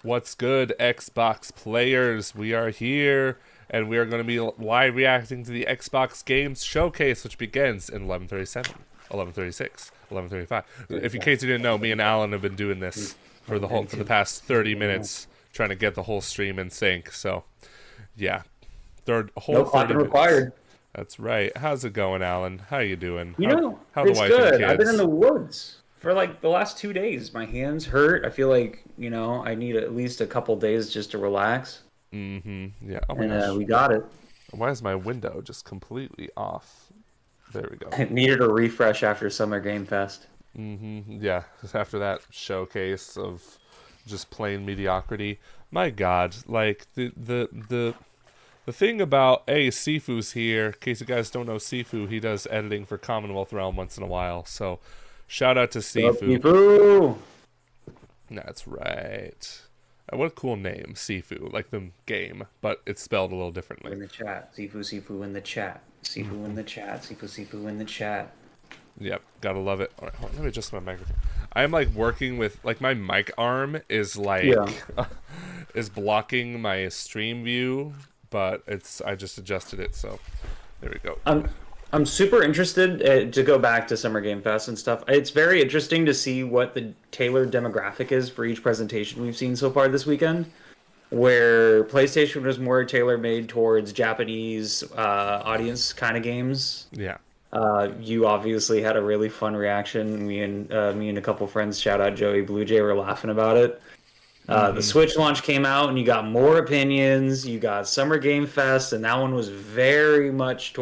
What's good, Xbox players? We are here, and we are going to be live reacting to the Xbox Games Showcase, which begins in 11:37, 11:36, 11:35. If in case you didn't know, me and Alan have been doing this for the past 30 minutes, trying to get the whole stream in sync. So, yeah, whole No 30 clapping minutes. required. That's right. How's it going, Alan? How you doing? How the It's wife and good. I've been in kids? the woods for like the last 2 days. My hands hurt. I feel like, I need at least a couple days just to relax. Yeah. Oh my And gosh. we got it. Why is my window just completely off? There we go. I needed a refresh after Summer Game Fest. Yeah, after that showcase of just plain mediocrity. My God, like the thing about Sifu's here. In case you guys don't know Sifu, he does editing for Commonwealth Realm once in a while. So, shout out to Sifu. Sifu! That's right. What a cool name, Sifu, like the game, but it's spelled a little In differently. the chat. Sifu in the chat. Sifu in the chat. Sifu in the chat. Yep, gotta love it. All right, hold on, let me adjust my microphone. I'm like working with my mic arm is is blocking my stream view, but I just adjusted it, so there we go. I'm super interested to go back to Summer Game Fest and stuff. It's very interesting to see what the tailored demographic is for each presentation we've seen so far this weekend, where PlayStation was more tailor-made towards Japanese audience kind of games. Yeah. You obviously had a really fun reaction. Me and a couple friends, shout out Joey BlueJ, were laughing about it. The Switch launch came out, and you got more opinions. You got Summer Game Fest, and that one was very much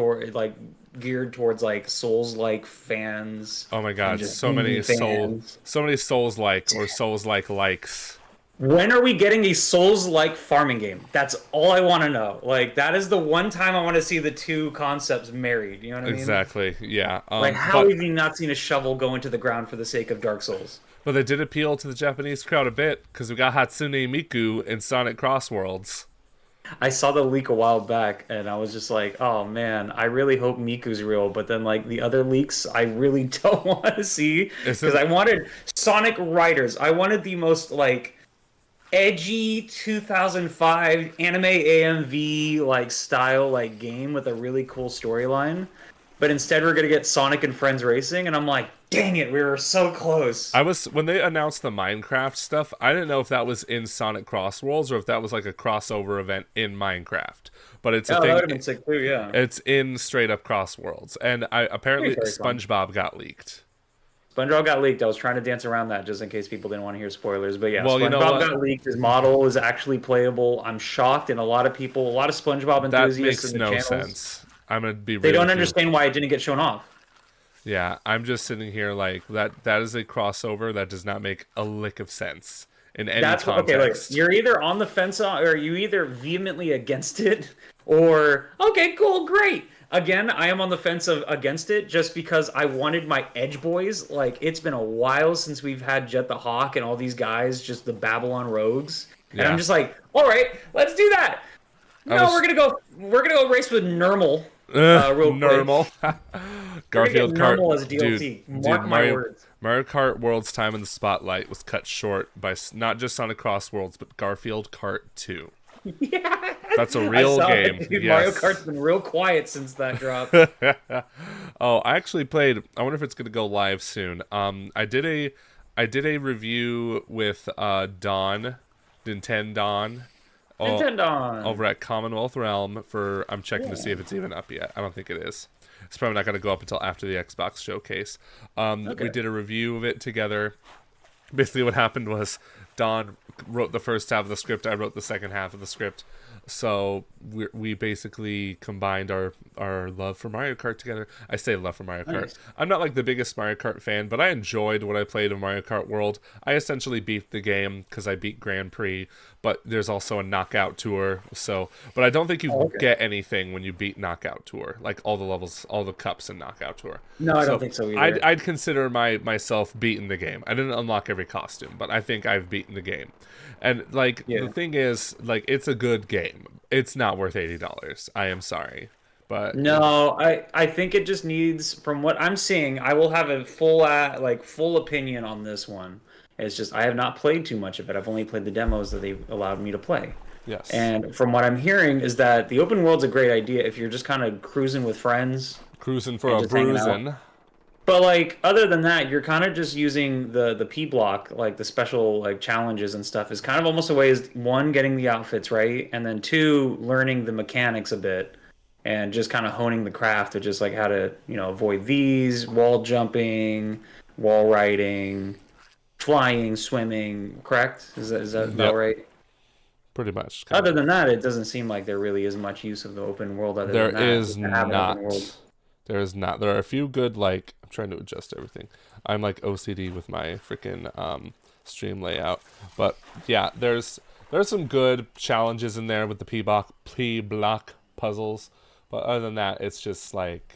geared towards Souls-like fans. Oh my God, just so many indie fans. Souls-like or Souls-like likes. When are we getting a Souls-like farming game? That's all I want to know. That is the one time I want to see the two concepts married. You know what I mean? Exactly. Yeah. How have you not seen a shovel go into the ground for the sake of Dark Souls? But they did appeal to the Japanese crowd a bit because we got Hatsune Miku in Sonic Cross Worlds. I saw the leak a while back, and I was just like, "Oh man, I really hope Miku's real." But then, the other leaks, I really don't want to see because I wanted Sonic Riders. I wanted the most edgy 2005 anime AMV style game with a really cool storyline. But instead, we're gonna get Sonic and Friends Racing, and I'm like, dang it, we were so close. When they announced the Minecraft stuff, I didn't know if that was in Sonic Cross Worlds or if that was like a crossover event in Minecraft. But it's a thing. That would have been sick too, yeah. It's in straight up Cross Worlds, and apparently SpongeBob got leaked. SpongeBob got leaked. I was trying to dance around that just in case people didn't want to hear spoilers. But yeah, well, SpongeBob got leaked. His model is actually playable. I'm shocked, and a lot of SpongeBob enthusiasts that makes in the no channels, sense. I'm gonna be. They don't understand why it didn't get shown off. Yeah, I'm just sitting here like that is a crossover that does not make a lick of sense in any context. You're either on the fence or you either vehemently against it or okay, cool, great. Again, I am on the fence of against it just because I wanted my Edge boys. It's been a while since we've had Jet the Hawk and all these guys, just the Babylon rogues. And I'm just like, all right, let's do that. No, we're gonna go race with Nermal. Real Normal. Garfield Kart as DLC. Mark my words. Mario Kart World's time in the spotlight was cut short by not just Sonic Cross Worlds, but Garfield Kart 2. Yeah, that's a real game. Dude, yes. Mario Kart's been real quiet since that drop. Oh, I actually played. I wonder if it's gonna go live soon. I did a review with Nintendo over at Commonwealth Realm for. I'm checking to see if it's even up yet. I don't think it is. It's probably not going to go up until after the Xbox showcase. We did a review of it together. Basically, what happened was Don wrote the first half of the script. I wrote the second half of the script. So we basically combined our love for Mario Kart together. I say love for Mario Kart. Nice. I'm not the biggest Mario Kart fan, but I enjoyed what I played in Mario Kart World. I essentially beat the game because I beat Grand Prix, but there's also a knockout tour. But I don't think you get anything when you beat knockout tour, like all the levels, all the cups in knockout tour. No, I don't think so either. I'd consider myself beating the game. I didn't unlock every costume, but I think I've beaten the game. And the thing is, it's a good game. It's not worth $80. I am sorry, but no, I think it just needs. From what I'm seeing, I will have a full opinion on this one. It's just I have not played too much of it. I've only played the demos that they allowed me to play. Yes. And from what I'm hearing is that the open world's a great idea if you're just kind of cruising with friends Cruising for and a just hanging out. bruising. But like other than that, you're kind of just using the P block, like the special like challenges and stuff, is kind of almost a way is one getting the outfits right, and then two learning the mechanics a bit, and just kind of honing the craft of just like how to avoid these wall jumping, wall riding, flying, swimming. Correct? Is that about Yep. right? Pretty much. Kind Other of. than that, it doesn't seem like there really is much use of the open world. Other There than that, is just to have an open world. not. There is not. There are a few good, like, I'm trying to adjust everything. I'm like OCD with my freaking stream layout. But yeah, there's some good challenges in there with the P block puzzles. But other than that, it's just like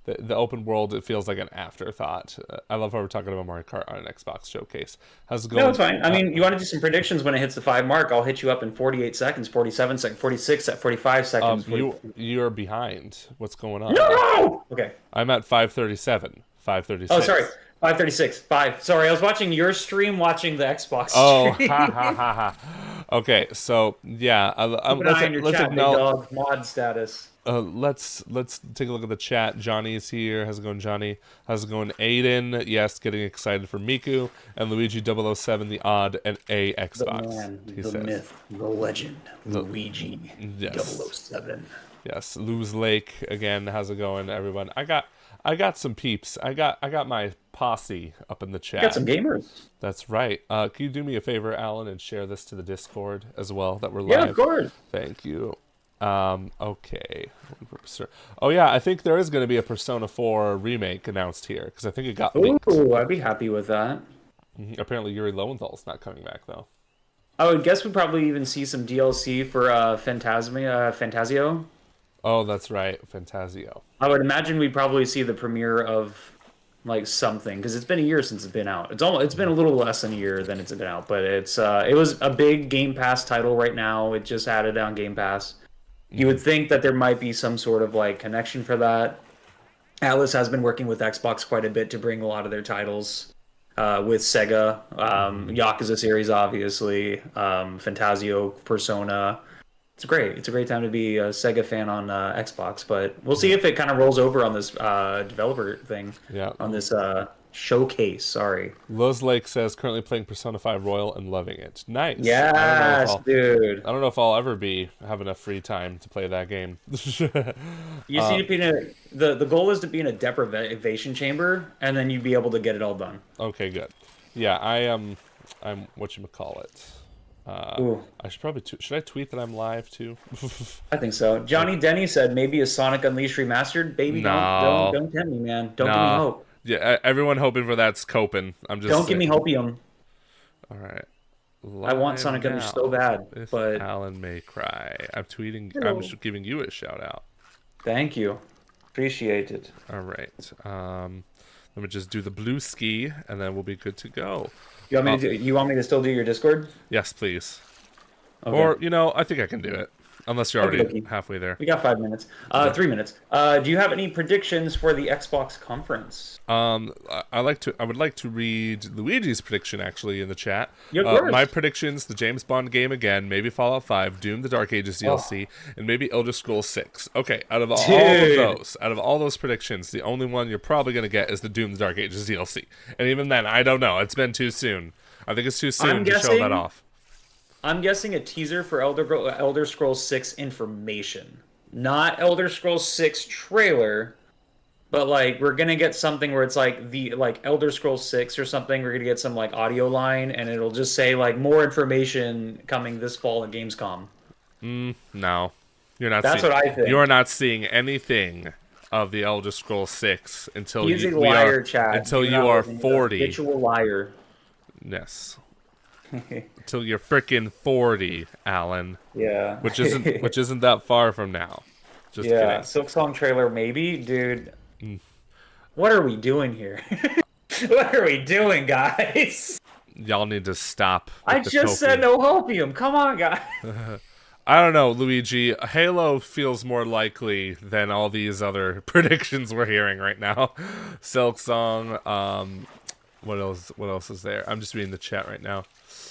the open world. It feels like an afterthought. I love how we're talking about Mario Kart on an Xbox showcase. How's it going? No, it's fine. I mean, you want to do some predictions when it hits the 5 mark? I'll hit you up in 48 seconds, 47 seconds, 46, at 45 seconds. You're behind. What's going on? No! Okay. I'm at 5:37. 5:36. Oh, sorry. 5:36. 5. Sorry, I was watching your stream, watching the Xbox Oh, stream. ha ha ha ha. Okay, so yeah, Keep an eye on your let's chat, big acknowledge. dog. Mod status. Let's take a look at the chat. Johnny's here. How's it going, Johnny? How's it going, Aiden? Yes, getting excited for Miku and Luigi 007, the odd and a The Xbox. man, He the says. myth, the legend, Luigi Yes. 007. Yes, Lose Lake again. How's it going, everyone? I got some peeps. I got my posse up in the chat. Got some gamers. That's right. Can you do me a favor, Alan, and share this to the Discord as well that we're live? Yeah, of course. Thank you. Okay. Oh yeah, I think there is going to be a Persona 4 remake announced here because I think it got leaked. Ooh, I'd be happy with that. Apparently, Yuri Lowenthal's not coming back though. I would guess we'd probably even see some DLC for Fantasio. Oh, that's right, Fantasio. I would imagine we'd probably see the premiere of like something because it's been a year since it's been out. It's been a little less than a year than it's been out, but it was a big Game Pass title right now. It just added on Game Pass. You would think that there might be some sort of like connection for that. Atlas has been working with Xbox quite a bit to bring a lot of their titles with Sega, Yakuza series, obviously, Fantasio, Persona. It's great. It's a great time to be a Sega fan on Xbox, but we'll see if it kind of rolls over on this developer thing. Yeah. On this showcase. Sorry. Lose Lake says currently playing Persona 5 Royal and loving it. Nice. Yes, dude. I don't know if I'll ever have enough free time to play that game. You see, to be the goal is to be in a deprivation chamber, and then you'd be able to get it all done. Okay, good. Yeah, I'm whatchamacallit. I should probably should I tweet that I'm live too? I think so. Johnny Denny said maybe a Sonic Unleashed remastered. Baby, No. don't tempt me, man. Don't give me hope. Yeah, everyone hoping for that's coping. I'm just Don't give me hopium. All right. I want Sonic Unleashed so bad, but AlanMayCry. I'm tweeting. Hello. I'm just giving you a shout out. Thank you. Appreciate it. All right. Let me just do the blue ski, and then we'll be good to go. You want me to still do your Discord? Yes, please. Okay. Or I think I can do it. Unless you're already Okay. halfway there. We got 5 minutes. 3 minutes. Do you have any predictions for the Xbox conference? I would like to read Luigi's prediction actually in the chat. Yeah, of course. My predictions: the James Bond game again, maybe Fallout 5, Doom: The Dark Ages DLC, and maybe Elder Scrolls 6. Okay, out of all those predictions, the only one you're probably gonna get is the Doom: The Dark Ages DLC. And even then, I don't know. It's been too soon. I think it's too soon to show that off. I'm guessing a teaser for Elder Scrolls 6 information. Not Elder Scrolls 6 trailer, but like we're gonna get something where it's like Elder Scrolls 6 or something. We're gonna get some like audio line and it'll just say like more information coming this fall at Gamescom. No. You're not That's what I think. You're not seeing anything of the Elder Scrolls 6 until He's a liar, Chad. Until you are 40. Habitual liar. Yes. Until you're freaking 40, Alan. Yeah. Which isn't that far from now. Just kidding. Silk Song trailer maybe, dude. What are we doing here? What are we doing, guys? Y'all need to stop. I just said no hopium. Come on, guys. I don't know, Luigi. Halo feels more likely than all these other predictions we're hearing right now. Silk Song, What else? What else is there? I'm just reading the chat right now.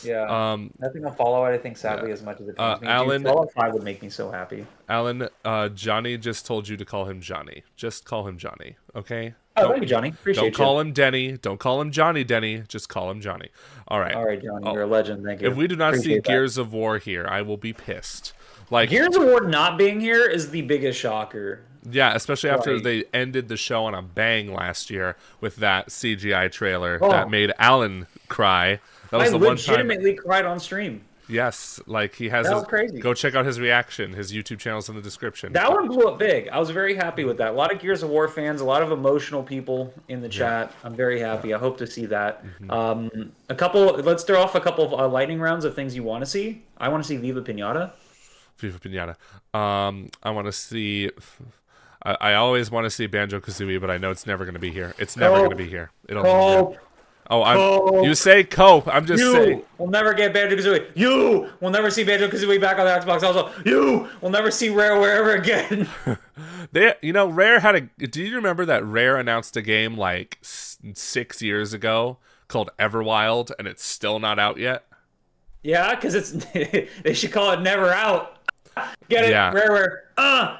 Yeah. Nothing on Fallout, I think, sadly, as much as it pains me. Alan, Dude, Fallout 5 would make me so happy. Alan, Johnny just told you to call him Johnny. Just call him Johnny, okay? Oh, thank you, Johnny. Appreciate Don't call him Denny. Don't call him Johnny Denny. Just call him Johnny. All right. All right, Johnny. You're a legend. Thank you. If we do not Appreciate see that. Gears of War here, I will be pissed. Like Gears of War not being here is the biggest shocker. Yeah, especially after they ended the show on a bang last year with that CGI trailer that made Alan cry. That was I legitimately cried on stream. Yes, like he has. That was crazy. Go check out his reaction. His YouTube channel's in the description. That one blew up big. I was very happy with that. A lot of Gears of War fans, a lot of emotional people in the chat. I'm very happy. I hope to see that. Let's throw off a couple of lightning rounds of things you want to see. I want to see Viva Pinata. Viva Pinata. I want to see. I always want to see Banjo-Kazooie, but I know it's never going to be here. It's never going to be here. It'll. You say cope. I'm just saying. We'll never get Banjo-Kazooie. You will never see Banjo-Kazooie back on the Xbox. Also, you will never see Rare wherever again. Rare had a. Do you remember that Rare announced a game like 6 years ago called Everwild, and it's still not out yet? Yeah, because it's. They should call it Never Out. Get it? Yeah. Rare.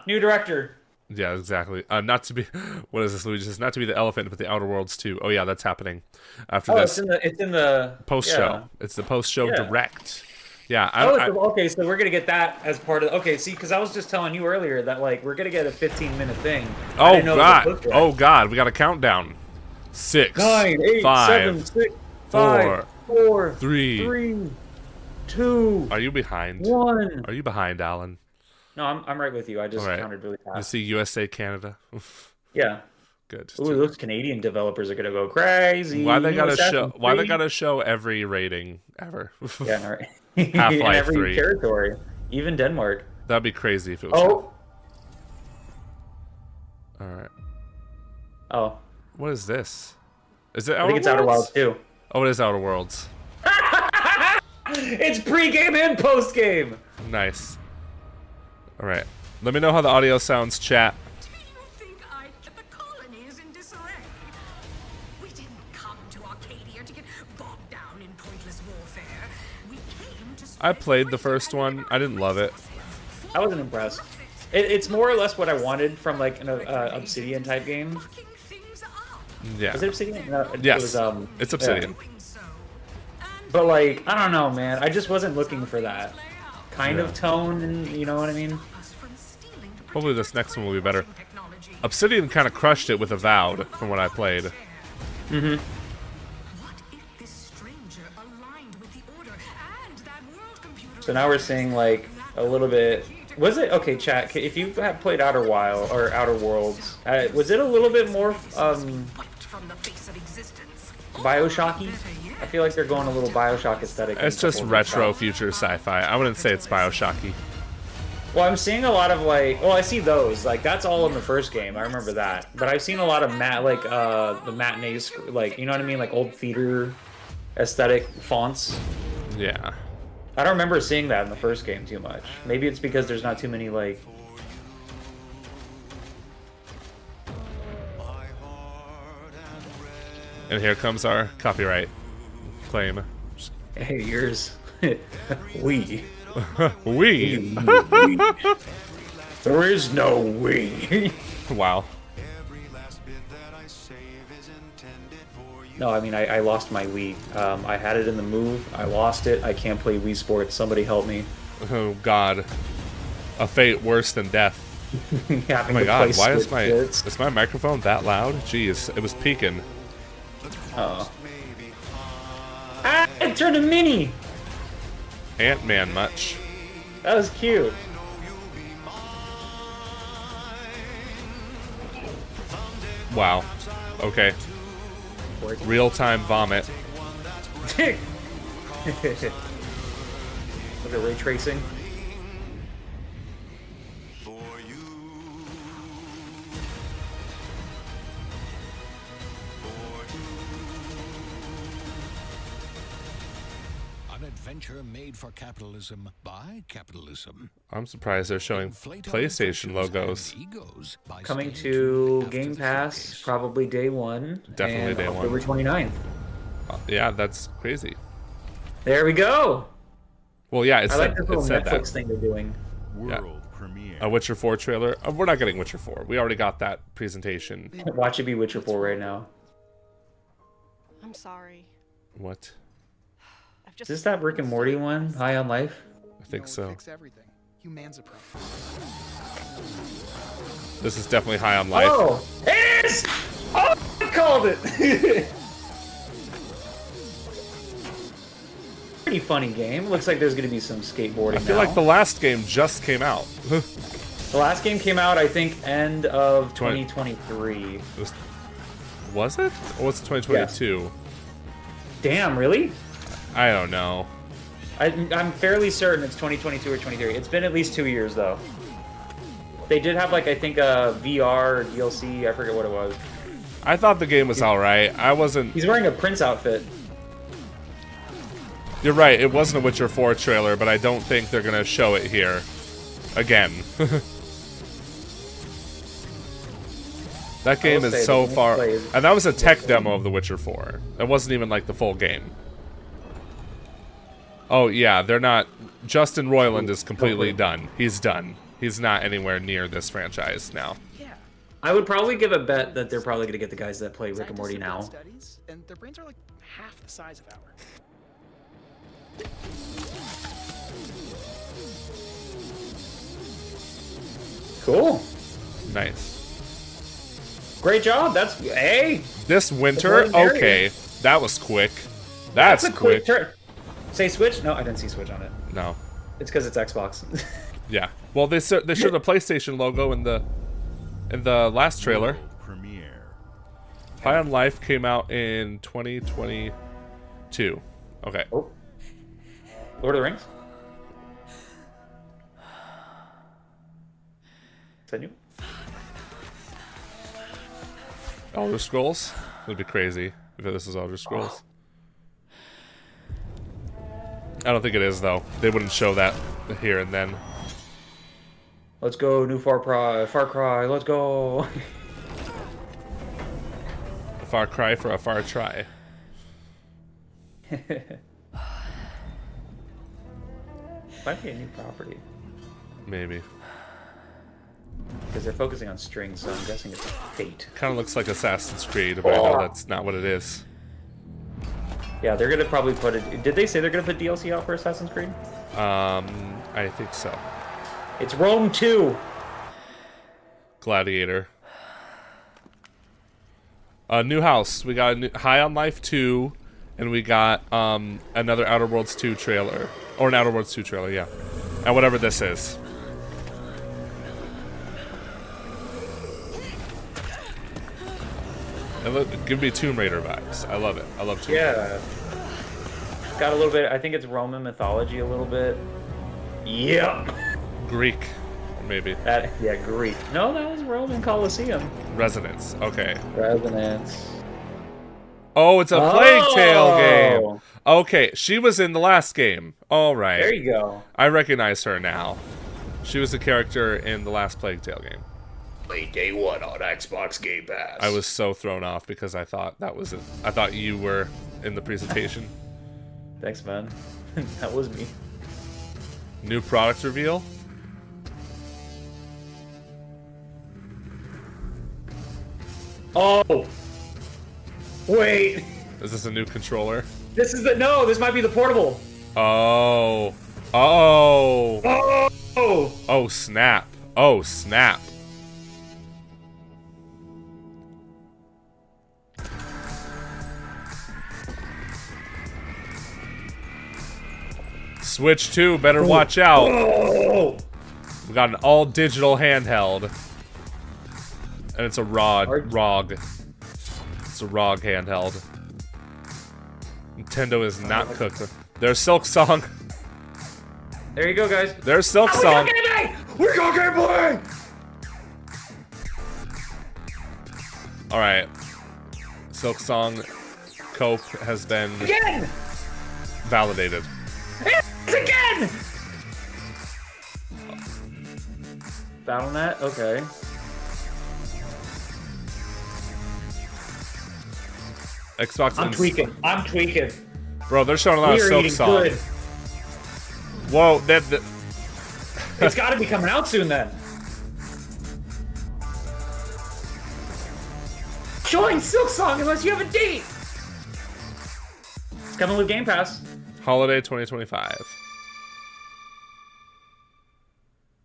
New director. Yeah, exactly. Not to be, what is this, Luigi? Says not to be the elephant, but the Outer Worlds too. Oh yeah, that's happening after this. It's in the post show. It's the post show direct. Yeah. Okay, so we're gonna get that as part of. Okay, see, because I was just telling you earlier that like we're gonna get a 15-minute thing. Oh god! Oh god! We got a countdown. 6, 9, 8, 5, 7, 6, 5, 4, 3, 2. Are you behind? 1. Are you behind, Alan? No, I'm right with you. I just counted really fast. You see USA, Canada? Yeah. Good. Ooh, those Canadian developers are gonna go crazy. Why they gotta show every rating ever? Yeah, right. Half-Life in every 3. territory, even Denmark. That'd be crazy if it was. Oh. All right. Oh. What is this? Is it Outer Worlds? I think it's Outer Worlds too. Oh, it is Outer Worlds. It's pre-game and post-game. Nice. All right. Let me know how the audio sounds, chat. Do you think the colony is in disarray? We didn't come to Arcadia to get bogged down in pointless warfare. We came to. I played the first one. I didn't love it. I wasn't impressed. It's more or less what I wanted from like an Obsidian type game. Yeah. Was it Obsidian? No, yes. It's Obsidian. Yeah. But like, I don't know, man. I just wasn't looking for that kind of tone, and you know what I mean. Hopefully this next one will be better. Obsidian kind of crushed it with Avowed, from what I played. Mm-hmm. So now we're seeing like a little bit. Was it okay, chat? If you have played Outer Worlds, was it a little bit more Bioshocky? I feel like they're going a little Bioshock aesthetic. It's just retro future sci-fi. I wouldn't say it's Bioshocky. Well, I'm seeing a lot of like, I see those. Like that's all in the first game. I remember that. But I've seen a lot of the matinees, like you know what I mean, like old theater aesthetic fonts. Yeah. I don't remember seeing that in the first game too much. Maybe it's because there's not too many like. And here comes our copyright claim. Hey, yours. We. We. There is no we. Wow. No, I mean, I lost my Wii. I had it in the Move. I lost it. I can't play Wii Sports. Somebody help me. Oh, God. A fate worse than death. Oh my God, why is my microphone that loud? Jeez, it was peaking. Oh. Ah, it turned a mini! Ant-Man much. That was cute. Wow. Okay. Real-time vomit. Was it ray tracing? Adventure made for capitalism by capitalism. I'm surprised they're showing PlayStation logos. Coming to Game Pass, probably day 1. Definitely day 1. October 29th. Yeah, that's crazy. There we go. Well, yeah, I like this little said Netflix that. thing they're doing. World premiere. A Witcher 4 trailer. We're not getting Witcher 4. We already got that presentation. Watch it be Witcher 4 right now. I'm sorry. What? I've just Is this that Rick and Morty one? High on Life? I think so. Fix everything. Humans a problem. This is definitely High on Life. Oh, it is! Oh, I called it! Pretty funny game. Looks like there's going to be some skateboarding I feel now. like the last game just came out. The last game came out, I think, end of 2023. Was it? Or was it 2022? Damn, really? I don't know. I'm fairly certain it's 2022 or 23. It's been at least 2 years, though. They did have, like, I think a VR DLC. I forget what it was. I thought the game was alright. I wasn't... He's wearing a Prince outfit. You're right, it wasn't a Witcher 4 trailer, but I don't think they're gonna show it here. Again. That game is so far... And that was a tech demo of The Witcher 4. It wasn't even, like, the full game. Oh, yeah, they're not... Justin Roiland is completely done. He's done. He's not anywhere near this franchise now. Yeah. I would probably give a bet that they're probably going to get the guys that play Rick and Morty now. Studies, and their brains are like half the size of ours. Cool. Nice. Great job. That's... Hey! This winter? Legendary. Okay. That was quick. That's a quick turn. Say Switch? No, I didn't see Switch on it. No. It's because it's Xbox. Yeah. Well, they showed the PlayStation logo in the last trailer. World premiere. High on Life came out in 2022. Okay. Oh. Lord of the Rings? Is that new? Elder Scrolls? It'd be crazy if this is Elder Scrolls. I don't think it is, though. They wouldn't show that here and then. Let's go, new Far Cry, let's go. A far cry for a far try. Might be a new property. Maybe. Because they're focusing on strings, so I'm guessing it's Fate. Kind of looks like Assassin's Creed, but I know that's not what it is. Yeah, they're gonna probably put it... Did they say they're gonna put DLC out for Assassin's Creed? I think so. It's Rome 2! Gladiator. New house. We got a new, High on Life 2, and we got another Outer Worlds 2 trailer. Or an Outer Worlds 2 trailer, yeah. And whatever this is. And look, give me Tomb Raider vibes. I love it. I love Tomb Raider. Yeah. Got a little bit... I think it's Roman mythology a little bit. Yep! Greek, maybe. Yeah, Greek. No, that was Roman Colosseum. Resonance. Okay. Resonance. Oh, it's a Plague Tale Oh! game. Okay, she was in the last game. All right. There you go. I recognize her now. She was a character in the last Plague Tale game. Late day one on Xbox Game Pass. I was so thrown off because I thought that was it. I thought you were in the presentation. Thanks, man. That was me. New product reveal. Oh! Wait! Is this a new controller? This is the... No, this might be the portable. Oh. Oh. Oh! Oh, snap. Oh, snap. Switch 2, better watch out. Oh! We got an all-digital handheld. And it's a ROG. It's a ROG handheld. Nintendo is not cooked. There's Silk Song. There you go, guys. There's Silk Song. We got gameplay! Alright. Silk Song Cope has been Again! validated. It's again! Battle.net? Okay. Xbox. I'm tweaking. I'm tweaking. Bro, they're showing a lot We of are Silk eating Song. good. Whoa, It's got to be coming out soon then. Showing Silk Song unless you have a date. It's coming with Game Pass. Holiday 2025.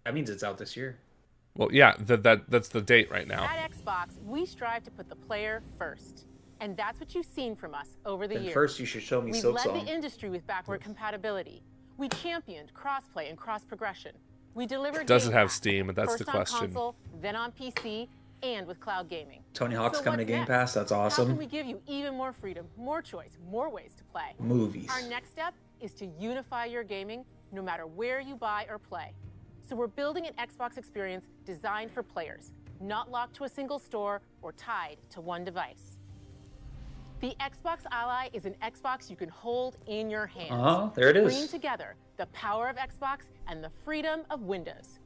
That means it's out this year. Well, yeah, that's the date right now. At Xbox, we strive to put the player first. And that's what you've seen from us over the Then years. first you should show me We've Silk led Song. the industry with backward compatibility. We championed crossplay and cross-progression. We delivered Does it Game have Pass, Steam? That's first the question. on console, then on PC, and with cloud gaming. Tony Hawk's So coming to what's Game next? Pass. That's How can we awesome. give you even more freedom, more choice, more ways to play? Movies. Our next step is to unify your gaming no matter where you buy or play. So we're building an Xbox experience designed for players, not locked to a single store or tied to one device. The Xbox Ally is an Xbox you can hold in your hands. There it is. Bringing together the power of Xbox and the freedom of Windows.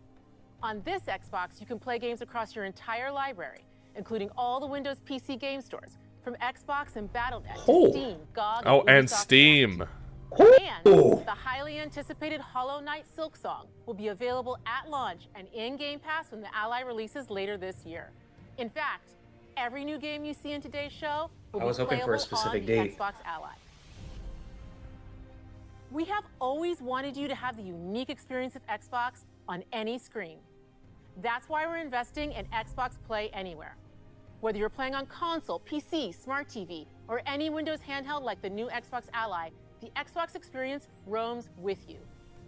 On this Xbox, you can play games across your entire library, including all the Windows PC game stores, from Xbox and Battle.net Oh. to Steam, GOG, Oh, and Ubisoft Steam. and Oh. the highly anticipated Hollow Knight Silk Song will be available at launch and in Game Pass when the Ally releases later this year. In fact, every new game you see in today's show will I was be hoping for a playable specific on date. the Xbox Ally. We have always wanted you to have the unique experience of Xbox on any screen. That's why we're investing in Xbox Play Anywhere. Whether you're playing on console, PC, smart TV, or any Windows handheld like the new Xbox Ally, the Xbox experience roams with you.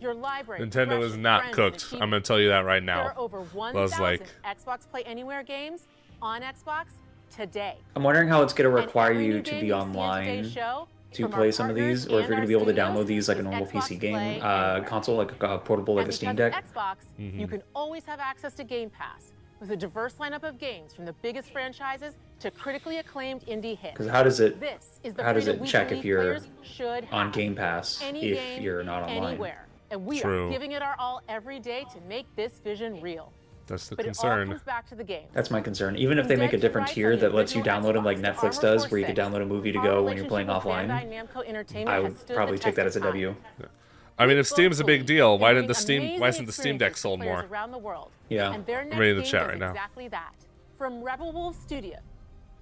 Your library, Nintendo is progression, not friends, cooked. and I'm going to tell you that right there now. are over was 1,000 like- Xbox Play Anywhere games on Xbox today. I'm wondering how it's going to And require every you new to game be you see in online today's show, to from our play some of partners these, or if and you're going to our be able to studios, download these like a is normal Xbox PC game, Play Anywhere. console, like a portable, like And a Steam because Deck. of Xbox, you can always have access to Game Pass with a diverse lineup of games from the biggest franchises to critically acclaimed indie hits. Because how does it This is the how does freedom it we check if believe you're players should on have. Game Pass Any if game, you're not online? anywhere. And we True. are giving it our all every day to make this vision real. That's the But it all concern. comes back to the game. That's my concern. Even if they make a different tier that lets you download them like Netflix does, where you could download a movie to go when you're playing offline, I would probably take that as a W. I mean, if Steam's a big deal, why Bringing isn't the Steam Deck amazing sold experiences more? to players around the world. Yeah. And their next reading the game chat does right now. exactly that. From Rebel Wolf Studio,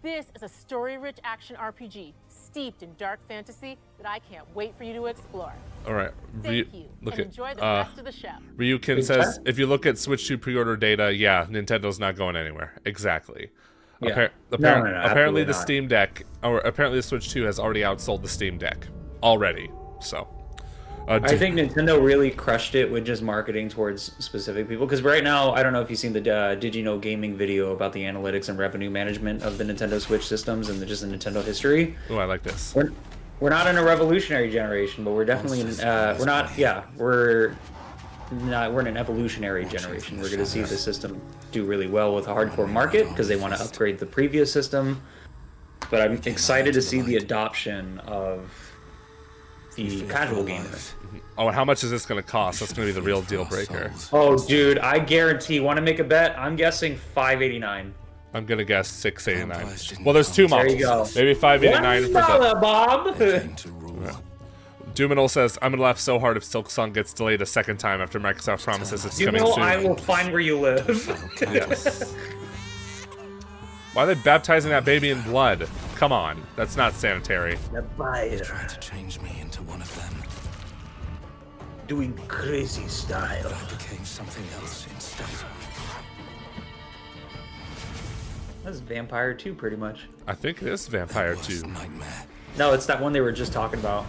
this is a story-rich action RPG steeped in dark fantasy that I can't wait for you to explore. All right, Thank you, look and at enjoy the rest of the show. Ryukin Big says chat. if you look at Switch 2 pre-order data, yeah, Nintendo's not going anywhere. Exactly. Yeah. Apparently absolutely the not. Steam Deck, or apparently the Switch 2 has already outsold the Steam Deck already. So, I think Nintendo really crushed it with just marketing towards specific people. Because right now, I don't know if you've seen the Did You Know Gaming video about the analytics and revenue management of the Nintendo Switch systems and just the Nintendo history. oh, I like this. We're not in a revolutionary we're definitely in, we're not, yeah, we're in an evolutionary generation. We're going to see the system do really well with a hardcore market because they want to upgrade the previous system. But I'm excited to see the adoption of the casual gamer. Oh, and how much is this going to cost? That's going to be the real deal breaker. Oh, dude, I guarantee. Want to make a bet? I'm guessing $589. I'm going to guess $689. Well, there's two There models. you go. Maybe $589 for the... $1, Bob. Duminal says, I'm going to laugh so hard if Silk Song gets delayed a second time after Microsoft promises it's You coming know, soon. I will find where you live. Yes. Why are they baptizing that baby in blood? Come on, that's not sanitary. Tried to change me into one of them. Doing crazy style. I became something else instead. That's Vampire 2, pretty much. I think it is Vampire 2. Nightmare. No, it's that one they were just talking about.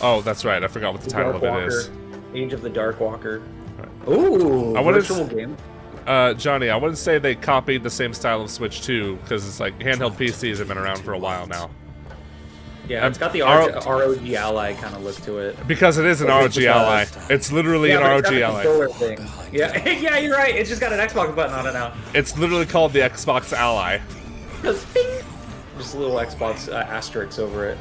Oh, that's right. I forgot what the title of it is. Age of the Dark Walker. Ooh, I wanna virtual s- game. Johnny, I wouldn't say they copied the same style of Switch 2, because it's like handheld PCs have been around for a while now. Yeah, it's got the R- ROG Ally kind of look to it. Because it is an Well, ROG it's Ally. It's literally an but ROG it's got a Ally. controller thing. Yeah, yeah, you're right. It's just got an Xbox button on it now. It's literally called the Xbox Ally. Just ding. Just a little Xbox asterisk over it.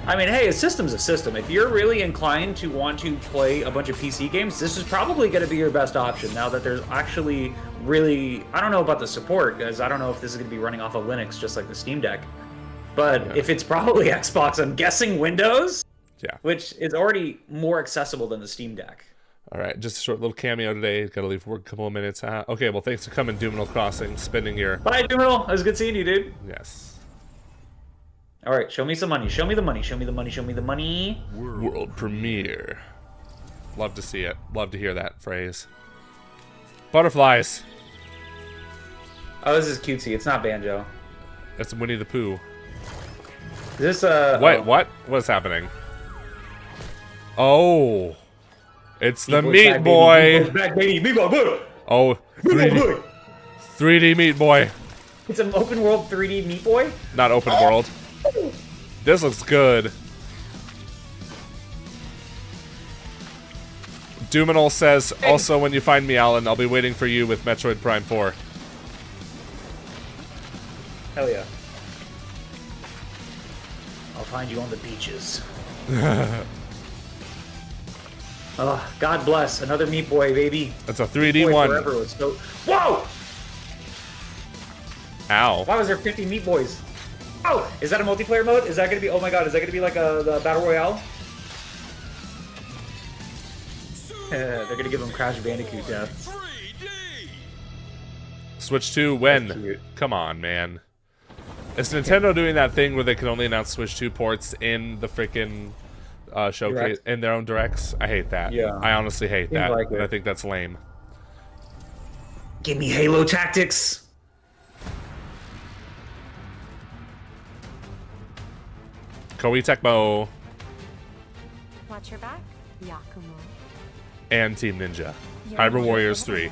I mean, hey, a system's a system. If you're really inclined to want to play a bunch of PC games, this is probably going to be your best option now that there's actually really... I don't know about the support, because I don't know if this is going to be running off of Linux just like the Steam Deck. But if it's probably Xbox, I'm guessing Windows. Yeah. Which is already more accessible than the Steam Deck. All right, just a short little cameo today. Got to leave work a couple of minutes. Okay, well, thanks for coming, Doomino Crossing, spending your... Bye, Doomino. It was good seeing you, dude. Yes. All right, show me some money. Show me the money. Show me the money. Show me the money. World premiere. Love to see it. Love to hear that phrase. Butterflies. Oh, this is cutesy. It's not Banjo. That's Winnie the Pooh. Is this Wait, oh. what? What's happening? Oh. It's the Meat Meat Boy. Back, baby. Meat Boy. Oh, 3D Meat Boy. It's an open world 3D Meat Boy? Not open world. This looks good. Doominal says, also when you find me, Alan, I'll be waiting for you with Metroid Prime 4. Hell yeah. I'll find you on the beaches. Oh, God bless. Another Meat Boy, baby. That's a Meat 3D Boy one. Forever was so... Whoa! Ow. Why was there 50 Meat Boys? Oh! Is that a multiplayer mode? Is that gonna be... Oh my god, is that gonna be like the Battle Royale? They're gonna give him Crash Bandicoot death. Switch 2 when? Come on, man. Is Nintendo doing that thing where they can only announce Switch 2 ports in the freaking showcase, in their own directs? I hate that. Yeah. I honestly hate Seems that. like And it. I think that's lame. Give me Halo Tactics! Koei Tecmo Watch your back, Yakumo. and Team Ninja. Hyrule Warriors 3.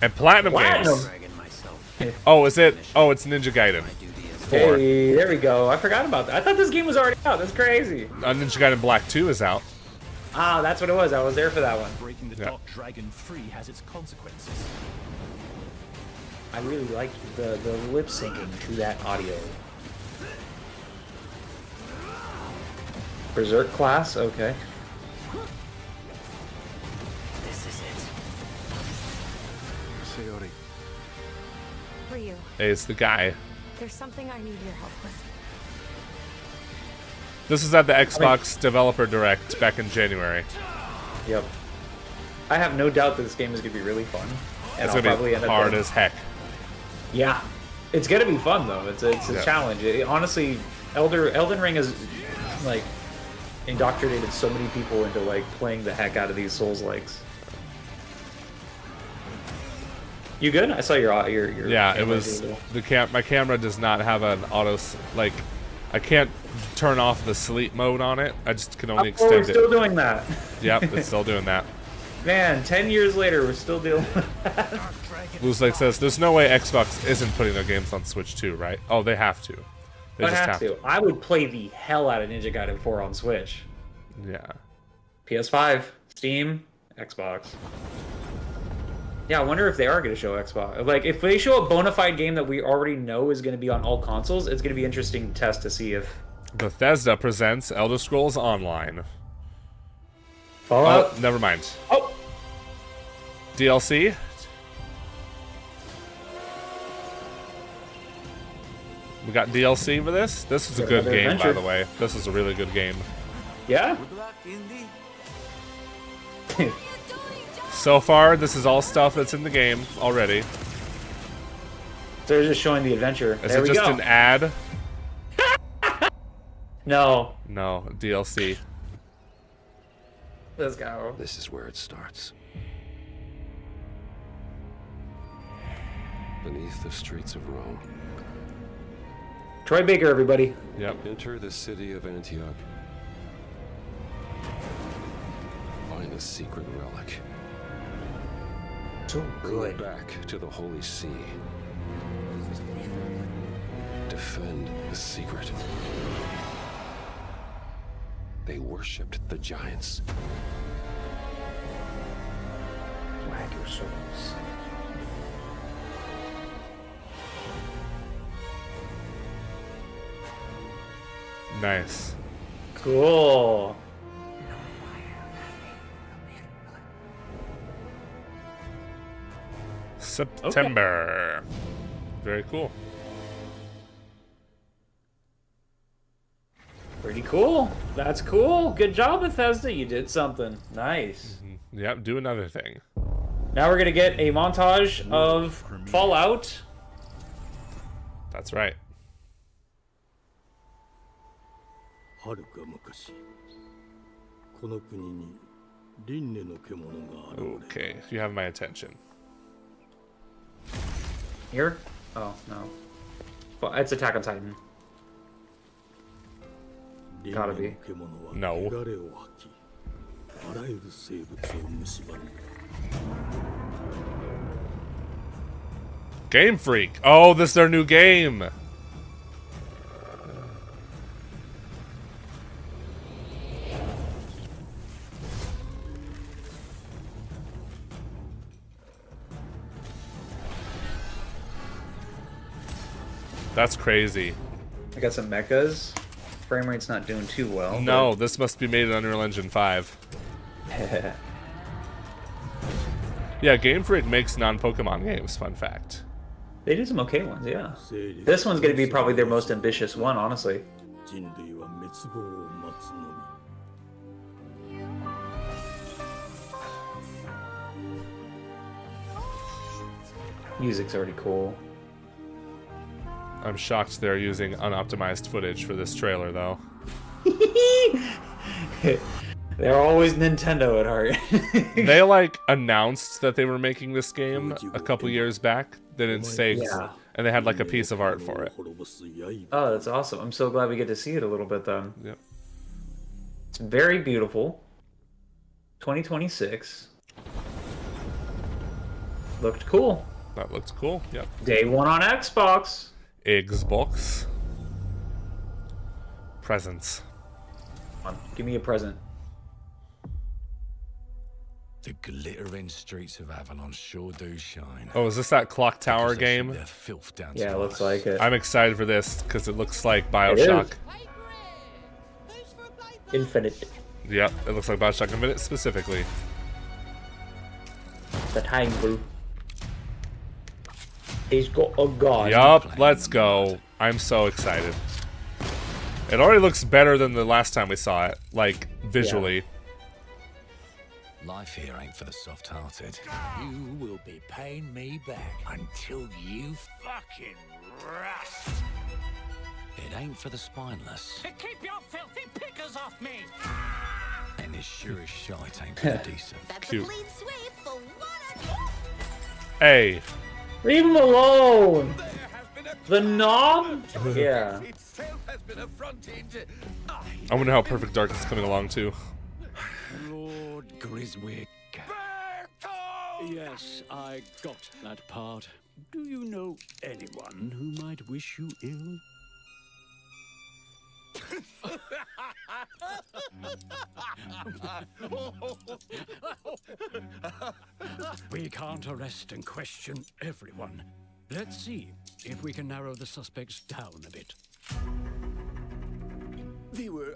And Platinum Games. Oh, is it? Oh, it's Ninja Gaiden 4. Hey, there we go. I forgot about that. I thought this game was already out. That's crazy. Ninja Gaiden Black 2 is out. Ah, that's what it was. I was there for that one. Breaking the Yeah. Dark Dragon free has its consequences. I really liked the lip syncing to that audio. Berserk class? Okay. This is it. Sayori. Ryu, Hey, it's the guy. there's something I need your help with. This was at the Xbox Developer Direct back in January. Yep. I have no doubt that this game is going to be really fun. And It's I'll gonna probably be end up hard getting- as heck. Yeah. It's going to be fun, though. It's a Yeah. challenge. Honestly, Elden Ring has, like, indoctrinated so many people into, like, playing the heck out of these Souls-likes. You good? I saw your Yeah, it camera was do a my camera does not have an auto like I can't turn off the sleep mode on it. I just can only little- Oh, we're extend still it. doing that. Yep, it's still doing that. Man, 10 years later, we're still dealing with that. Blues Lake says there's no way Xbox isn't putting their games on Switch too, right? Oh, they have to. They I just have to. I would play the hell out of Ninja Gaiden 4 on Switch. Yeah. PS5, Steam, Xbox. Yeah, I wonder if they are going to show Xbox. Like, if they show a bona fide game that we already know is going to be on all consoles, it's going to be interesting to test to see if... Bethesda presents Elder Scrolls Online. Fallout? Oh, never mind. Oh! DLC? We got DLC for this? This is a Got good another game, by adventure. the way. This is a really good game. Yeah? So far, this is all stuff that's in the game already. So they're just showing the adventure. Is There it we just go. an ad? No. No, DLC. Let's go. This is where it starts. Beneath the streets of Rome. Troy Baker, everybody. Yep. Enter the city of Antioch. Find a secret relic. So Bring it back to the Holy See. Defend the secret. They worshipped the giants. Wag your souls. Nice. Cool. September. Very cool. Pretty cool. That's cool. Good job, Bethesda. You did something. Nice. Yep, do another thing. Now we're gonna get a montage of Fallout. That's right. はるか昔この国に輪廻の獣が現れ Okay, you have my attention. Here? Oh, no. Well, it's Attack on Titan. Gotta be. 獣は No. 汚れを吐きあらゆる生物を蝕む Game Freak. Oh, this is their new game. That's crazy. I got some mechas. Frame rate's not doing too well. No, this must be made in Unreal Engine 5. But... Yeah, Game Freak makes non-Pokemon games, fun fact. They do some okay ones, yeah. This one's gonna be probably their most ambitious one, honestly. 人類は滅亡を待つのみ Music's already cool. I'm shocked they're using unoptimized footage for this trailer, though. They're always Nintendo at heart. They, like, announced that they were making this game a couple years back. They didn't say... Yeah. And they had, like, a piece of art for it. Oh, that's awesome. I'm so glad we get to see it a little bit, then. Yep. It's very beautiful. 2026. Looked cool. That looks cool. Yep. Day one on Xbox. Xbox. Presents. Come on, give me a present. The glittering streets of Avalon sure do shine. Oh, is this that Clock Tower Because they game? shoot their filth down Yeah, to it looks us. like it. I'm excited for this because it looks like Bioshock. Infinite. Yep, it looks like Bioshock Infinite specifically. The time blue. He's got a gun. Yup, let's go. I'm so excited. It already looks better than the last time we saw it, like, visually. Life here ain't for the soft-hearted. You will be paying me back until you fucking rust. It ain't for the spineless. To keep your filthy pickers off me. And as sure as shite ain't for the decent. Cute. Hey. Leave him alone. The knob? Yeah. I wonder how Perfect Dark is coming along too. Lord Griswick. Yes, I got that part. Do you know anyone who might wish you ill? We can't arrest and question everyone. Let's see if we can narrow the suspects down a bit. They were,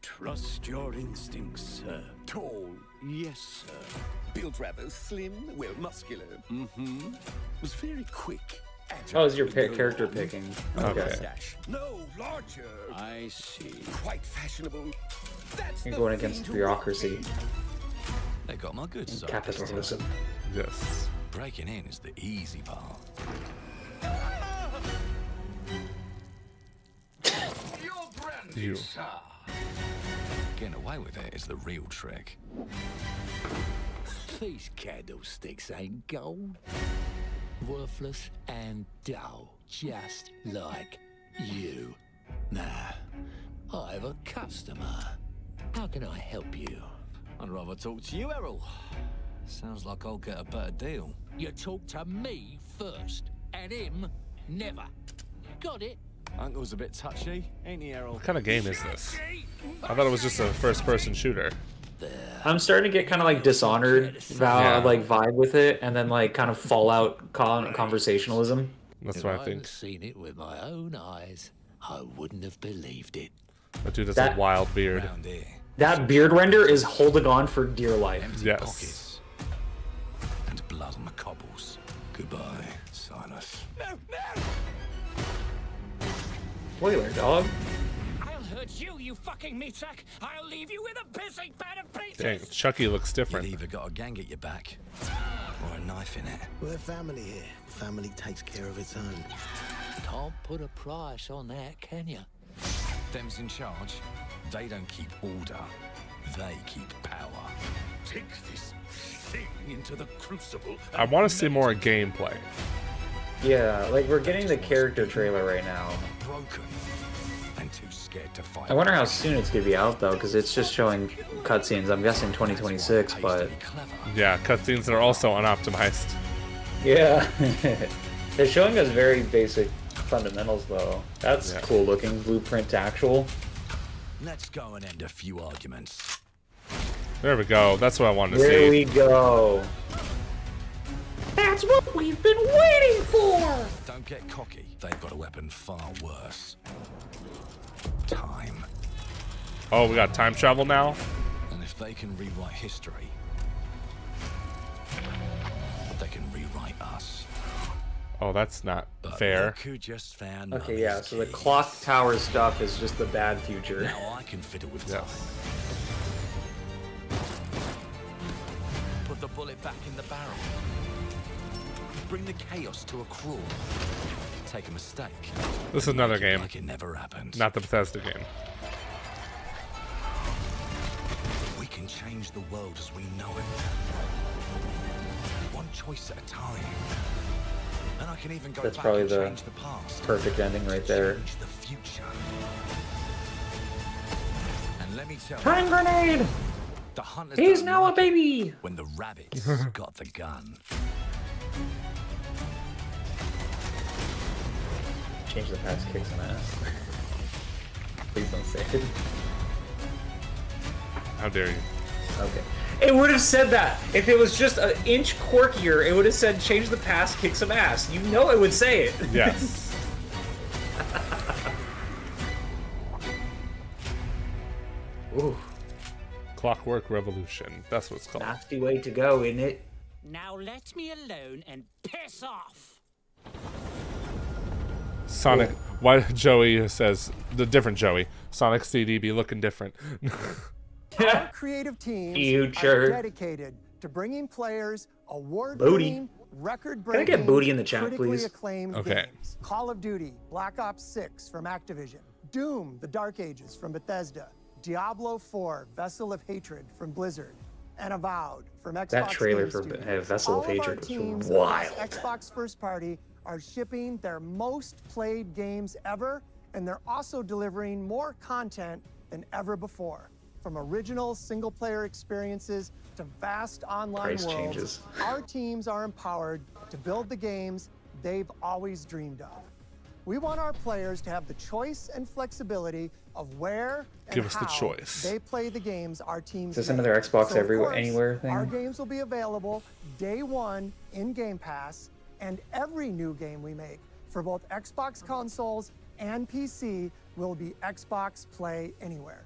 trust your instincts, sir. Tall, yes, sir. Built rather slim, well, muscular. Mm-hmm. Was very quick. Oh, it's your character picking. Okay. Mustache. No, larger. I see. Quite fashionable. That's You're the going against thing to bureaucracy. They got my good side. Capitalism. Yes. Breaking in is the easy part. Your brand You. Getting away with it is the real trick. These candlesticks ain't gold. Worthless and dull, just like you. Nah, I have a customer. How can I help you? I'd rather talk to you, Errol. Sounds like I'll get a better deal. You talk to me first, and him never. Got it? Uncle's a bit touchy, ain't he, Errol? What kind of game is this? I thought it was just a first-person shooter. I'm starting to get kind of like Dishonored like vibe with it, and then like kind of Fallout conversationalism. That's If what I I'd think. seen it with my own eyes, I wouldn't have believed it. That dude has That- a wild beard. Round here. That beard render is holding on for dear life. Empty Yes. pockets. And blood on the cobbles. Goodbye, Silas. Spoiler, dog. I'll hurt you, you fucking me, Chuck, I'll leave you with a pissing bed of pieces. Dang, Chucky looks different. You've either got a gang at your back or a knife in it. We're family here. Family takes care of its own. Can't put a price on that, can you? Them's in charge. They don't keep order. They keep power. Take this thing into the crucible. I want to see more gameplay. Yeah, like we're getting the character trailer right now. Broken and too scared to fight. I wonder how soon it's gonna be out though, because it's just showing cutscenes. I'm guessing 2026, but yeah, cutscenes that are also unoptimized. Yeah, they're showing us very basic fundamentals though. That's cool looking. Blueprint to actual. Let's go and end a few arguments. There we go. That's what I wanted to see. There we go. That's what we've been waiting for! Don't get cocky. They've got a weapon far worse. Time. Oh, we got time travel now? And if they can rewrite history, they can rewrite us. Oh, that's not But fair. look who just found Okay, yeah, so the clock tower stuff is just the bad future. Now I can fiddle with time. Put the bullet back in the barrel. Bring the chaos to a crawl. Take a mistake. This is another game. Like it never happened. Not the Bethesda game. We can change the world as we know it. One choice at a time. And I can even go That's back probably and the change the past. perfect ending right there. Change the future. And let me tell Time you, grenade! the hunters He's don't now a like it baby! when the rabbits got the gun. Change the past, kick some ass. Please don't say it. How dare you? Okay. It would have said that. If it was just an inch quirkier, it would have said change the past, kick some ass. You know it would say it. Yes. Ooh. Clockwork Revolution. That's what it's called. Nasty way to go, isn't it? Now let me alone and piss off. Sonic. Why Joey says the different Joey. Sonic CD be looking different. Our creative teams are dedicated to bringing players award-winning, record-breaking, Can I get booty in the chat, critically please? acclaimed games. Call of Duty, Black Ops 6 from Activision, Doom: The Dark Ages from Bethesda, Diablo 4: Vessel of Hatred from Blizzard, and Avowed from Xbox. That trailer Game for Studios. Vessel of All Hatred our was teams wild. across Xbox first party are shipping their most played games ever, and they're also delivering more content than ever before. From original single-player experiences to vast online Price worlds, changes. our teams are empowered to build the games they've always dreamed of. We want our players to have the choice and flexibility of where and Give us the how choice. they play the games our teams Is this make. another Xbox So, of everywhere, course, anywhere thing? Our games will be available day one in Game Pass, and every new game we make for both Xbox consoles and PC will be Xbox Play Anywhere.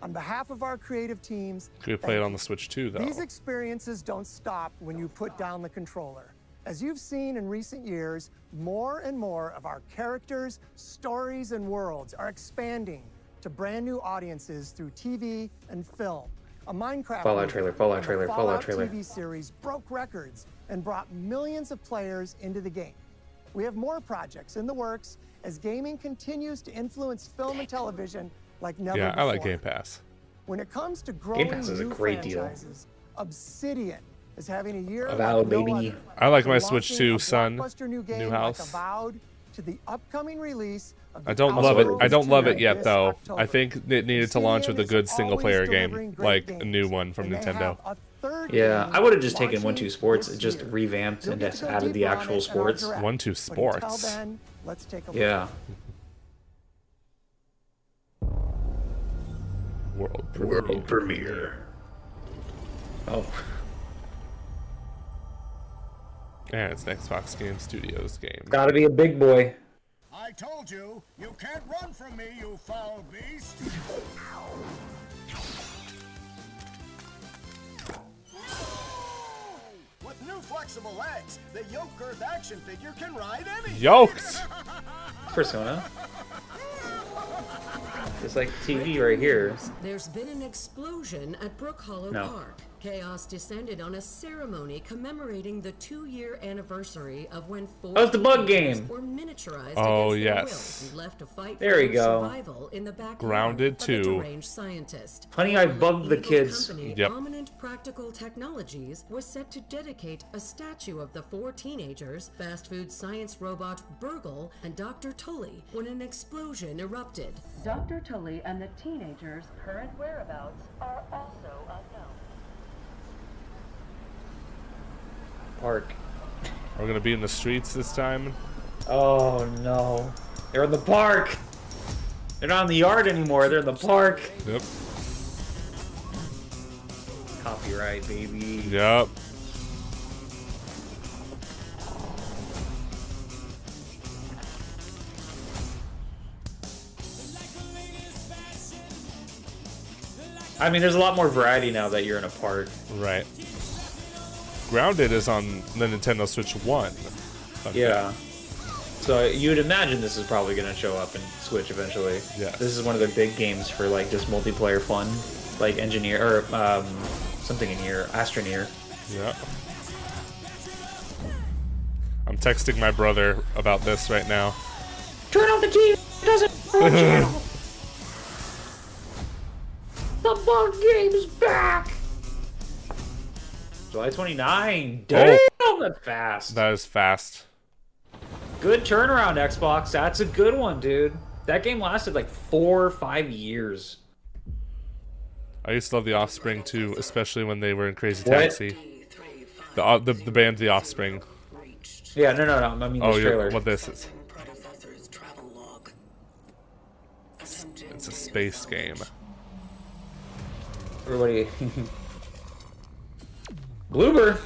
On behalf of our creative teams, Could we play it on the Switch too, though? these experiences don't stop when you put down the controller. As you've seen in recent years, more and more of our characters, stories, and worlds are expanding to brand new audiences through TV and film. A Minecraft Fallout movie trailer, Fallout and the trailer, Fallout trailer. TV series broke records and brought millions of players into the game. We have more projects in the works as gaming continues to influence film and television like never Yeah, before. I like Game Pass. When it comes to growing Pass is a new great deal. franchises, Obsidian is having a year Avowed, like no baby. other. I like my From Switch launching 2, a son. blockbuster new game New like house. Avowed to the upcoming release of I The don't Outer love it. Worlds I don't love it 2 yet, this though. October. I think it needed to launch with a good single-player game, like a new one from And they Nintendo. have a third Yeah, game I would have just taken launching 1-2 Sports, this just year. revamped You'll and get just to go added the deeper on actual it in our sports. direct. 1-2 But until Sports. then, let's take a look. Yeah. World premiere. Oh. And it's an Xbox Game Studios game. Gotta be a big boy. I told you, you can't run from me, you foul beast. With new flexible legs, the Yoke Girth action figure can ride anything. Yoked! Persona. It's like TV right here. There's been an explosion at Brook Hollow Park. Chaos descended on a ceremony commemorating the 2-year anniversary of when 4 Oh, it's the bug game. were miniaturized Oh, against their yes. will and left to fight There for we their go. survival in the backyard Grounded of a 2. deranged scientist. Honey, I bugged the Evil kids. Company, Yep. Dominant Practical Technologies was set to dedicate a statue of the 4 teenagers, fast food science robot Burgle, and Dr. Tully when an explosion erupted. Dr. Tully and the teenagers' current whereabouts are also unknown. Park. We're gonna be in the streets this time. Oh no. They're in the park! They're not in the yard anymore, they're in the park! Yep. Copyright, baby. Yep. I mean, there's a lot more variety now that you're in a park. Right. Grounded is on the Nintendo Switch 1. Okay. Yeah. So you'd imagine this is probably going to show up in Switch eventually. Yes. This is one of the big games for like just multiplayer fun, like Engineer or something in here, Astroneer. Yeah. I'm texting my brother about this right now. Turn off the TV. It doesn't. Channel. The bug game's back. July 29. Damn, that's fast. That is fast. Good turnaround, Xbox. That's a good one, dude. That game lasted like 4 or 5 years. I used to love The Offspring too, especially when they were in Crazy What? Taxi. The band The Offspring. Yeah, no. I mean, this trailer. What this is? It's a space game. Everybody. Bloober.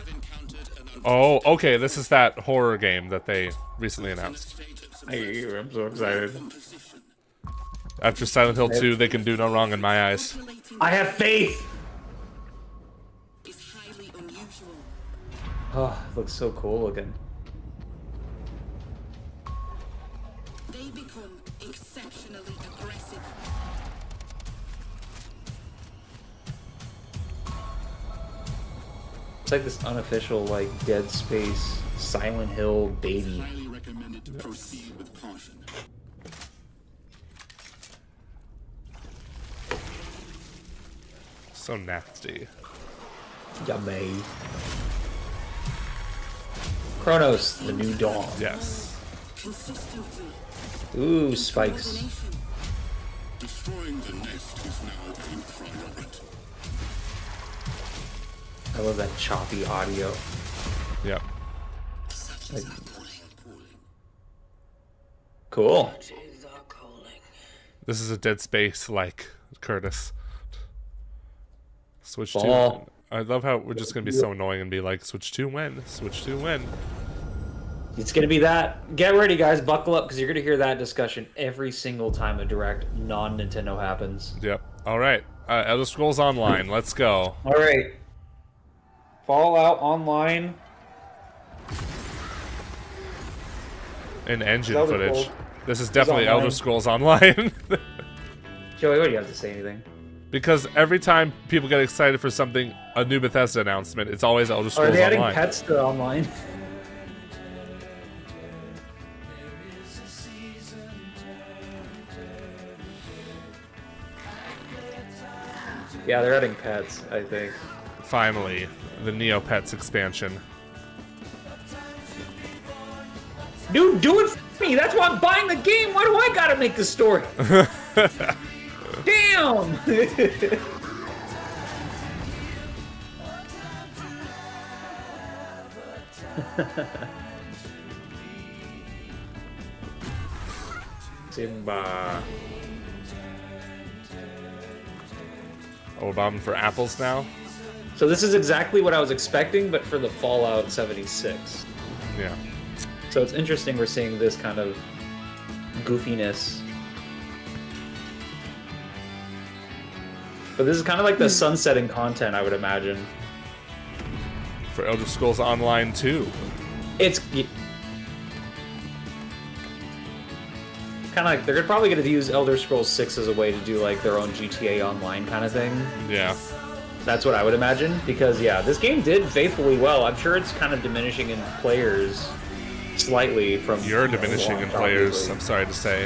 Oh, okay. This is that horror game that they recently announced. I'm so excited. After Silent Hill 2, they can do no wrong in my eyes. I have faith. Oh, it looks so cool looking. They become exceptionally aggressive. It's like this unofficial, like, Dead Space, Silent Hill baby. Highly recommended to proceed with caution. So nasty. Yummy. Chronos, the new dawn. Yes. Ooh, spikes. Destroying the nest is now a priority. I love that choppy audio. Yep. Like, cool. This is a Dead Space like Curtis. Switch 2. Ball. I love how we're just gonna be so annoying and be like, Switch 2 when? Switch 2 when? It's gonna be that. Get ready, guys. Buckle up, because you're gonna hear that discussion every single time a direct non-Nintendo happens. Yep. All right. Elder Scrolls Online. Let's go. All right. Fallout Online. In engine Elder footage. Scrolls. This is definitely online. Elder Scrolls Online. Joey, what do you have to say? Anything? Because every time people get excited for something, a new Bethesda announcement, it's always Elder Scrolls Are they adding Online. pets to online? Yeah, they're adding pets, I think. Finally, the Neopets expansion. Dude, do it for me! That's why I'm buying the game! Why do I gotta make the story? Damn! Simba. Oh, we're bombing for apples now? So this is exactly what I was expecting, but for the Fallout 76. Yeah. So it's interesting we're seeing this kind of goofiness. But this is kind of like the sunsetting content, I would imagine. For Elder Scrolls Online 2. It's... kind of like they're probably gonna use Elder Scrolls 6 as a way to do like their own GTA Online kind of thing. Yeah. That's what I would imagine, because yeah, this game did faithfully well. I'm sure it's kind of diminishing in players slightly from. You're diminishing in players. I'm sorry to say.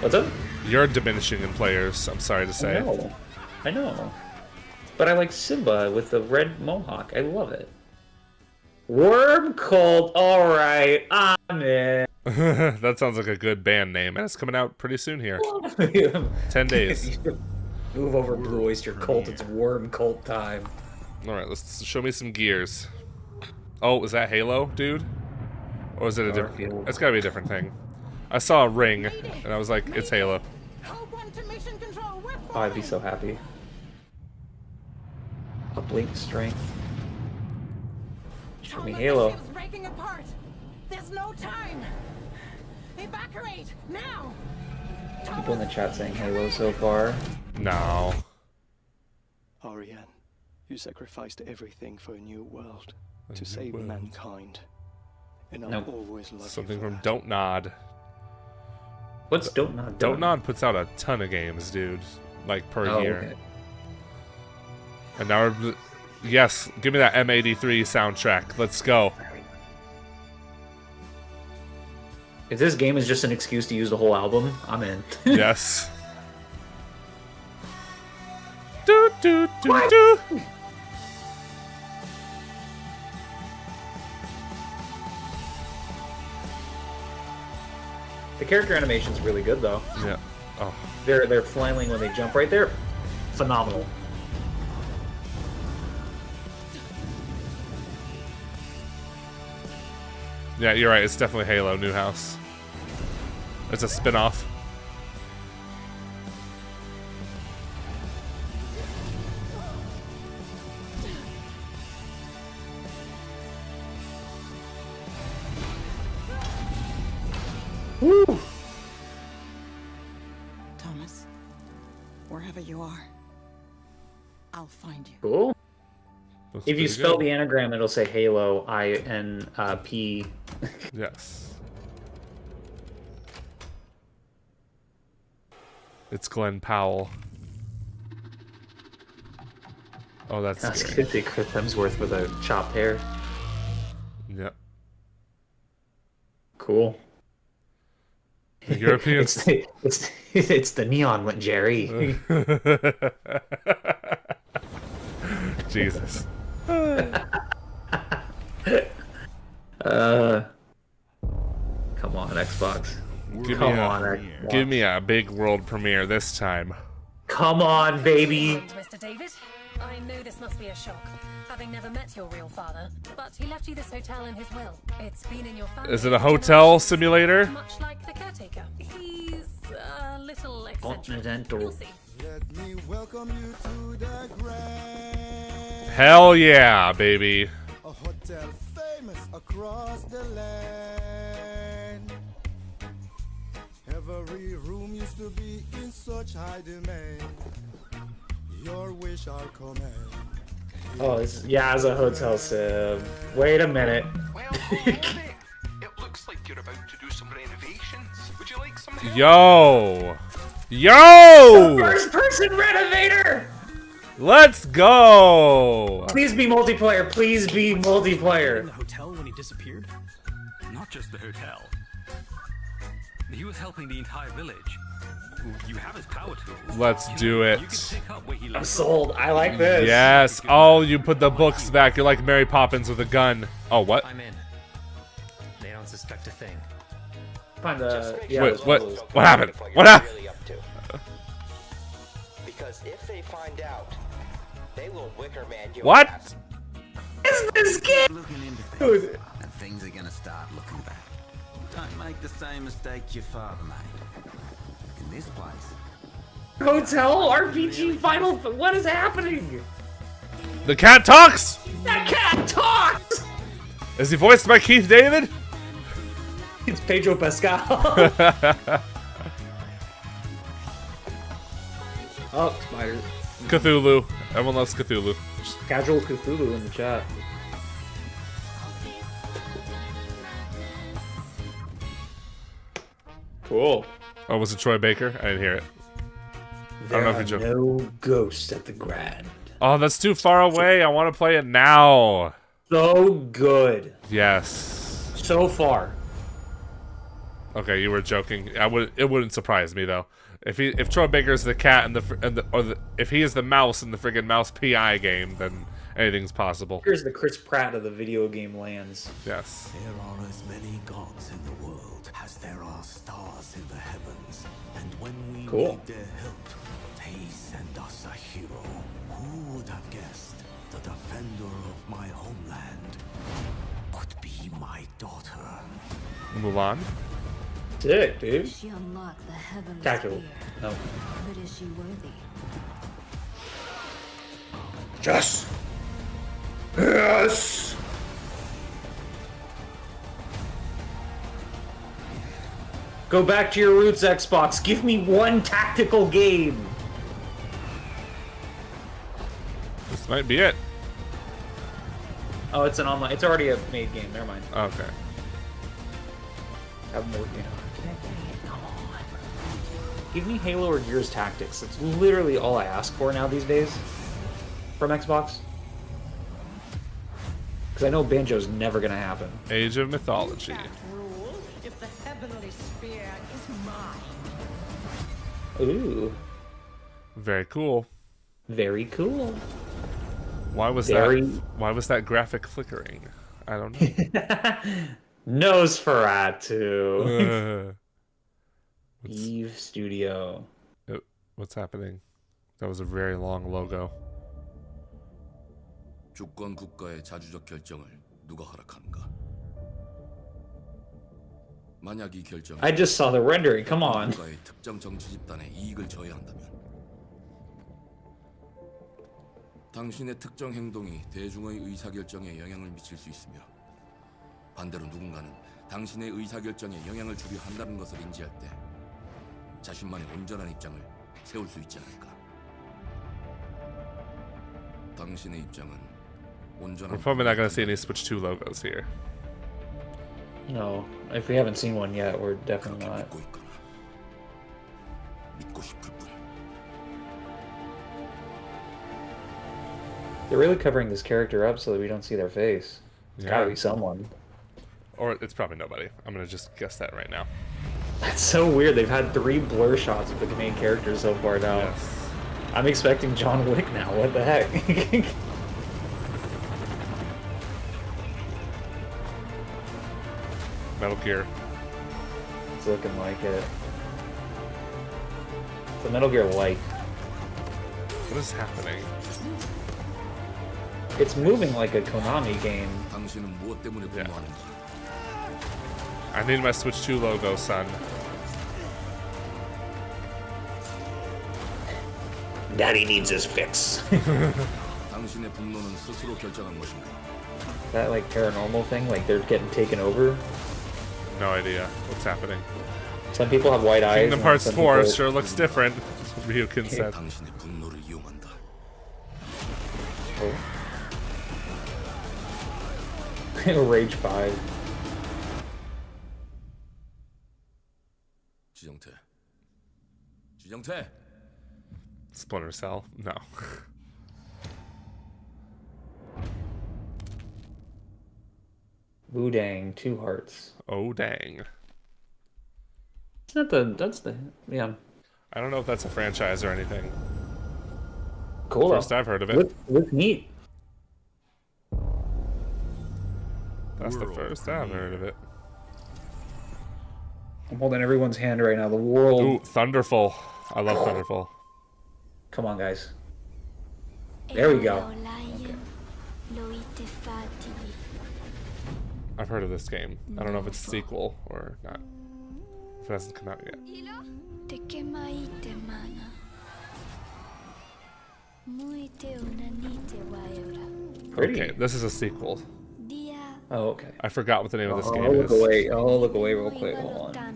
What's up? You're diminishing in players. I'm sorry to say. I know. But I like Simba with the red mohawk. I love it. Worm Cult. All right, I'm in. That sounds like a good band name, and it's coming out pretty soon here. 10 days. Move over, Blue Oyster Cult. It's Worm Cult time. All right, let's show me some gears. Oh, is that Halo, dude? Or is it a different? It's gotta be a different thing. I saw a ring, and I was like, it's Halo. Oh, I'd be so happy. Uplink strength. Show me Halo. Breaking apart. There's no time. Evacuate now. People in the chat saying Halo so far. No. Ariane, you sacrificed everything for a new world to save mankind. And I'll always love Something you. from Don't Nod. What's Don't Nod? Don't Nod puts out a ton of games, dude. Like per year. Okay. And now we're... Yes, give me that M83 soundtrack. Let's go. If this game is just an excuse to use the whole album, I'm in. Yes. Do do do do. The character animation's really good though. Yeah. Oh. They're flailing when they jump right there. Phenomenal. Yeah, you're right. It's definitely Halo New House. It's a spin-off. Woo! Thomas, wherever you are, I'll find you. Cool. Looks If you pretty spell good. the anagram, it'll say Halo, INP. Yes. It's Glenn Powell. Oh, that's That's scary. good. See Chris Hemsworth with a chopped hair. Yep. Cool. Europeans. it's the neon one, Jerry. Jesus. Come on, Xbox. Give me a big world premiere this time. Come on, baby. Mr. David, I know this must be a shock, having never met your real father, but he left you this hotel in his will. It's been in your family. Is it a hotel simulator? Much like the caretaker. He's a little eccentric. Continental. You'll see. Let me welcome you to the grand. Hell yeah, baby. A hotel famous across the land. Every room used to be in such high demand. Your wish I'll command. Oh, it's as a hotel sim. Wait a minute. It looks like you're about to do some renovations. Would you like some help? Yo! Yo! First person renovator! Let's go! Please be multiplayer. Please be multiplayer. In the hotel when he disappeared? Not just the hotel. He was helping the entire village. You have his power tools. Let's do it. I'm sold. I like this. Yes. Oh, you put the books back. You're like Mary Poppins with a gun. Oh, what? I'm in. They don't suspect a thing. Find the. Yeah, Wait, those what? puzzles. What happened? What happened? Because if they find out, they will Wicker Man your What? ass. Is this game? Looking into Dude. things, and things are gonna start looking bad. Don't make the same mistake your father made. In this place, Hotel RPG Final. What is happening? The cat talks? That cat talks. Is he voiced by Keith David? It's Pedro Pascal. Oh, spider. Cthulhu. Everyone loves Cthulhu. Casual Cthulhu in the chat. Cool. Oh, was it Troy Baker? I didn't hear it. There are no ghosts at the Grand. Oh, that's too far away. I want to play it now. So good. Yes. So far. Okay, you were joking. It wouldn't surprise me though. If Troy Baker's the cat if he is the mouse in the friggin' Mouse PI game, then anything's possible. Here's the Chris Pratt of the video game lands. Yes. There are as many gods in the world as there are stars in the heavens, and when we need their help, they send us a hero. Who would have guessed the defender of my homeland would be my daughter? Mulan. Sick, dude. She unlocked the heavenly Tactical. sphere. No. But is she worthy? Yes. Yes. Go back to your roots, Xbox. Give me one tactical game. This might be it. Oh, it's an online. It's already a made game. Never mind. Okay. I'm working on it. Come on. Give me Halo or Gears Tactics. It's literally all I ask for now these days from Xbox. Because I know Banjo's never gonna happen. Age of Mythology. If the heavenly spear is mine. Ooh. Very cool. Very cool. Why was that graphic flickering? I don't know. Nosferatu. Eve Studio. What's happening? That was a very long logo. 주권 국가의 자주적 결정을 누가 허락하는가? 만약 이 결정이 I just saw the rendering. Come on. 국가의 특정 정치 집단에 이익을 저해한다면 당신의 특정 행동이 대중의 의사결정에 영향을 미칠 수 있으며 반대로 누군가는 당신의 의사결정에 영향을 주려 한다는 것을 인지할 때 자신만의 온전한 입장을 세울 수 있지 않을까? 당신의 입장은 온전한 We're probably not going to see any Switch 2 logos here. No, if we haven't seen one yet, we're definitely not. 믿고 싶을 뿐. They're really covering this character up so that we don't see their face. It's gotta be someone. Or it's probably nobody. I'm going to just guess that right now. That's so weird. They've had 3 blur shots of the main characters so far now. Yes. I'm expecting John Wick now. What the heck? Metal Gear. It's looking like it. It's a Metal Gear Light. What is happening? It's moving like a Konami game. 당신은 무엇 때문에 분노하는지. I need my Switch 2 logo, son. Daddy needs his fix. 당신의 분노는 스스로 결정한 것인가? That like paranormal thing, like they're getting taken over. No idea what's happening. Some people have white eyes. Kingdom Hearts 4 sure looks different. Ryukin said. 당신의 분노를 이용한다. Rage 5. 지정태. Splinter Cell? No. Wu Dang, 2 hearts. Oh dang. It's not that's the, yeah. I don't know if that's a franchise or anything. Cool. First I've heard of it. Look neat. That's the first I've heard of it. I'm holding everyone's hand right now. The world. Ooh, Thunderful. I love Thunderful. Come on, guys. There we go. I've heard of this game. I don't know if it's a sequel or not. If it hasn't come out yet. Pretty. Okay, this is a sequel. Oh, okay. I forgot what the name of this game I'll look is. away. I'll look away real quick. Hold on.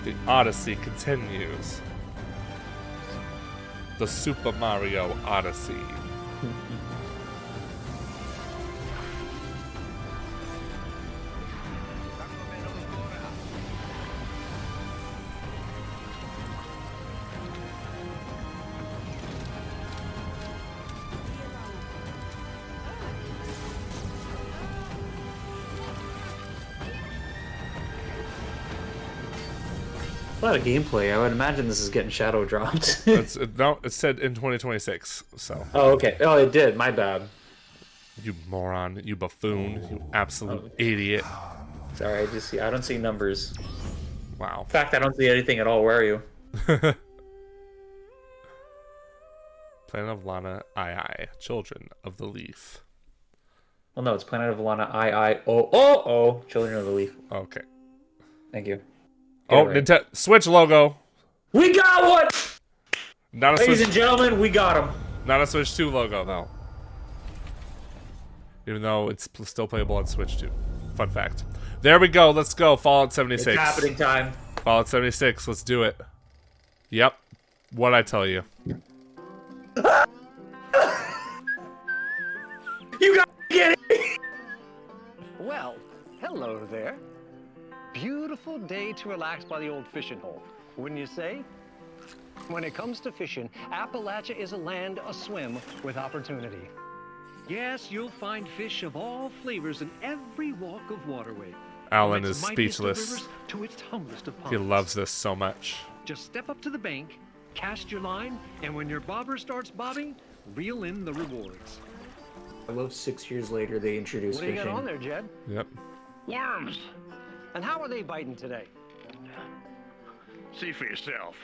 The Odyssey continues. The Super Mario Odyssey. A lot of gameplay. I would imagine this is getting shadow dropped. No, it said in 2026. So. Oh, okay. Oh, it did. My bad. You moron! You buffoon! You absolute idiot! Sorry, I don't see numbers. Wow. In fact, I don't see anything at all. Where are you? Planet of Lana, I, Children of the Leaf. Well, no, it's Planet of Lana, I, Children of the Leaf. Okay. Thank you. Oh, right. Nintendo Switch logo. We got one! Not a Ladies Switch, and gentlemen, we got him. Not a Switch 2 logo, though. Even though it's still playable on Switch 2. Fun fact. There we go. Let's go. Fallout 76. It's happening time. Fallout 76. Let's do it. Yep. What'd I tell you? You got to get it! Well, hello there. Beautiful day to relax by the old fishing hole, wouldn't you say? When it comes to fishing, Appalachia is a land aswim with opportunity. Yes, you'll find fish of all flavors in every walk of waterway. Alan is speechless. To its humblest of ponds. He loves this so much. Just step up to the bank, cast your line, and when your bobber starts bobbing, reel in the rewards. I love 6 years later they introduced fishing. What do you got on there, Jed? Yep. Worms. And how are they biting today? See for yourself.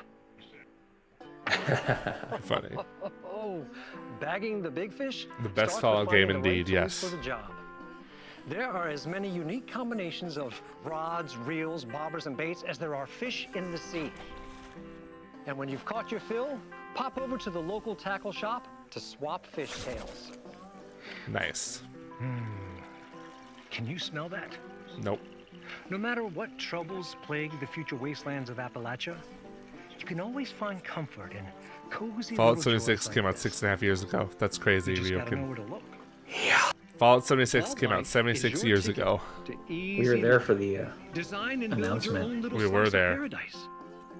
Funny. Oh, bagging the big fish? The best Start Fallout with game finding the right indeed, tools yes. For the job. There are as many unique combinations of rods, reels, bobbers, and baits as there are fish in the sea. And when you've caught your fill, pop over to the local tackle shop to swap fish tails. Nice. Can you smell that? Nope. No matter what troubles plague the future wastelands of Appalachia, you can always find comfort in cozy Fallout little 76 joys came like out 6.5 years ago. That's crazy. You just gotta know Ryokin. where to look. Fallout 76 came out 76 years ago. We were there for the Design and build your own announcement. little We were slice of there. paradise.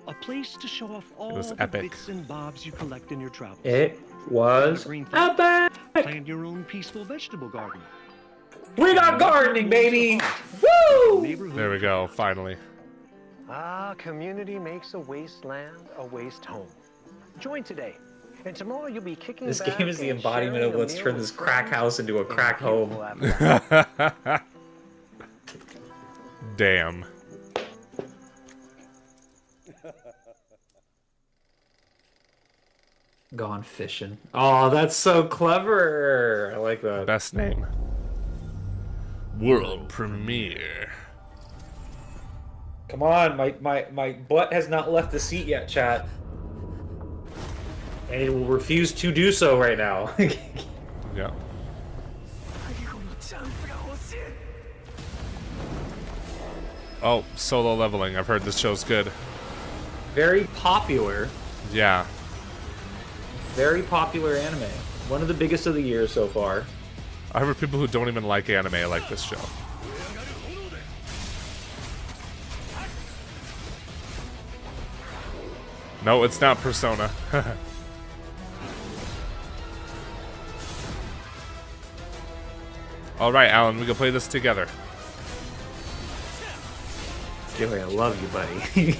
A place to show off all was the epic. bits and bobs you collect in your travels. It was epic. Plant your own peaceful vegetable garden. We got gardening, baby! Woo! There we go. Finally. Ah, community makes a wasteland a waste home. Join today, and tomorrow you'll be kicking This back game is the and embodiment sharing of a let's meal turn with this crack friends house into a in crack home. beautiful Appalachia. Damn. Gone fishing. Oh, that's so clever. I like that. Best name. World premiere. Come on, my butt has not left the seat yet, chat. And it will refuse to do so right now. Yeah. Oh, solo leveling. I've heard this show's good. Very popular. Yeah. Very popular anime. One of the biggest of the year so far. I heard people who don't even like anime like this show. No, it's not Persona. Alright, Alan, we can play this together. Joey, I love you, buddy.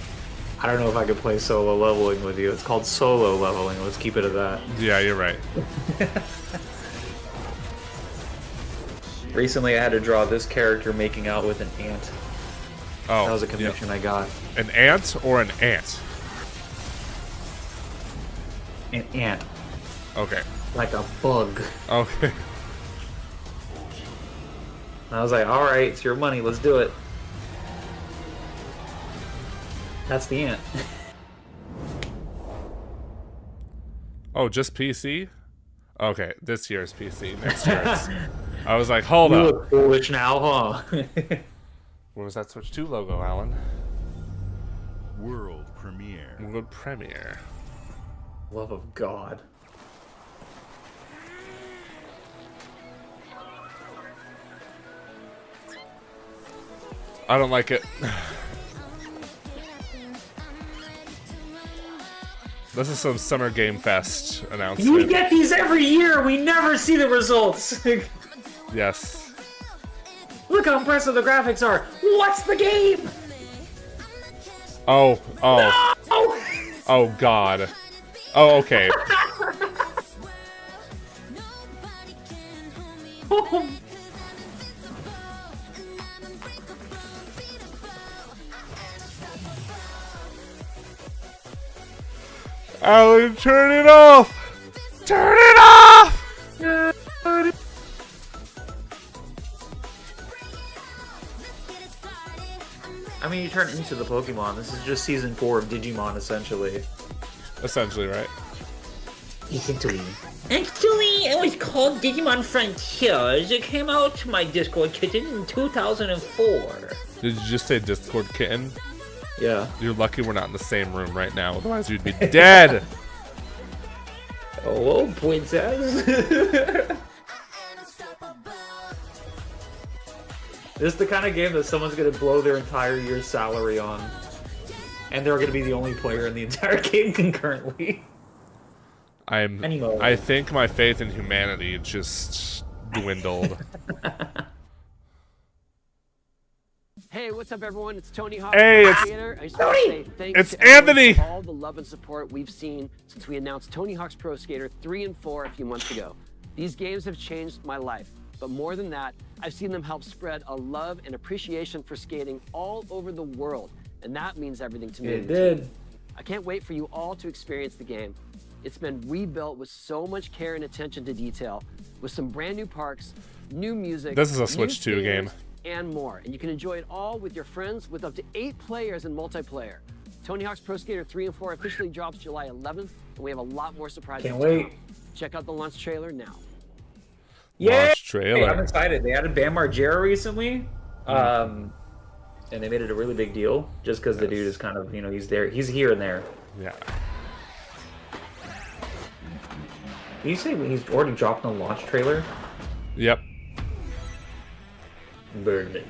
I don't know if I could play solo leveling with you. It's called solo leveling. Let's keep it at that. Yeah, you're right. Recently, I had to draw this character making out with an ant. Oh, that was a commission I got. An ant or an ant? An ant. Okay. Like a bug. Okay. I was like, alright, it's your money, let's do it. That's the ant. Oh, just PC? Okay, this year's PC. Next year's. I was like, hold you up. look foolish now, huh? Where was that Switch 2 logo, Alan? World premiere. World premiere. Love of God. I don't like it. This is some Summer Game Fest announcement. We get these every year. We never see the results. Yes. Look how impressive the graphics are. What's the game? Oh. No! Oh God. Oh, okay. Alan, turn it off! Turn it off! I mean, you turn into the Pokemon. This is just season 4 of Digimon, essentially. Essentially, right? Essentially. Actually, it was called Digimon Frontiers. It came out to my Discord kitten in 2004. Did you just say Discord kitten? Yeah. You're lucky we're not in the same room right now, otherwise you'd be dead! Hello, princess. This is the kind of game that someone's going to blow their entire year's salary on. And they're going to be the only player in the entire game concurrently. I think my faith in humanity just dwindled. Hey, what's up, everyone? It's Tony Hawk. Hey, it's Skater. I just want to say thanks it's to everyone Anthony. for all the love and support we've seen since we announced Tony Hawk's Pro Skater 3 and 4 a few months ago. These games have changed my life, but more than that, I've seen them help spread a love and appreciation for skating all over the world, and that means everything to me. It did. I can't wait for you all to experience the game. It's been rebuilt with so much care and attention to detail, with some brand new parks, new music. This is a Switch 2 game. And more. And you can enjoy it all with your friends with up to 8 players in multiplayer. Tony Hawk's Pro Skater 3 and 4 officially drops July 11th, and we have a lot more surprises. Can't wait. To come. Check out the launch trailer now. Yeah, Launch trailer. I'm excited. They added Bam Margera recently, and they made it a really big deal just because the dude is kind of, he's there, he's here and there. Yeah. Did you say he's already dropped the launch trailer? Yep. Burn it.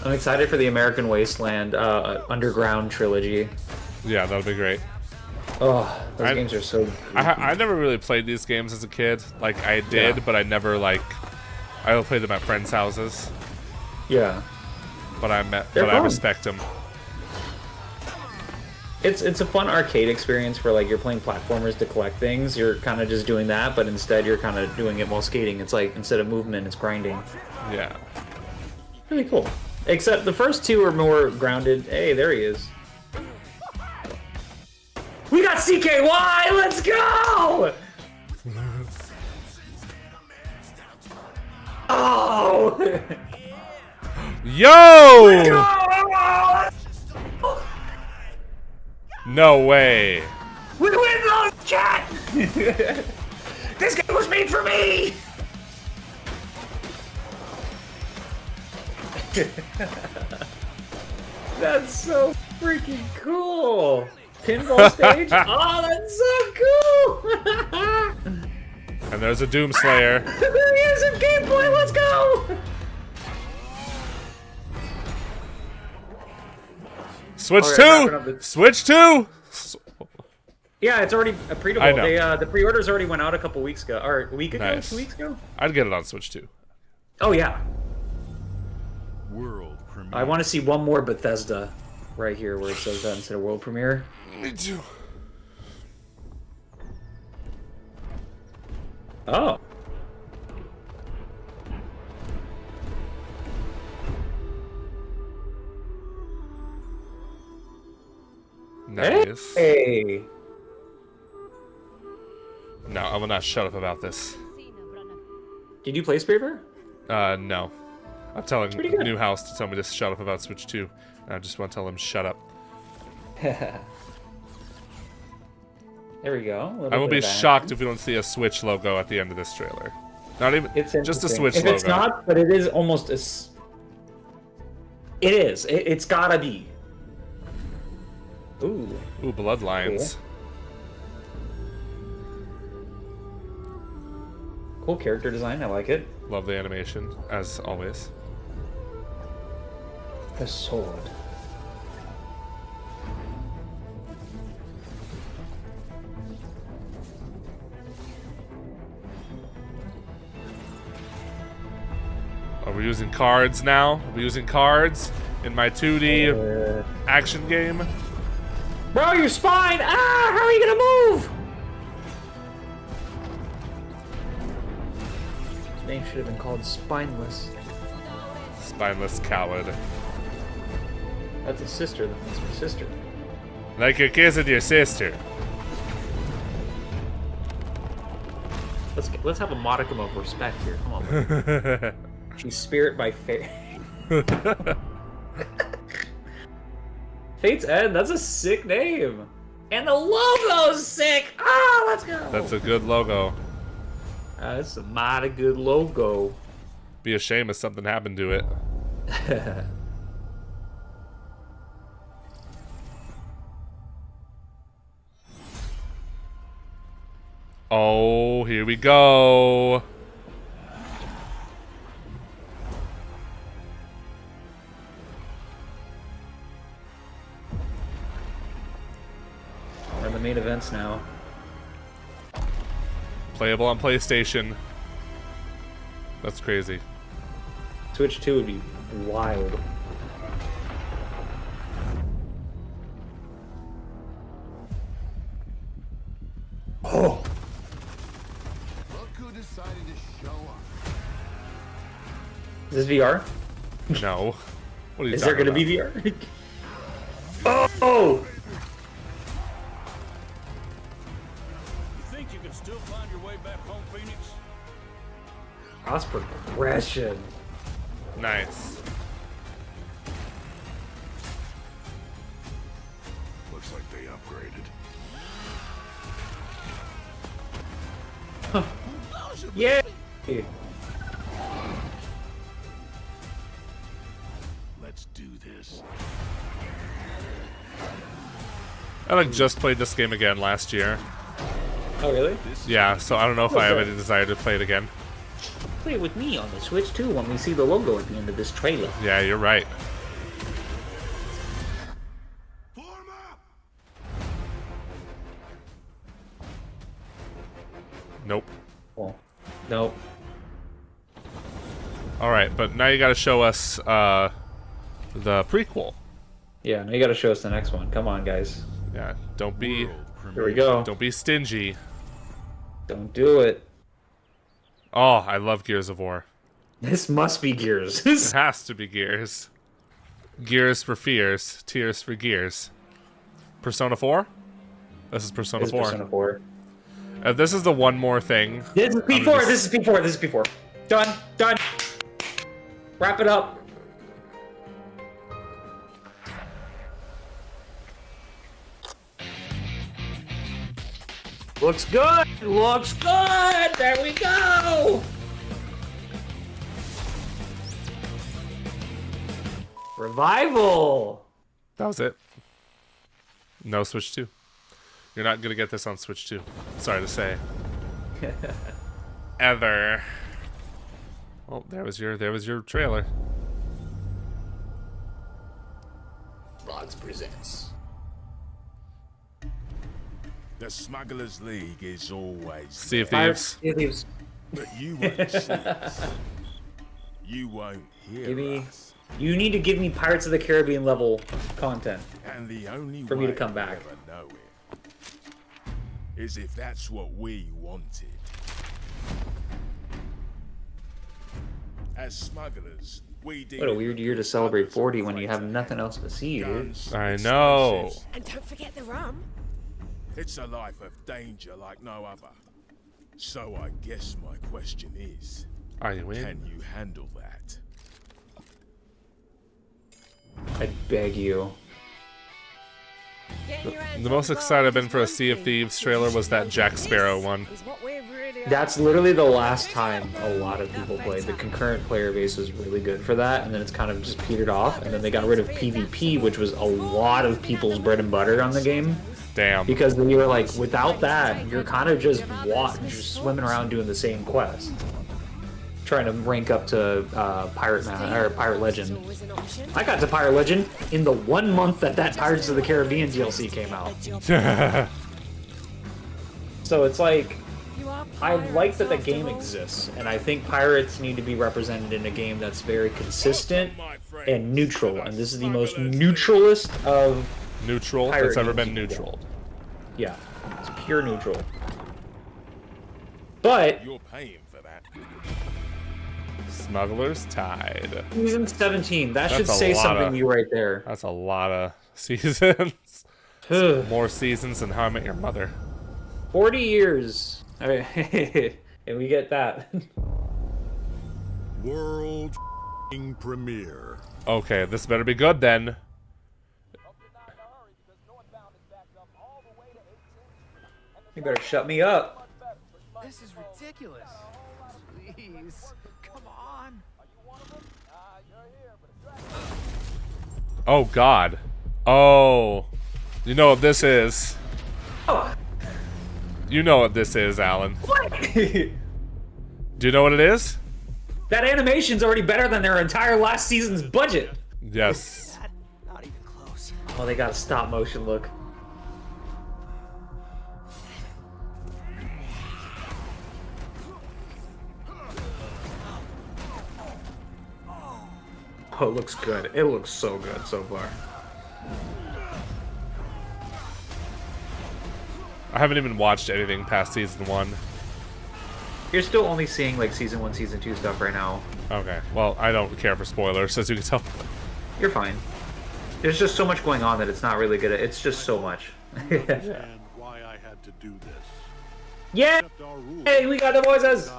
I'm excited for the American Wasteland Underground trilogy. Yeah, that'll be great. Oh, those games are so goofy. I never really played these games as a kid. Like, I did, but I never, I played them at friends' houses. Yeah. But I respect them. It's a fun arcade experience where you're playing platformers to collect things. You're kind of just doing that, but instead you're kind of doing it while skating. It's like instead of movement, it's grinding. Yeah. Really cool. Except the first two are more grounded. Hey, there he is. We got CKY. Let's go! Oh! Yo! No way. We win those, chat! This game was made for me! That's so freaking cool! Pinball stage? Oh, that's so cool! And there's a Doomslayer. There he is in gameplay, let's go! Switch 2! Switch 2! Yeah, it's already a pre-order. I know. The pre-orders already went out a couple weeks ago. Or a week ago? Nice. 2 weeks ago? I'd get it on Switch 2. Oh, yeah. World premiere. I want to see one more Bethesda right here where it says that instead of world premiere. Me too. Oh. Nice. Hey. No, I will not shut up about this. Did you play Spraver? No. I'm telling Newhouse to tell me to shut up about Switch 2. And I just want to tell him shut up. There we go. I will be shocked if we don't see a Switch logo at the end of this trailer. Not even. It's just a Switch if logo. It's not, but it is almost as. It is. It's gotta be. Ooh. Ooh, bloodlines. Cool character design. I like it. Love the animation, as always. The sword. Are we using cards now? Are we using cards in my 2D action game? Bro, your spine! Ah, how are you gonna move? His name should have been called Spineless. Spineless coward. That's a sister. That's her sister. Like you're kissing your sister. Let's have a modicum of respect here. Come on. She's Spirit by Fate. Fate's End. That's a sick name. And the logo's sick. Ah, let's go. That's a good logo. That's a mighty good logo. Be a shame if something happened to it. Oh, here we go. We're in the main events now. Playable on PlayStation. That's crazy. Switch 2 would be wild. Oh! Look who decided to show up. Is this VR? No. What are you Is there talking gonna about? be VR? Oh! You think you can still find your way back home, Phoenix? Cross progression. Nice. Looks like they upgraded. Yeah. Let's do this. I like just played this game again last year. Oh really? Yeah, so I don't know if I have any desire to play it again. Play it with me on the Switch 2 when we see the logo at the end of this trailer. Yeah, you're right. Nope. Oh. Nope. Alright, but now you gotta show us the prequel. Yeah, now you gotta show us the next one. Come on, guys. Yeah, don't be... Here we go. Don't be stingy. Don't do it. Oh, I love Gears of War. This must be Gears. It has to be Gears. Gears for fears. Tears for Gears. Persona 4? This is Persona 4. Persona 4. This is the one more thing. This is P4. This is P4. This is P4. Done. Done. Wrap it up. Looks good. Looks good. There we go. Revival. That was it. No Switch 2. You're not gonna get this on Switch 2. Sorry to say. Ever. Oh, there was your trailer. Vlogs presents. The Smugglers League is always Sea of there. Thieves. But you won't see us. You won't hear us. You need to give me Pirates of the Caribbean level content And the only for way me to come back. to ever know it is if that's what we wanted. As smugglers, we deal What a weird year to celebrate 40 when you have nothing else to see, dude. I know. And don't forget the rum. It's a life of danger like no other. So I guess my question is, are you in? Can you handle that? I beg you. The most excited I've been for a Sea of Thieves trailer was that Jack Sparrow one. That's literally the last time a lot of people played. The concurrent player base was really good for that, and then it's kind of just petered off. And then they got rid of PvP, which was a lot of people's bread and butter on the game. Damn. Because then you were like, without that, you're kind of just swimming around doing the same quest, trying to rank up to Pirate Legend. I got to Pirate Legend in the 1 month that Pirates of the Caribbean DLC came out. So it's like, I like that the game exists, and I think pirates need to be represented in a game that's very consistent and neutral. And this is the most neutralist of neutral that's ever been neutral. Yeah, it's pure neutral. But you're paying for that. Smuggler's Tide. Season 17. That should say something to you right there. That's a lot of seasons. More seasons than How I Met Your Mother. 40 years. And we get that. World premiere. Okay, this better be good then. You better shut me up. This is ridiculous. Please, come on. Oh God. Oh. You know what this is. Oh. You know what this is, Alan. What? Do you know what it is? That animation's already better than their entire last season's budget. Yes. Not even close. Oh, they got a stop motion look. Oh, it looks good. It looks so good so far. I haven't even watched anything past season 1. You're still only seeing like season 1, season 2 stuff right now. Okay. Well, I don't care for spoilers, as you can tell. You're fine. There's just so much going on that it's not really good. It's just so much. And why I had to do this. Yeah. Hey, we got the voices.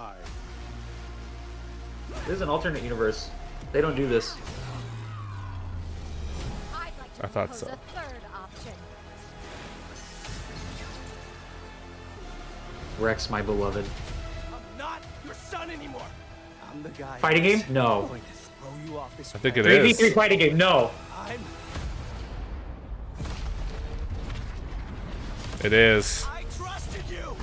This is an alternate universe. They don't do this. I thought so. Rex, my beloved. I'm not your son anymore. I'm the guy. Fighting game? No. I think it is. 3v3 fighting game? No. It is. I trusted you.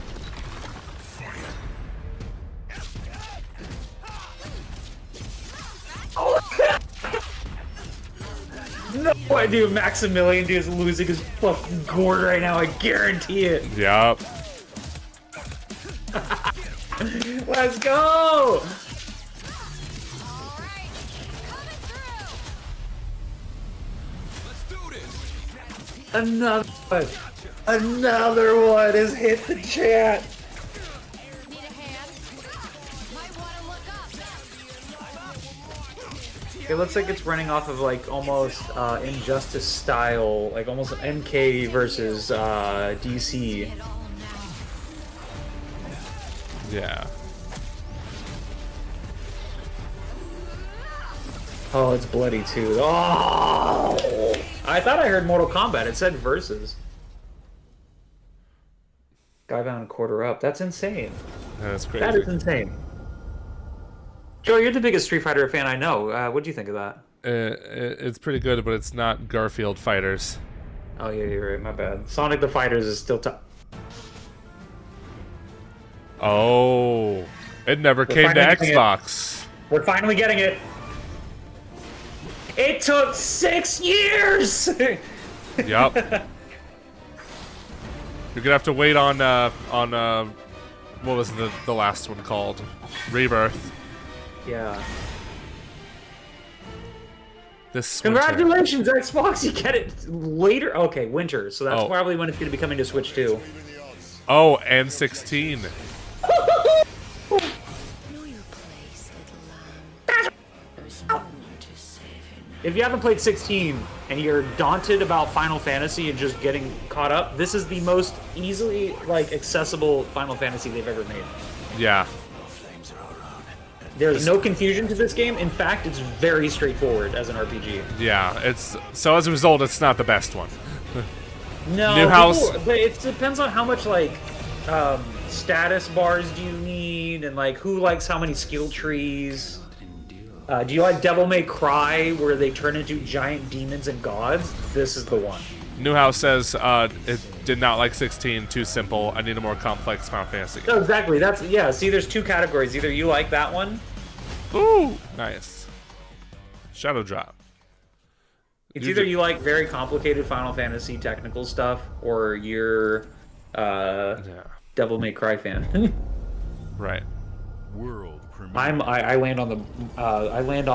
No idea Maximilian is losing his fucking gourd right now. I guarantee it. Yup. Let's go! Another one. Another one has hit the chat. It looks like it's running off of like almost Injustice style, like almost MK versus DC. Yeah. Oh, it's bloody too. Oh! I thought I heard Mortal Kombat. It said versus. Skybound quarter up. That's insane. That's crazy. That is insane. Joe, you're the biggest Street Fighter fan I know. What do you think of that? It's pretty good, but it's not Garfield Fighters. Oh, yeah, you're right. My bad. Sonic the Fighters is still top. Oh. It never came to Xbox. We're finally getting it. It took 6 years! Yup. You're gonna have to wait on what was the last one called? Rebirth. Yeah. This Congratulations, Xbox! You get it later. Okay, winter. So that's probably when it's gonna be coming to Switch 2. Oh, and 16. If you haven't played 16 and you're daunted about Final Fantasy and just getting caught up, this is the most easily accessible Final Fantasy they've ever made. Yeah. There's no confusion to this game. In fact, it's very straightforward as an RPG. Yeah, so as a result, it's not the best one. No, New house. but it depends on how much like status bars do you need, and like who likes how many skill trees. Do you like Devil May Cry, where they turn into giant demons and gods? This is the one. Newhouse says it did not like 16, too simple. I need a more complex Final Fantasy game. No, exactly. That's yeah. See, there's two categories. Either you like that one. Ooh, nice. Shadow drop. It's either you like very complicated Final Fantasy technical stuff, or you're Devil May Cry fan. Right. World premiere. I land on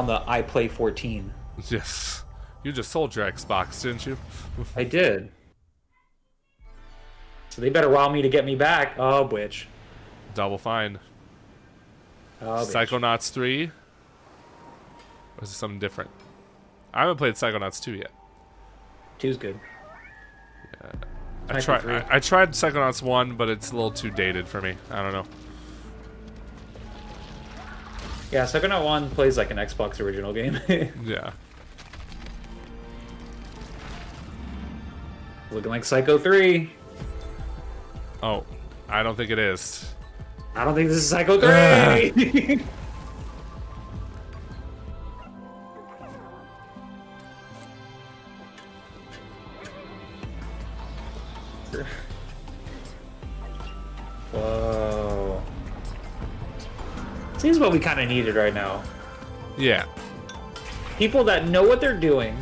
the I play 14. Yes. You just sold your Xbox, didn't you? I did. So they better rob me to get me back. Oh, bitch. Double fine. Oh, Psychonauts 3? Or is it something different? I haven't played Psychonauts 2 yet. 2's good. Yeah. I tried Psychonauts 1, but it's a little too dated for me. I don't know. Yeah, Psychonaut 1 plays like an Xbox original game. Yeah. Looking like Psycho 3. Oh, I don't think it is. I don't think this is Psycho 3! Whoa. Seems what we kind of needed right now. Yeah. People that know what they're doing,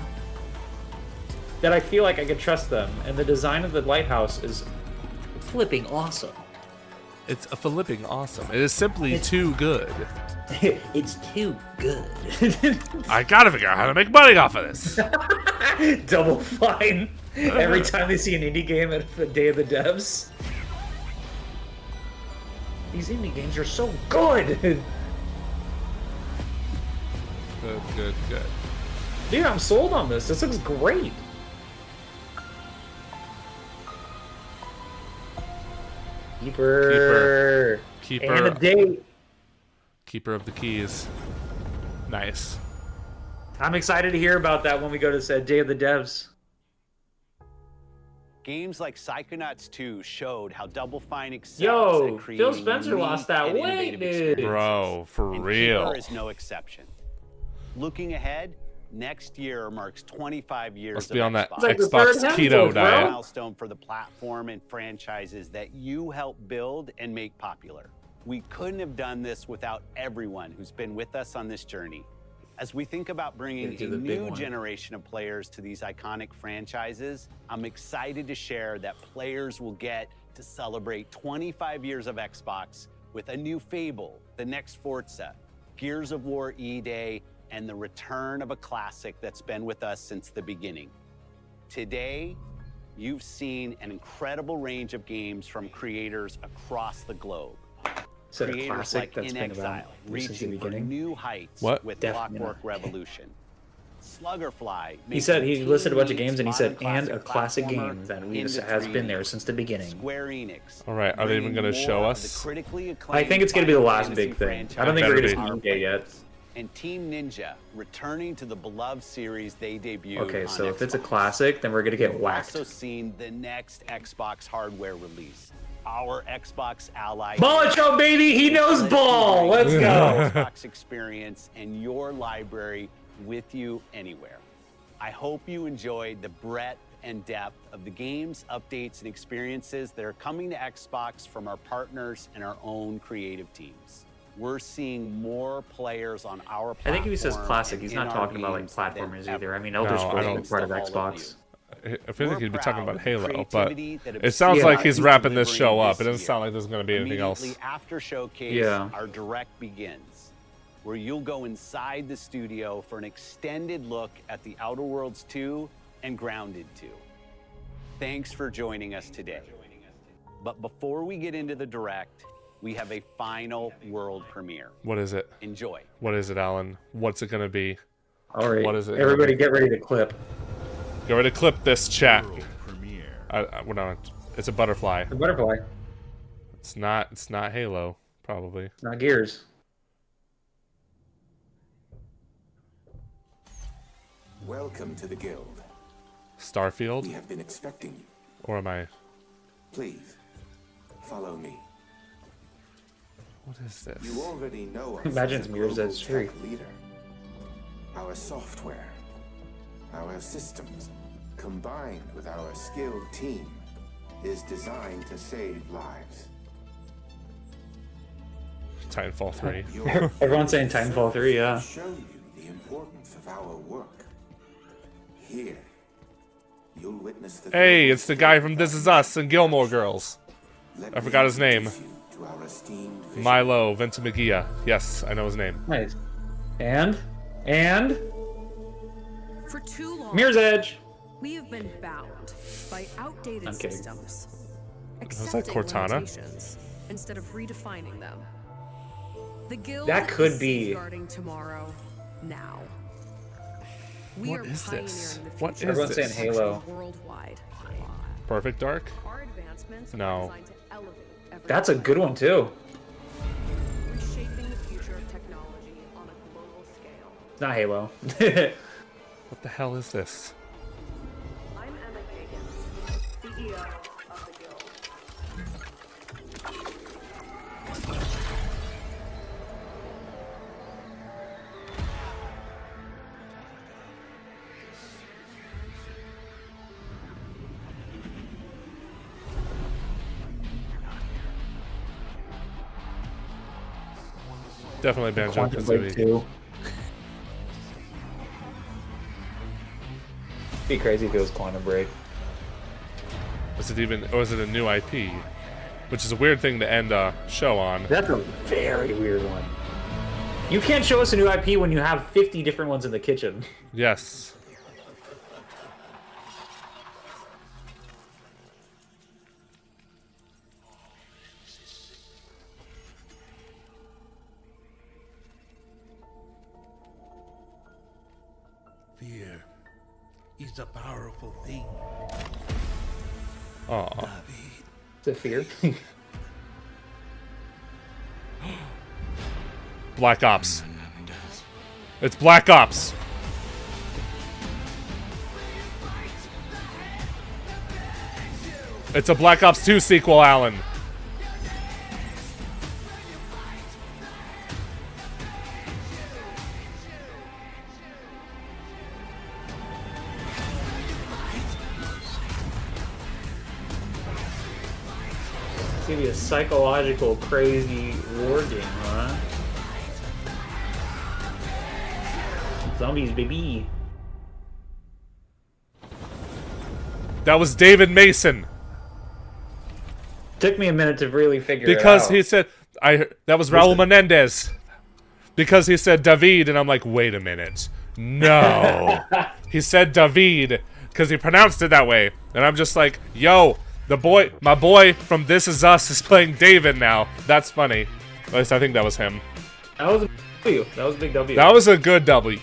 that I feel like I can trust them, and the design of the lighthouse is flipping awesome. It's a flipping awesome. It is simply too good. It's too good. I gotta figure out how to make money off of this. Double fine. Every time they see an indie game at the Day of the Devs. These indie games are so good. Good. Dude, I'm sold on this. This looks great. Keeper. And a date. Keeper of the keys. Nice. I'm excited to hear about that when we go to the Day of the Devs. Games like Psychonauts 2 showed how Double Fine excels at creating Phil Spencer lost that weight, dude. Bro, for real. Keeper is no exception. Looking ahead, next year marks 25 years Must be on that Xbox. Xbox keto diet. A milestone for the platform and franchises that you helped build and make popular. We couldn't have done this without everyone who's been with us on this journey. As we think about bringing a new generation of players to these iconic franchises, I'm excited to share that players will get to celebrate 25 years of Xbox with a new Fable, the next Forza, Gears of War E-Day, and the return of a classic that's been with us since the beginning. Today, you've seen an incredible range of games from creators across the globe. Is that a Creators classic like that's In been Exile, around since the reaching for beginning? new heights What? with Definitely Clockwork not. Revolution. Sluggerfly. He said he listed a bunch of games and he said, modern and a classic platformer game that into has been 3D. there since the beginning. Square Enix. All right, are they even going to show more of us? the critically I acclaimed think it's going to be the Final last Fantasy big thing. franchise I don't think we're going to our see E yet. And Team Ninja returning to the beloved series they debuted Okay, on so if it's a Xbox. classic, then we're going to get We've whacked. also seen the next Xbox hardware release. Our Xbox Ally. Ball baby, he knows ball. Let's go. Xbox experience and your library with you anywhere. I hope you enjoyed the breadth and depth of the games, updates, and experiences that are coming to Xbox from our partners and our own creative teams. We're seeing more players on our platform. I think if he says classic, he's and not in talking our about like games than platformers ever. either. I mean, Elder Scrolls don't- is part of All of Xbox. I feel like he'd be talking about proud of the Halo, but creativity that it sounds Yeah, like he's Obsidian wrapping this delivering show up. this It doesn't year. sound like there's going to be anything else. Immediately after Showcase, Yeah. our direct begins, where you'll go inside the studio for an extended look at the Outer Worlds 2 and Grounded 2. Thanks for joining us today. But before we get into the direct, we have a final world premiere. What is it? Enjoy. What is it, Alan? What's it going to be? All right, What is it? everybody get ready to clip. Get ready to clip this chat. World premiere. We're not. It's a butterfly. The butterfly, It's not Halo, probably. not Gears. Welcome to the guild. We Starfield. have been expecting you. Or am I? Please, follow me. What is this? You already know us. Imagine as it's a Mirror's global Edge 3. tech leader. Our software, our systems, combined with our skilled team, is designed to save lives. Titanfall 3. Everyone's saying Titanfall 3, yeah. Show you the importance of our work. Here, you'll witness the Hey, it's the guy from This Is Us and Gilmore Girls. I forgot his name. Milo Ventimiglia. Yes, I know his name. Nice. And For too long, Mirror's Edge. we have been bound by outdated I'm kidding. systems, was like accepting Cortana. limitations instead of redefining them. The guild That could is be. starting tomorrow. Now. We What are is pioneering this? the What future is Everyone's this? saying Halo. worldwide. Perfect Dark? Our advancements are No. designed to elevate every That's a good one too. reshaping the future of technology on a global scale. It's not Halo. What the hell is this? I'm Emma Kagan, CEO of the Guild. Definitely Banjo Quantum Break Kazooie. 2. Be crazy if it was Quantum Break. Was it even, or is it a new IP? Which is a weird thing to end a show on. That's a very weird one. You can't show us a new IP when you have 50 different ones in the kitchen. Yes. Fear is a powerful thing. Aw. Is it fear? Black Ops. It's Black Ops. It's a Black Ops 2 sequel, Alan. It's gonna be a psychological, crazy war game, huh? Zombies, baby. That was David Mason. Took me a minute to really figure it out. Because he said, that was Raul Menendez. Because he said David, and I'm like, wait a minute. No. He said David, because he pronounced it that way. And I'm just like, yo, my boy from This Is Us is playing David now. That's funny. At least I think that was him. That was a W. That was a big W. That was a good W.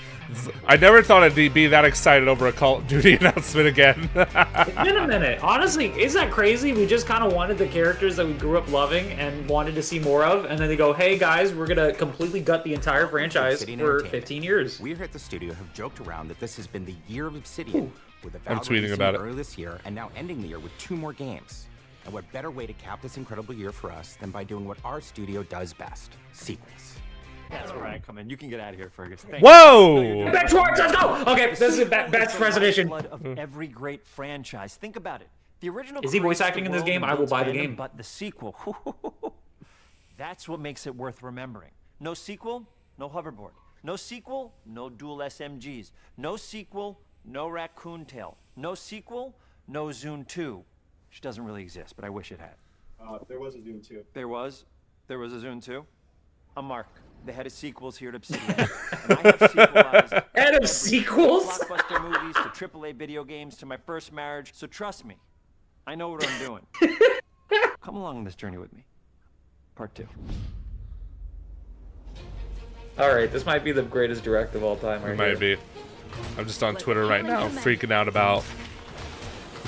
I never thought I'd be that excited over a Call of Duty announcement again. It's been a minute. Honestly, isn't that crazy? We just kind of wanted the characters that we grew up loving and wanted to see more of, and then they go, hey guys, we're going to completely gut the entire franchise for 15 years. We here at the studio have joked around that this has been the year of Obsidian, with I'm tweeting about it early this year, and now ending the year with 2 more games. And what better way to cap this incredible year for us than by doing what our studio does best, sequels. That's where I come in. You can get out of here, Fergus. Whoa! Back towards, let's go! Okay, this is best presentation. Of every great franchise. Think about it. The original. Is he voice creates the acting in this world game? and I will builds buy the fandom, game. But the sequel, that's what makes it worth remembering. No sequel, no hoverboard. No sequel, no dual SMGs. No sequel, no raccoon tail. No sequel, no Zune 2. Which doesn't really exist, but I wish it had. There was a Zune 2. There was a Zune 2. I'm Mark, the head of sequels here at Obsidian. And I have sequelized Head of sequels? blockbuster movies to AAA video games to my first marriage. So trust me, I know what I'm doing. Come along on this journey with me. Part 2. Alright, this might be the greatest direct of all time right It might here. be. I'm just on Twitter right now, freaking out about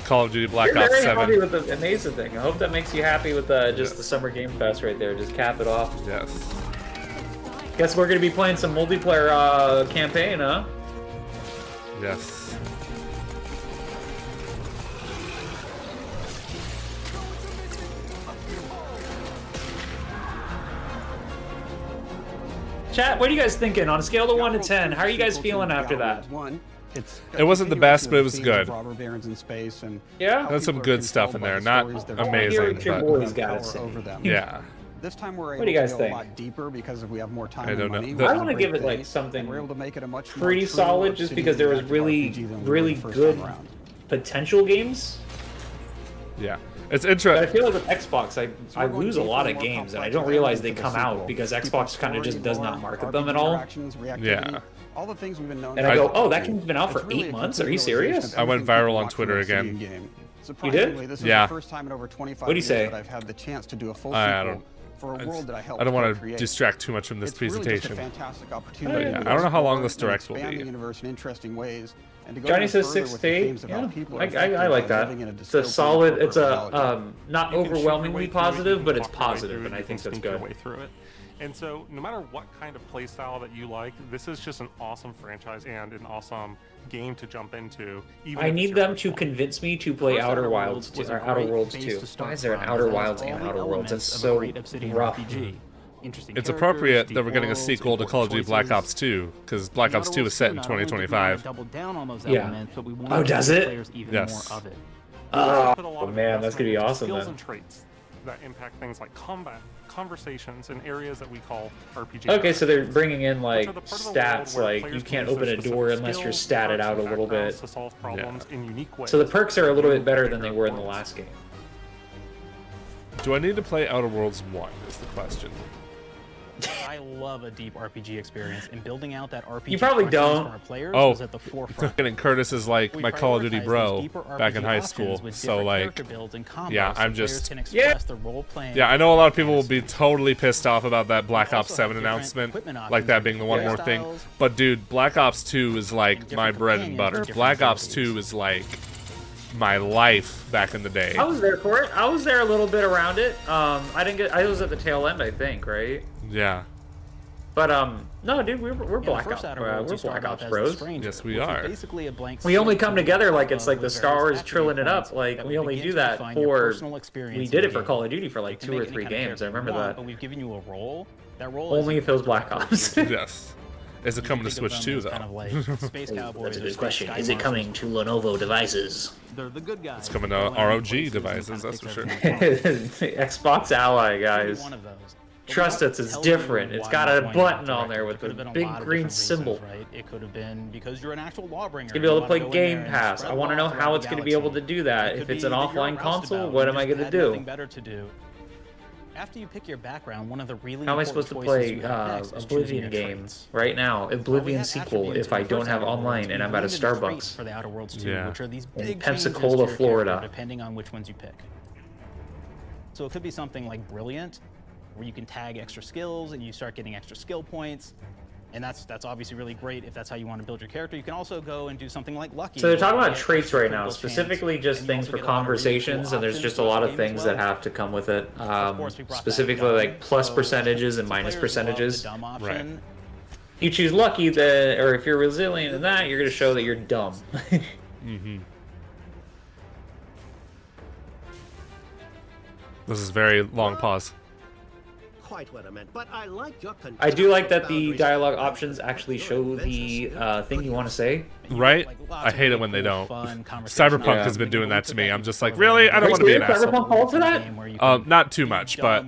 Call of Duty Black You're Ops very 7. happy with the Amazing thing. I hope that makes you happy with just the Summer Game Fest right there. Just cap it off. Yes. Guess we're going to be playing some multiplayer campaign, huh? Yes. Chat, what are you guys thinking? On a scale of 1 to 10, how are you guys feeling after that? It wasn't the best, but it was good. Robber barons in space, and Yeah, there's some good stuff in there. Not amazing, but yeah. This time we're What do able you to guys go think? a lot deeper because we have more time I and don't know. money. The- I want to give it like something We're able to make it a much pretty more true solid, just because there was Obsidian really, RPG than we really were the first good time around. potential games. Yeah, it's But I interesting. feel like with Xbox, I lose a lot of games, and I don't realize they come out because Xbox kind of just does not market them at all. Yeah. All the things we've been known. And I go, oh, that game's been out for 8 months? Are you serious? I went viral on Twitter again. You did? This is Yeah. the first time in over 25 What'd you years say? that I've had the chance to do a full I sequel don't. for a world that I helped I don't want to create. distract too much from this It's really just a presentation. fantastic But opportunity yeah, to I don't know how long this explore and direct will expand be. the universe in interesting ways, and to go Johnny even says further 6 with to the 8. themes of how Yeah, people are I affected like by that. living in a It's a dystopian solid. It's corporate a reality. not You can shoot your overwhelmingly way through it, you positive, can but it's talk your way positive, through and it, I you think can that's sneak your good. way through it. And so, no matter what kind of play style that you like, this is just an awesome franchise and an awesome game to jump into. Even I if it's need your them first to one. convince me to play First Outer Wilds was 2, a or Outer great Worlds base 2. to start Why is there an from. Outer It has Wilds all and the Outer Worlds? That's elements of a so great Obsidian rough. RPG. Interesting It's characters, appropriate that deep we're getting a worlds, sequel to Call of Duty Black Ops 2, because Black Ops 2 is set in 2025. Yeah. Oh, does it? Yes. Oh, man, that's gonna be awesome Skills then. and traits that impact things like combat, conversations, and areas that we call RPG. Okay, so they're bringing in like Which are the part of the stats, world where like players you can can't use open their a door specific unless you're skills, statted out a and little bit. backgrounds to solve problems in unique ways. So the perks are a little bit better than they were in the last game. Do I need to play Outer Worlds 1 is the question. I love a deep RPG experience, and building out that RPG You probably consciousness don't. for our players Oh, was at the forefront. and Curtis is like We my Call of Duty prioritize bro these deeper back in RPG high options school. with So different like, character builds and combos yeah, so I'm players just can express their role-playing yeah. I know a lot of people will be totally pissed off about that Black Ops 7 different announcement, equipment like that options, being the one more thing. styles. But dude, Black Ops 2 is like my bread and butter. companions, Black Ops 2 is like my life back in the day. I was there for it. I was there a little bit around it. I didn't get. I was at the tail end, I think, right? Yeah. But no, dude, we're Black first Ops. Outer Worlds, We're you start Black off Ops as the bros. Stranger, Yes, we which is are. basically a blank We only slate come to together build like off it's of like the with Star various Wars activity trilling it up. points Like that we only begin do to that define your for. personal experience We in did the it for game. Call of Duty for like You 2 can or make 3 any kind of games. I character remember you want, that. But we've given you a role. That role Only if it was Black Ops. Yes. Is it coming to think of Switch them 2 as though? kind of like space cowboys That's a or good space question. sky Is it marshals. coming to Lenovo devices? They're the good guys. It's coming to They're the ones ROG who devices, that's for sure. Xbox Ally, guys. One of those. Trust us, it's different. It's got a button on there with a big green symbol. Right? It could have been because you're an actual lawbringer. It's gonna be able to play You wanna go in Game there and Pass. spread I want to law know throughout how the it's going to be able to galaxy. do that. It If could it's be an that you're offline a console, roustabout what and am I just going to had nothing do? better to do. After you pick your background, one of the really How am I important supposed to choices play you have next is choosing Oblivion your game traits. right now? Oblivion have sequel attributes if I in the don't first have Outer Worlds, online and we I'm at a limited traits Starbucks for the Outer Worlds 2, Yeah. which are these in big Pensacola, changes to your Florida. character, depending on which ones you pick. So it could be something like Brilliant, where you can tag extra skills and you start getting extra skill points. And that's obviously really great if that's how you want to build your character. You can also go and do something like Lucky. So they're talking where you about get traits extra right now, critical chance, specifically just and you things also for get a lot of really cool conversations, and there's options just a throughout lot the of game as things well. that have to come with it. course, we brought that Specifically, down. like plus So, percentages and so minus players love the percentages. dumb option. You choose Lucky, or if you're resilient in that, you're going to show that you're dumb. Mm-hmm. This is very long pause. Quite what I meant, but I like your I do like that the dialogue options actually show the thing you want to say. Right? I hate it when they don't. Cyberpunk has been doing that to me. I'm just like, really? I don't want to be an asshole. Cyberpunk called for that? Not too much, but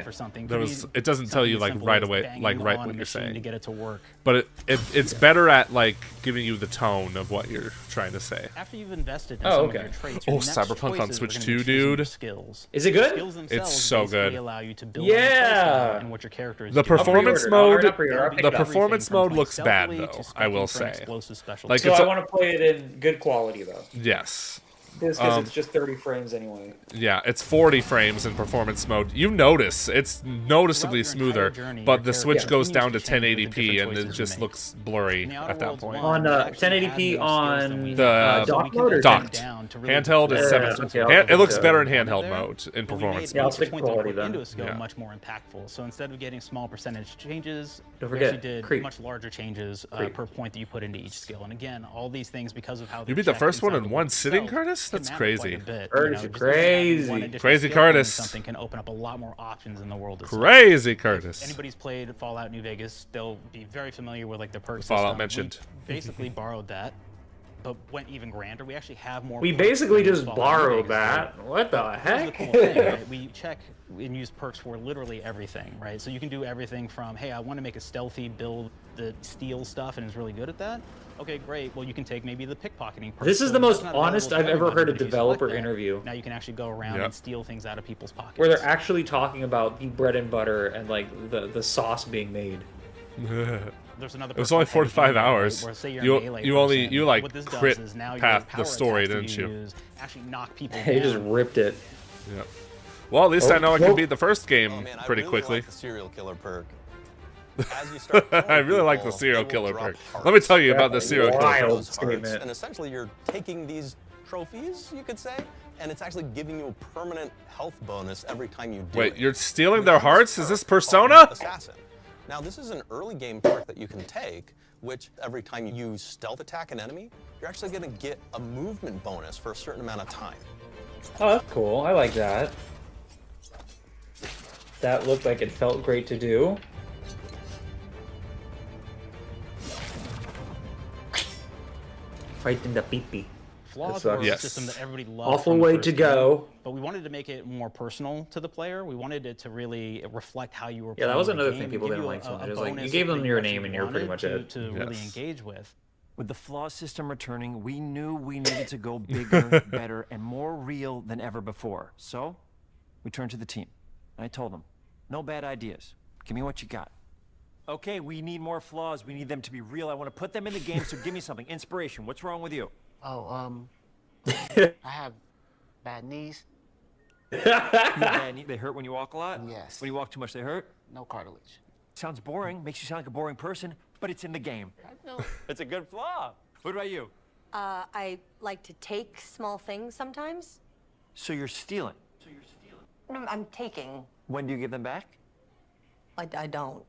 For something. there was. It doesn't tell you like simple right as away, banging like right on a what you're machine saying. to get it to work. But it's better at like giving you the tone of what you're trying to say. After you've invested in Oh, some okay. of your traits, Oh, your next Cyberpunk on choices are Switch gonna 2, be choosing your dude. skills. Is it good? Skills themselves It's so basically good. allow you to build on your Yeah. playstyle and what your character is The doing. performance pre-ordered. I'll mode, pre-order. I'll pick the it up. performance Everything mode from looks bad stealthily though. to I will speaking from say. explosive special Like So it's I want to play it in good quality, though. yes. Because it's just 30 frames anyway. Yeah, it's 40 frames in performance mode. You notice it's noticeably smoother, but the Switch goes down to 1080p and it just looks blurry at that point. On 1080p on The dock mode or docked. Handheld is 7. okay, It looks better in there. handheld mode in performance Yeah, I'll mode. stick quality then. into a skill Yeah. much more impactful. So instead of getting small percentage changes, Don't we forget, actually did creep. much larger changes Creep. per point that you put into each skill. And again, all these things because of how You they're beat the checked first one inside in the one book sitting, itself, Curtis? That's crazy. Curtis, crazy. Crazy Curtis. Something can open up a lot more options in the world. Itself. Crazy Curtis. If anybody's played Fallout New Vegas, they'll be very familiar with like the perk Fallout system. mentioned. We basically borrowed that, but went even grander. We actually have more. We perks basically than just Fallout borrowed New Vegas. that. What the heck? Cool thing, right? We check and use perks for literally everything, right? So you can do everything from, hey, I want to make a stealthy build that steals stuff and is really good at that. Okay, great. Well, you can take maybe the pickpocketing perk. This is So the most that's not honest available I've to ever heard a everybody, but if you select developer that, interview. Now you can actually go around and steal things out of people's pockets. Where they're actually talking about the bread and butter and like the sauce being made. There's another It was perk only called 45 Heavy Melee, hours. where say you're You a melee you only person, you like what this does crit is now your path power the story, attacks that didn't you? use actually knock people He just down. ripped it. Yep. Well, at least I know I can Nope. beat the first game Oh, man, pretty I really quickly. like the serial killer perk. As you start I really like the people, serial they will killer drop perk. hearts. Let me tell you about the serial killer Wild perk. Those hearts, statement. and essentially you're taking these trophies, you could say, and it's actually giving you a permanent health bonus every time you do it. Wait, you're stealing their hearts? Is this Called Persona? Assassin. Now, this is an early game perk that you can take, which every time you stealth attack an enemy, you're actually going to get a movement bonus for a certain amount of time. Oh, that's cool. I like that. That looked like it felt great to do. Right in the pee-pee. Flaws That were sucks. a system that everybody loved. Awful from the way first to game, go. But we wanted to make it more personal to the player. We wanted it to really reflect how you were. Yeah, that playing was the another game, thing people give didn't you like so a much. It was like, you bonus gave them that your actually name and you're pretty much wanted it. to really Yes. engage with. With the flaw system returning, we knew we needed to go bigger, better, and more real than ever before. So, we turned to the team. I told them, no bad ideas. Give me what you got. Okay, we need more flaws. We need them to be real. I want to put them in the game, so give me something. Inspiration. What's wrong with you? Oh, I have bad knees. You have bad knee- They hurt when you walk a lot? Yes. When you walk too much, they hurt? No cartilage. Sounds boring. Makes you sound like a boring person, but it's in the game. I know. It's a good flaw. What about you? I like to take small things sometimes. So you're stealing. No, I'm taking. When do you give them back? I don't.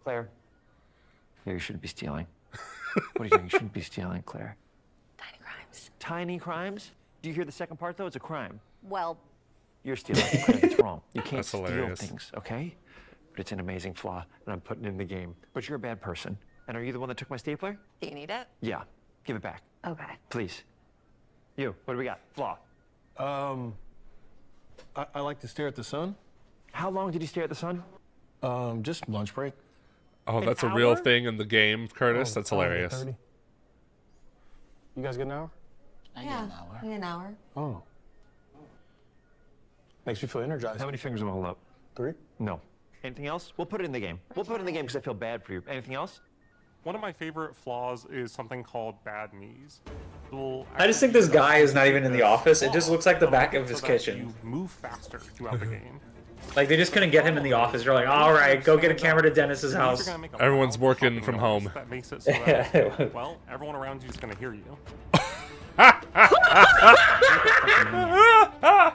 Claire. Yeah, you shouldn't be stealing. What are you doing? You shouldn't be stealing, Claire. Tiny crimes. Tiny crimes? Do you hear the second part, though? It's a crime. Well, You're stealing. Claire, that's wrong. You can't That's steal hilarious. things, okay? But it's an amazing flaw, and I'm putting it in the game. But you're a bad person. And are you the one that took my stapler? do you need it? Yeah. Give it back, Okay. please. You, what do we got? Flaw. I like to stare at the sun. How long did you stare at the sun? Just lunch break. Oh, that's a An real hour? thing in the game, Curtis. That's hilarious. 30. You guys get an hour? I get an hour. In an hour. Oh. Makes me feel energized. How many fingers am I holding up? 3? No. Anything else? We'll put it in the game. We'll put it in the game because I feel bad for you. Anything else? One of my favorite flaws is something called bad knees. I just think this guy is not even in the office. It just looks like the back of his kitchen. You move faster throughout the game. Like, they just couldn't get him in the office. They're like, all right, go get a camera to Dennis's house. Everyone's working from home. That makes it so that, well, everyone around you is going to hear you.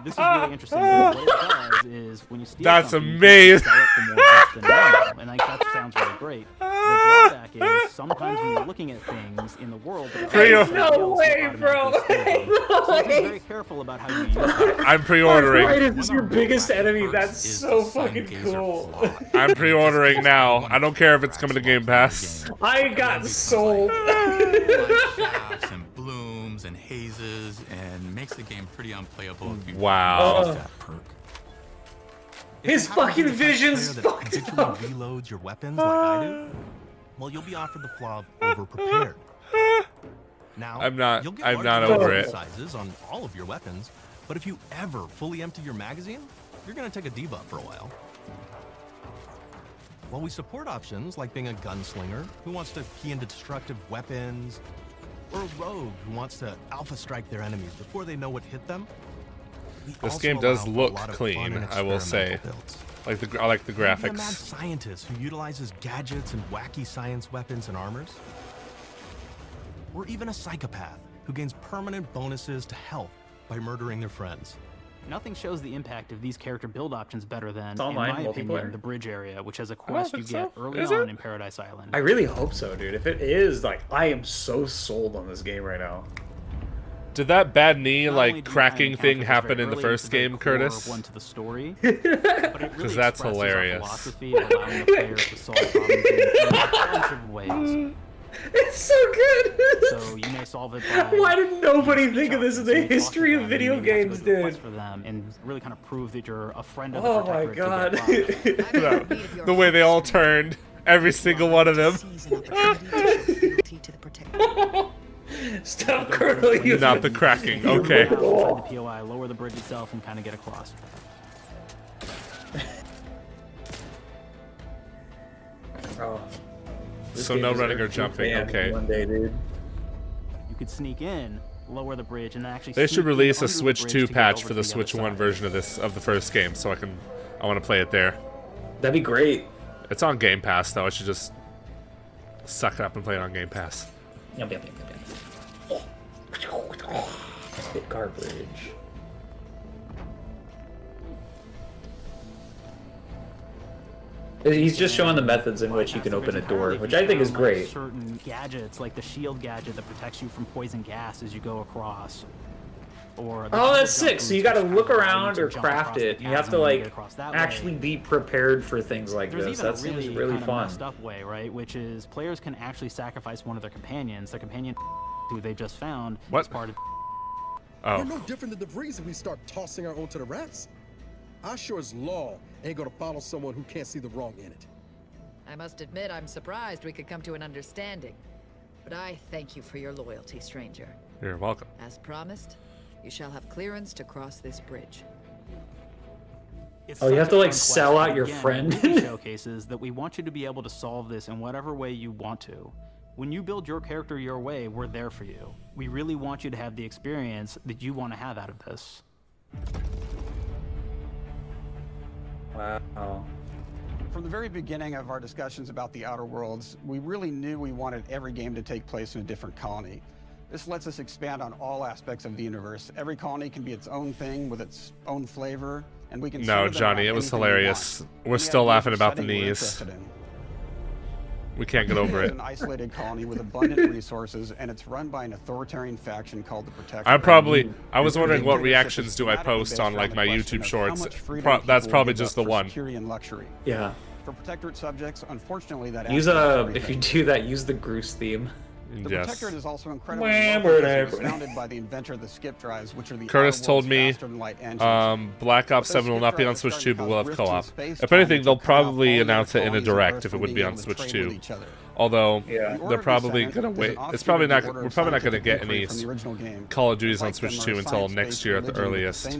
This is really interesting. What it does is when you steal That's something, you can amazing. sell it for more bucks than normal, and like, that sounds really great. The drawback is sometimes when you're looking at things in the world, No way, bro. So you be very careful about how you use it. I'm pre-ordering. Right, is this your biggest enemy? That's so fucking cool. I'm pre-ordering now. I don't care if it's coming to Game Pass. I got sold. Shafts and blooms and hazes and makes the game pretty unplayable if you Wow. use that perk. His fucking vision's That fucked habitually up. reloads your weapons like I do. Well, you'll be offered the flaw of over-prepared. Now, I'm not you'll get I'm not larger over weapon it. sizes on all of your weapons, but if you ever fully empty your magazine, you're gonna take a debuff for a while. While we support options like being a gunslinger who wants to key into destructive weapons, or a rogue who wants to alpha strike their enemies before they know what hit them, we This also game does allow for a look lot of clean, fun and I will say. experimental builds. I like the Maybe a mad graphics. scientist who utilizes gadgets and wacky science weapons and armors. Or even a psychopath who gains permanent bonuses to health by murdering their friends. Nothing shows the impact of these character build options better than, in online my opinion, multiplayer? the bridge area, which has a I don't quest you think get so. early Is on it? in Paradise Island. I really hope so, dude. If it is, like, I am so sold on this game right now. Did that bad knee Not only like do you cracking encounter thing this happen very in the early, first it's a very game, core Curtis? one to the story, but it really Because that's expresses our hilarious. philosophy of allowing the player to solve problems in a bunch of ways. It's so good. So you may solve it by. Why did nobody think of this in the history of video games, dude? For them and really kind of prove that you're a friend of Oh the my protectorate to get by. The way they all turned, every single one of them. Stop curling. Not the cracking. Okay. Inside the POI, lower the bridge itself, and kind of get across. Oh. So no running or jumping. Okay. One day, dude. You could sneak in, lower the bridge, and actually. They should sneak release in a under the Switch bridge 2 to get patch over for the to Switch other 1 side. version of the first game, so I want to play it there. That'd be great. It's on Game Pass though. I should just suck it up and play it on Game Pass. Yum. Spit garbage. He's just showing the methods in which you can open a door, which I think is great. Certain gadgets, like the shield gadget that protects you from poison gas as you go across. Or Oh, that's sick. So you got to look around or craft it. You have to like actually be prepared for things like There's this. even That a really, seems really kind of fun. messed up way, right? Which is players can actually sacrifice one of their companions, who they just found as part of. We're no different than the breeze if we start tossing our own to the rats. I sure as law ain't gonna follow someone who can't see the wrong in it. I must admit, I'm surprised we could come to an understanding. But I thank you for your loyalty, stranger. You're welcome. As promised, you shall have clearance to cross this bridge. It's Oh, you such have to a like fun sell quest, out your again, friend. it really showcases that we want you to be able to solve this in whatever way you want to. When you build your character your way, we're there for you. We really want you to have the experience that you want to have out of this. Wow. From the very beginning of our discussions about the Outer Worlds, we really knew we wanted every game to take place in a different colony. This lets us expand on all aspects of the universe. Every colony can be its own thing with its own flavor, and we can. No, Johnny, it was hilarious. We're still laughing about the knees. We can't get over It's it. an isolated colony with abundant resources, and it's run by an authoritarian faction called the Protectorate. I was wondering what reactions do I post on like my YouTube shorts. That's probably just the one. Security and luxury. Yeah. For Protectorate subjects, unfortunately, that Use if you do that, use the Groose theme. The Yes. Protectorate is also incredibly founded by the inventor of the skip drives, which are the Curtis told me Black Ops 7 will not be on Switch 2, but will have co-op. If anything, they'll probably announce it in a direct if it would be on Switch 2. Although they're probably gonna wait. It's probably not. We're probably not gonna get any Call of Duties on Switch 2 until next year at the earliest.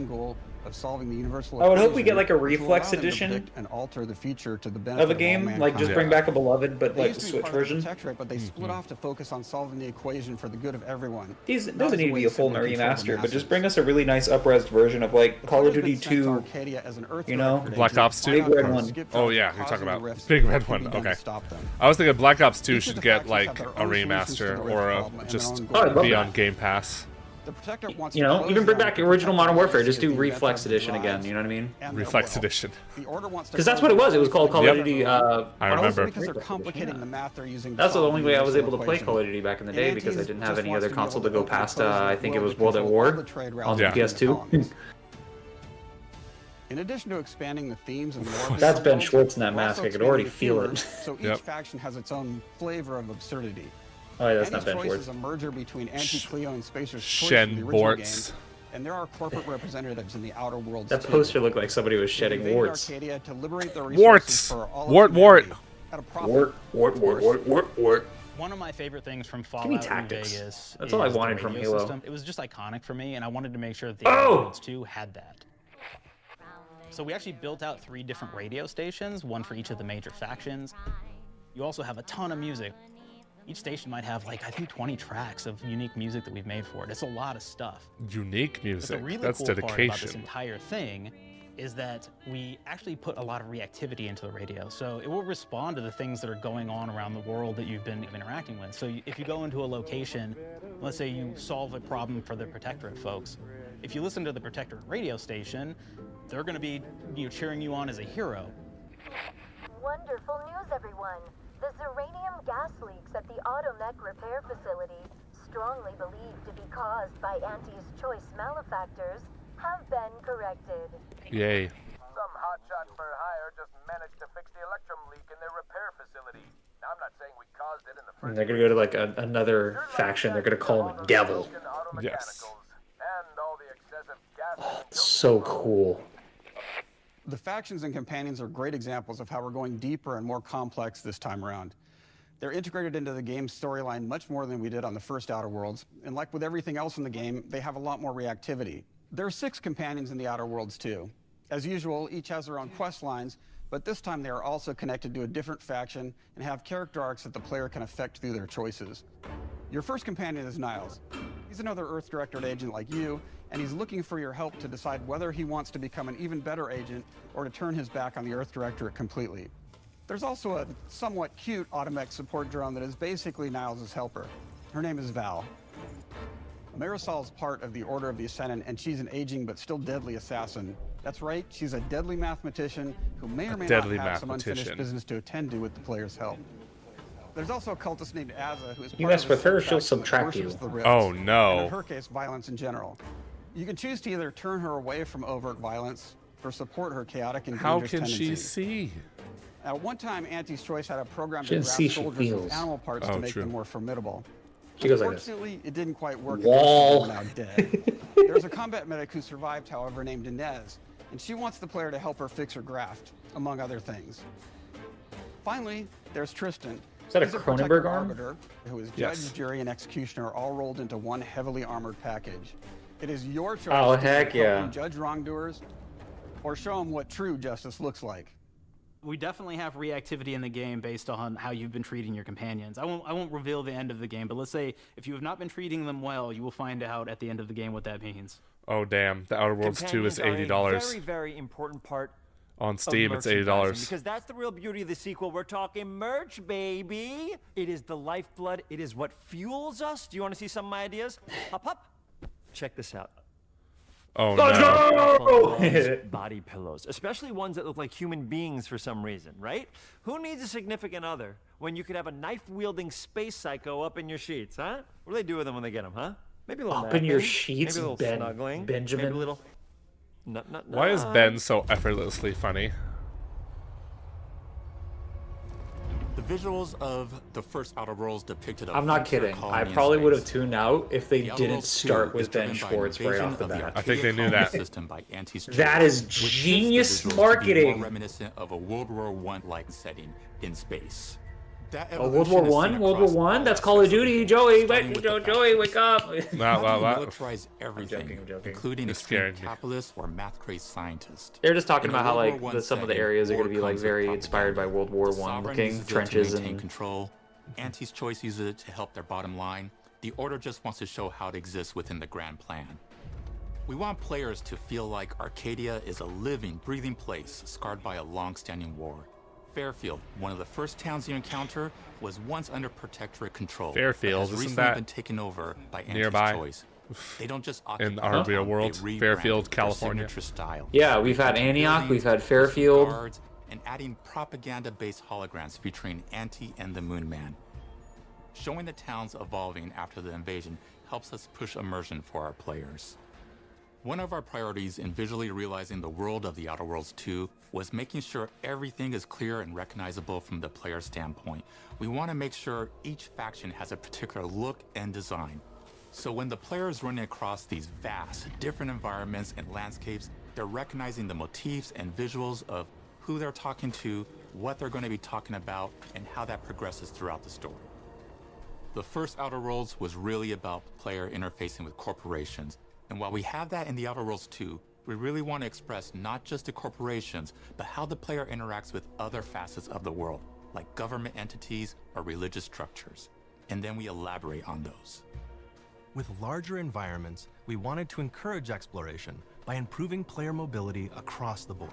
Of solving the universal I would hope we equation get like a to reflex allow them to edition predict and alter the future to the benefit of a game, all like just mankind. bring back a Beloved, but They like used the to be Switch part of the version. Protectorate, but they split off to focus on solving the equation for the good of everyone. These Not doesn't as need to way be a full simply control the remaster, but masses. just bring us a really nice up-res version of like Call of Duty 2. You know, Black Ops 2? Big Red one. Oh yeah, you're talking about Big Red one. Okay. I was thinking Black Ops 2 should get like a remaster or just be on Game Pass. The Protectorate wants You know, even bring back original Modern Warfare. Just do Reflex Edition again. You know what I mean? Reflex Edition. Because that's what it was. It was called Call of Duty. I remember. Because they're complicating the math they're using. That's the only way I was able to play Call of Duty back in the day because I didn't have any other console to go past. I think it was World at War on the PS2. In addition to expanding the themes and lore, That's Ben Schwartz in that mask. I could already feel it. So each faction has its own flavor of absurdity. Oh, yeah, that's not Ben Choice Schwartz. is a merger between Anti-Cleo and Spacer's Choice Shen from the original Bortz. game, and there are corporate representatives in the Outer Worlds. That too. poster looked like somebody was shedding Invaded warts. Arcadia to liberate the Warts! resources for all of Wart. humanity at a profit. Wart. One of my favorite things from Give me Fallout New tactics. Vegas That's all I is the wanted from radio Halo. system. It was just iconic for me, and I wanted to make sure that the Oh! Outer Worlds 2 had that. So we actually built out 3 different radio stations, one for each of the major factions. You also have a ton of music. Each station might have like, I think 20 tracks of unique music that we've made for it. It's a lot of stuff. Unique But music. the really That's cool part about this dedication. entire thing is that we actually put a lot of reactivity into the radio. So it will respond to the things that are going on around the world that you've been interacting with. So if you go into a location, let's say you solve a problem for the Protectorate folks, if you listen to the Protectorate radio station, they're going to be cheering you on as a hero. Wonderful news, everyone. The Zeranium gas leaks at the Automech repair facility strongly believed to be caused by Auntie's choice malefactors have been corrected. Yay. Some hotshots for hire just managed to fix the electrum leak in their repair facility. Now, I'm not saying we caused it in the And they're gonna go to like another faction. They're gonna call him Devil. Yes. And all the excessive gas. Oh, it's so cool. The factions and companions are great examples of how we're going deeper and more complex this time around. They're integrated into the game's storyline much more than we did on the first Outer Worlds, and like with everything else in the game, they have a lot more reactivity. There are 6 companions in the Outer Worlds too. As usual, each has their own quest lines, but this time they are also connected to a different faction and have character arcs that the player can affect through their choices. Your first companion is Niles. He's another Earth Directorate agent like you, and he's looking for your help to decide whether he wants to become an even better agent or to turn his back on the Earth Directorate completely. There's also a somewhat cute automech support drone that is basically Niles' helper. Her name is Val. Marisol's part of the Order of the Ascendant, and she's an aging but still deadly assassin. That's right, she's a deadly mathematician who may or may not have some unfinished business to attend to with the player's help. There's also a cultist named Azza who is You part mess of a with her, subfaction she'll that subtract you. worships the rifts, Oh, no. and in her case, violence in general. You can choose to either turn her away from overt violence or support her chaotic and How dangerous can she tendencies. see? At one time, Auntie's Choice had a program She to didn't graft see, she soldiers feels. with animal parts Oh, to make true. them more formidable. She goes like this. Unfortunately, it didn't quite work. Wall. And most of them are now dead. There's a combat medic who survived, however, named Inez, and she wants the player to help her fix her graft, among other things. Finally, there's Tristan. Is that a He's Cronenberg protector arm? arbiter who is judge, Yes. jury, and executioner all rolled into one heavily armored package. It is your choice Oh, to heck either help yeah. them judge wrongdoers or show them what true justice looks like. We definitely have reactivity in the game based on how you've been treating your companions. I won't reveal the end of the game, but let's say if you have not been treating them well, you will find out at the end of the game what that means. Oh, damn. The Outer Worlds 2 is Companions $80. are a very, very important part On of Steam, it's $80. merchandising, because that's the real beauty of the sequel. We're talking merch, baby. It is the lifeblood. It is what fuels us. Do you want to see some of my ideas? Hop, hop. Check this out. Oh, Let's no. go! Body pillows, especially ones that look like human beings for some reason, right? Who needs a significant other when you could have a knife-wielding space psycho up in your sheets, huh? What do they do with them when they get them, huh? Maybe a little Up in your napping, sheets, maybe a little Ben- snuggling, Benjamin? maybe a little. Nut, nut, Why is nut. Ben so effortlessly funny? The visuals of the first Outer Worlds depicted a I'm not future kidding. I colony in probably would have space. tuned out if they The Outer didn't Worlds 2 start is with Ben driven by Schwartz right invasion off the of bat. the I think they knew Arcadia that. system by Auntie's That Choice, is which gives the genius visuals to be marketing. more reminiscent of a World War I-like setting in space. That Oh, World War evolution is One? seen World War across One? all That's Call of aspects Duty. the Joey, starting wake, with the Joey, wake up. Wow, How do wow, you wow. militarize everything, I'm joking. including You're extreme scaring me. capitalists or math-crazy scientists. They're just talking In a about how World like War I some of the setting, areas are war going to be like comes with very propaganda. inspired by World War The One sovereign looking uses it trenches to maintain and control. Auntie's Choice uses it to help their bottom line. The Order just wants to show how it exists within the grand plan. We want players to feel like Arcadia is a living, breathing place scarred by a long-standing war. Fairfield, one of the first towns you encounter, was once under protectorate control. Fairfield, but has isn't recently that been taken over by Auntie's nearby? Choice. They don't just In occupy our the real town, world, they rebrand Fairfield, it with their California. signature style. Yeah, we've had Repainting Antioch, we've had buildings, Fairfield. guards, and adding propaganda-based holograms featuring Auntie and the Moon Man. Showing the towns evolving after the invasion helps us push immersion for our players. One of our priorities in visually realizing the world of the Outer Worlds 2 was making sure everything is clear and recognizable from the player standpoint. We want to make sure each faction has a particular look and design. So when the player is running across these vast, different environments and landscapes, they're recognizing the motifs and visuals of who they're talking to, what they're going to be talking about, and how that progresses throughout the story. The first Outer Worlds was really about the player interfacing with corporations. And while we have that in the Outer Worlds 2, we really want to express not just the corporations, but how the player interacts with other facets of the world, like government entities or religious structures. And then we elaborate on those. With larger environments, we wanted to encourage exploration by improving player mobility across the board.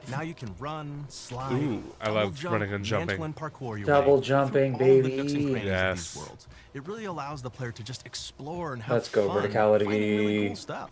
Now you can run, slide, Ooh, I love jump, running and jumping. mantle and parkour your Double way jumping, through all the nooks and baby. crannies of Yes. these worlds. It really allows the player to just explore and have Let's go, fun verticality. finding really cool stuff.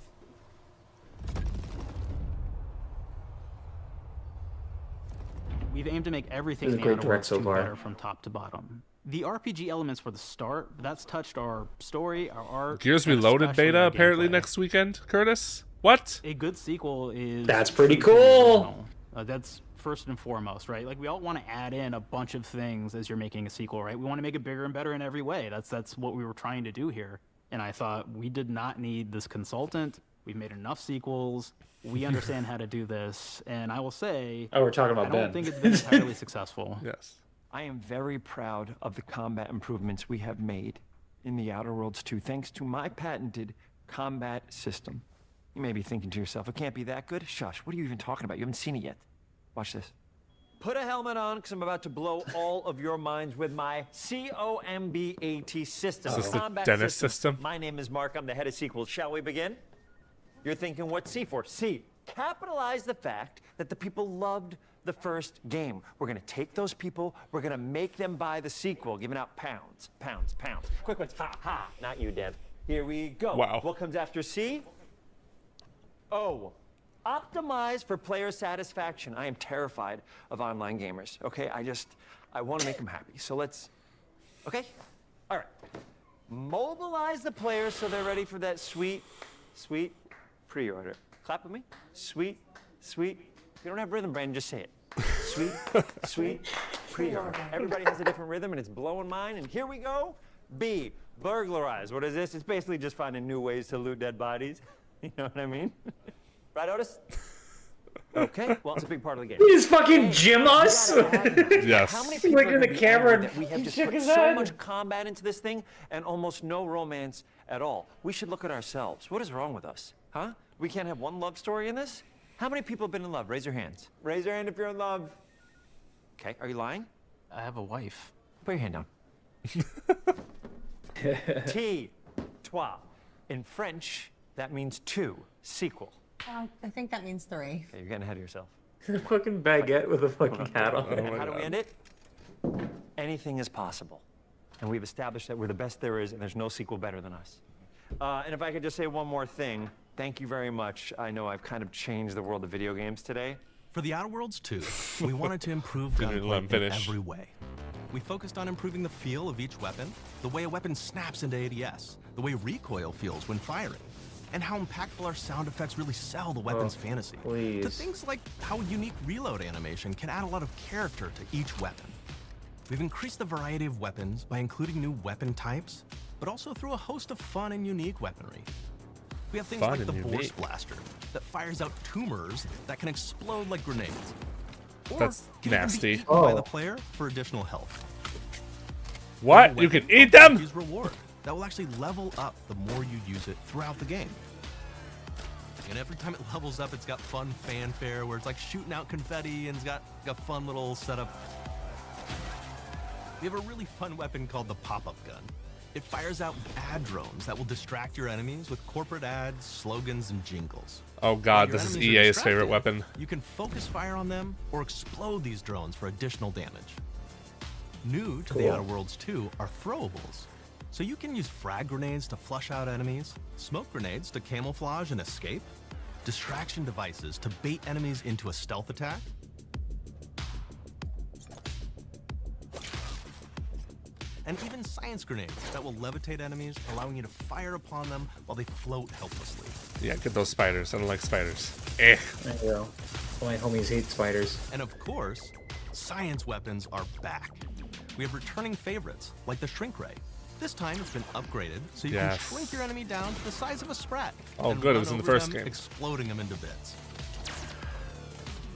We've aimed to make everything This is in a the great Outer direct Worlds so 2 far. better from top to bottom. The RPG elements were the start, but that's touched our story, our art. Gears Reloaded beta apparently next weekend, Curtis. What? A good sequel is... That's pretty cool. That's first and foremost, right? Like, we all want to add in a bunch of things as you're making a sequel, right? We want to make it bigger and better in every way. That's what we were trying to do here. And I thought, we did not need this consultant. We've made enough sequels. We understand how to do this. And I will say... Oh, we're talking about I don't think it's been entirely successful. Yes. I am very proud of the combat improvements we have made in the Outer Worlds 2, thanks to my patented combat system. You may be thinking to yourself, it can't be that good? Shush, what are you even talking about? You haven't seen it yet. Watch this. Put a helmet on, because I'm about to blow all of your minds with my COMBAT system. Is this the Dennis system? My name is Mark, I'm the head of sequels. Shall we begin? You're thinking, what's C for? C, capitalize the fact that the people loved the first game. We're gonna take those people, we're gonna make them buy the sequel, giving out pounds, pounds, pounds. Quick ones, ha, ha, not you, Dev. Here we go. Wow. What comes after C? O. Optimize for player satisfaction. I am terrified of online gamers, okay? I want to make them happy. So let's, okay? All right. Mobilize the players so they're ready for that sweet, sweet pre-order. Clap with me. Sweet, sweet. If you don't have rhythm, Brandon, just say it. Sweet, sweet pre-order. Everybody has a different rhythm, and it's blowing mine. And here we go. B, burglarize. What is this? It's basically just finding new ways to loot dead bodies. You know what I mean? Right, Otis? Okay, well, it's a big part of the game. He just fucking gym us? Yes. How many He people looked are in the gonna be camera angry and that we have he just shook put his so head. much combat into this thing and almost no romance at all? We should look at ourselves. What is wrong with us? Huh? We can't have one love story in this? How many people have been in love? Raise your hands. Raise your hand if you're in love. Okay, are you lying? I have a wife. Put your hand down. T, trois. In French, that means two. Sequel. I think that means 3. Okay, you're getting ahead of yourself. The fucking baguette with a fucking hat on. And how do we end it? Anything is possible. And we've established that we're the best there is, and there's no sequel better than us. And if I could just say one more thing, thank you very much. I know I've kind of changed the world of video games today. For the Outer Worlds 2, we wanted to improve gunplay in every way. We focused on improving the feel of each weapon, the way a weapon snaps into ADS, the way recoil feels when firing, and how impactful our sound effects really sell the weapon's fantasy. Please. To things like how unique reload animation can add a lot of character to each weapon. We've increased the variety of weapons by including new weapon types, but also through a host of fun and unique weaponry. We have things like the Force Blaster that fires out tumors that can explode like grenades. Or That's can even nasty. be eaten by the player for additional health. What? You can eat them? Use reward that will actually level up the more you use it throughout the game. And every time it levels up, it's got fun fanfare where it's like shooting out confetti and it's got a fun little setup. We have a really fun weapon called the pop-up gun. It fires out ad drones that will distract your enemies with corporate ads, slogans, and jingles. Oh god, this is EA's favorite weapon. You can focus fire on them or explode these drones for additional damage. New to the Outer Worlds 2 are throwables. So you can use frag grenades to flush out enemies, smoke grenades to camouflage and escape, distraction devices to bait enemies into a stealth attack, and even science grenades that will levitate enemies, allowing you to fire upon them while they float helplessly. Yeah, get those spiders. I don't like spiders. Eh. There you go. My homies hate spiders. And of course, science weapons are back. We have returning favorites, like the Shrink Ray. This time it's been upgraded, so you can shrink your enemy down to the size of a sprat. Oh, good, it was in the first game. Exploding them into bits.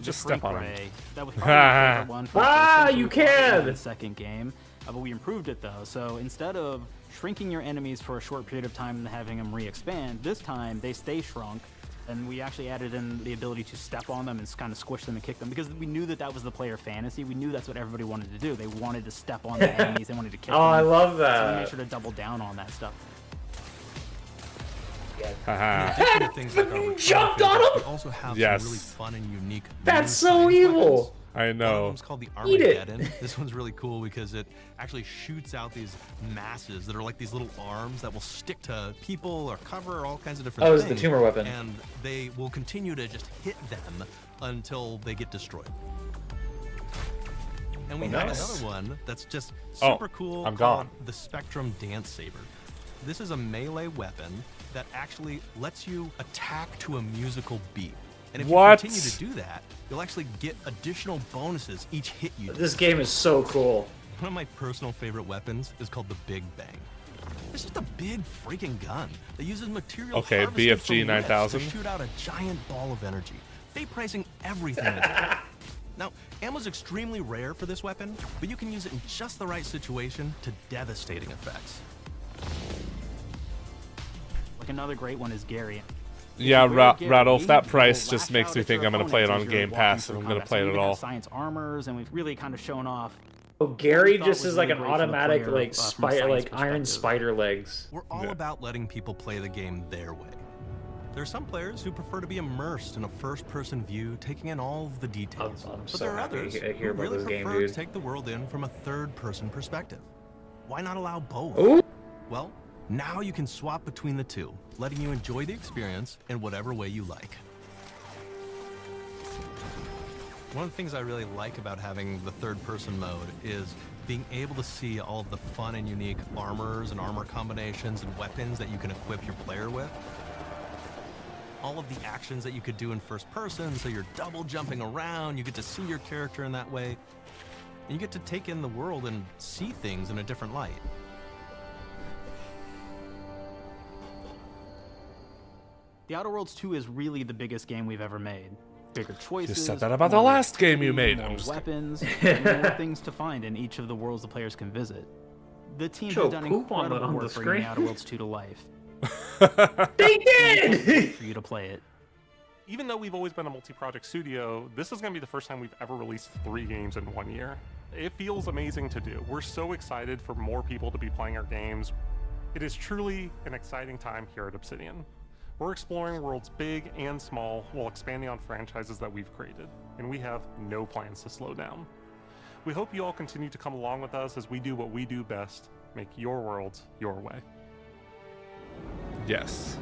Just step on him. That was probably my favorite one from you can! The second game. But we improved it though, so instead of shrinking your enemies for a short period of time and having them re-expand, this time they stay shrunk, and we actually added in the ability to step on them and kind of squish them and kick them, because we knew that was the player fantasy. We knew that's what everybody wanted to do. They wanted to step on the enemies, they wanted to kick them. Oh, I love that. So we made sure to double down on that stuff. You jumped on him? We also have some really fun and unique. That's so evil. I know. It's called the Eat it. Armageddon. This one's really cool because it actually shoots out these masses that are like these little arms that will stick to people or cover all kinds of different things. Oh, it's the tumor weapon. And they will continue to just hit them until they get destroyed. And we have another one that's just Oh, super cool I'm called gone. the Spectrum Dance Saber. This is a melee weapon that actually lets you attack to a musical beat. And if What? you continue to do that, you'll actually get additional bonuses each hit you do. This game is so cool. One of my personal favorite weapons is called the Big Bang. It's just a big freaking gun that uses material Okay, harvested BFG from riffs 9000. to shoot out a giant ball of energy, vaporizing everything in its path. Now, ammo's extremely rare for this weapon, but you can use it in just the right situation to devastating effects. Like another great one is Gary. Yeah, Gary, Radolf, that price will just lash makes out me at think your I'm going to play it opponents on as you're Game walking Pass, through and I'm going to combat. play So it we at even have all. science armors, and we've really kind of shown off. Oh, Gary thought just was is like really an great for the automatic player, like from a spider, science like iron perspective. spider legs. We're all about letting people play the game their way. There are some players who prefer to be immersed in a first-person view, taking in all of the details. I'm but so there are happy others to who hear about really this game, prefer to dude. take the world in from a third-person perspective. Why not allow both? Ooh. Well, now you can swap between the two, letting you enjoy the experience in whatever way you like. One of the things I really like about having the third-person mode is being able to see all of the fun and unique armors and armor combinations and weapons that you can equip your player with. All of the actions that you could do in first person, so you're double jumping around, you get to see your character in that way, and you get to take in the world and see things in a different light. The Outer Worlds 2 is really the biggest game we've ever made. Bigger choices. You said that about the more last game you made. more I'm just weapons, and more things to find in each of the worlds the players can visit. The team Show has done poop on the- incredible on the work bringing screen. the Outer Worlds 2 to life. They did! For you to play it. Even though we've always been a multi-project studio, this is going to be the first time we've ever released 3 games in 1 year. It feels amazing to do. We're so excited for more people to be playing our games. It is truly an exciting time here at Obsidian. We're exploring worlds big and small while expanding on franchises that we've created, and we have no plans to slow down. We hope you all continue to come along with us as we do what we do best, make your worlds your way. Yes.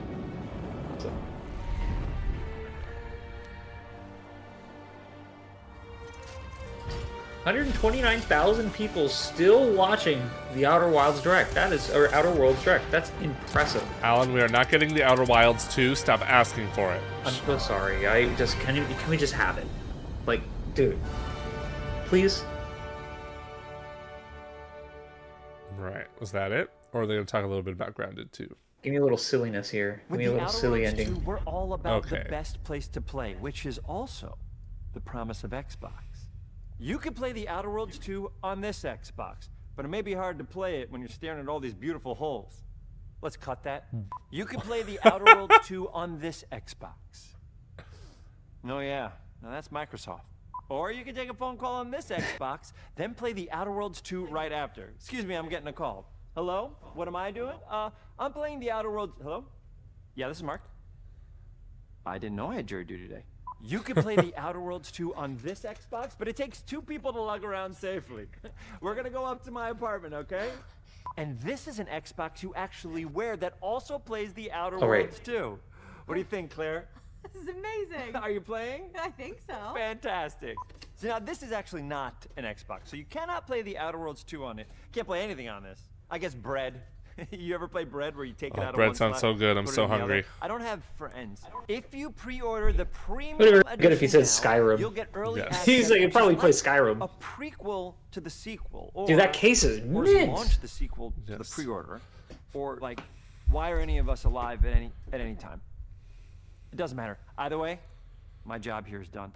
129,000 people still watching the Outer Wilds Direct. That is, or Outer Worlds Direct. That's impressive. Alan, we are not getting the Outer Wilds 2. Stop asking for it. I'm so sorry. I just can we just have it? Like, dude, please. Right. Was that it? Or are they going to talk a little bit about Grounded 2? Give me a little silliness here. Give With me a the little Outer silly Worlds ending. 2, we're all about Okay. the best place to play, which is also the promise of Xbox. You could play the Outer Worlds 2 on this Xbox, but it may be hard to play it when you're staring at all these beautiful holes. Let's cut that. You could play the Outer Worlds 2 on this Xbox. Oh yeah, now that's Microsoft. Or you could take a phone call on this Xbox, then play the Outer Worlds 2 right after. Excuse me, I'm getting a call. Hello? What am I doing? I'm playing the Outer Worlds. Hello? Yeah, this is Mark. I didn't know I had jury duty today. You can play the Outer Worlds 2 on this Xbox, but it takes 2 people to lug around safely. We're gonna go up to my apartment, okay? And this is an Xbox you actually wear that also plays the Outer Worlds 2. What do you think, Claire? This is amazing. Are you playing? I think so. Fantastic. So now this is actually not an Xbox, so you cannot play the Outer Worlds 2 on it. Can't play anything on this. I guess Bread. You ever play Bread where you take it out of Bread one sounds slot, so good. I'm put it so in the hungry. other? I don't have friends. If you pre-order the premium Would have been edition good if he said now, Skyrim. you'll get early Yes. access, He's like, he'd which probably is play like Skyrim. a prequel to the sequel. Or, Dude, that case is or mint. launch the sequel to the Yes. pre-order. Or like, why are any of us alive at any time? It doesn't matter. Either way, my job here is done.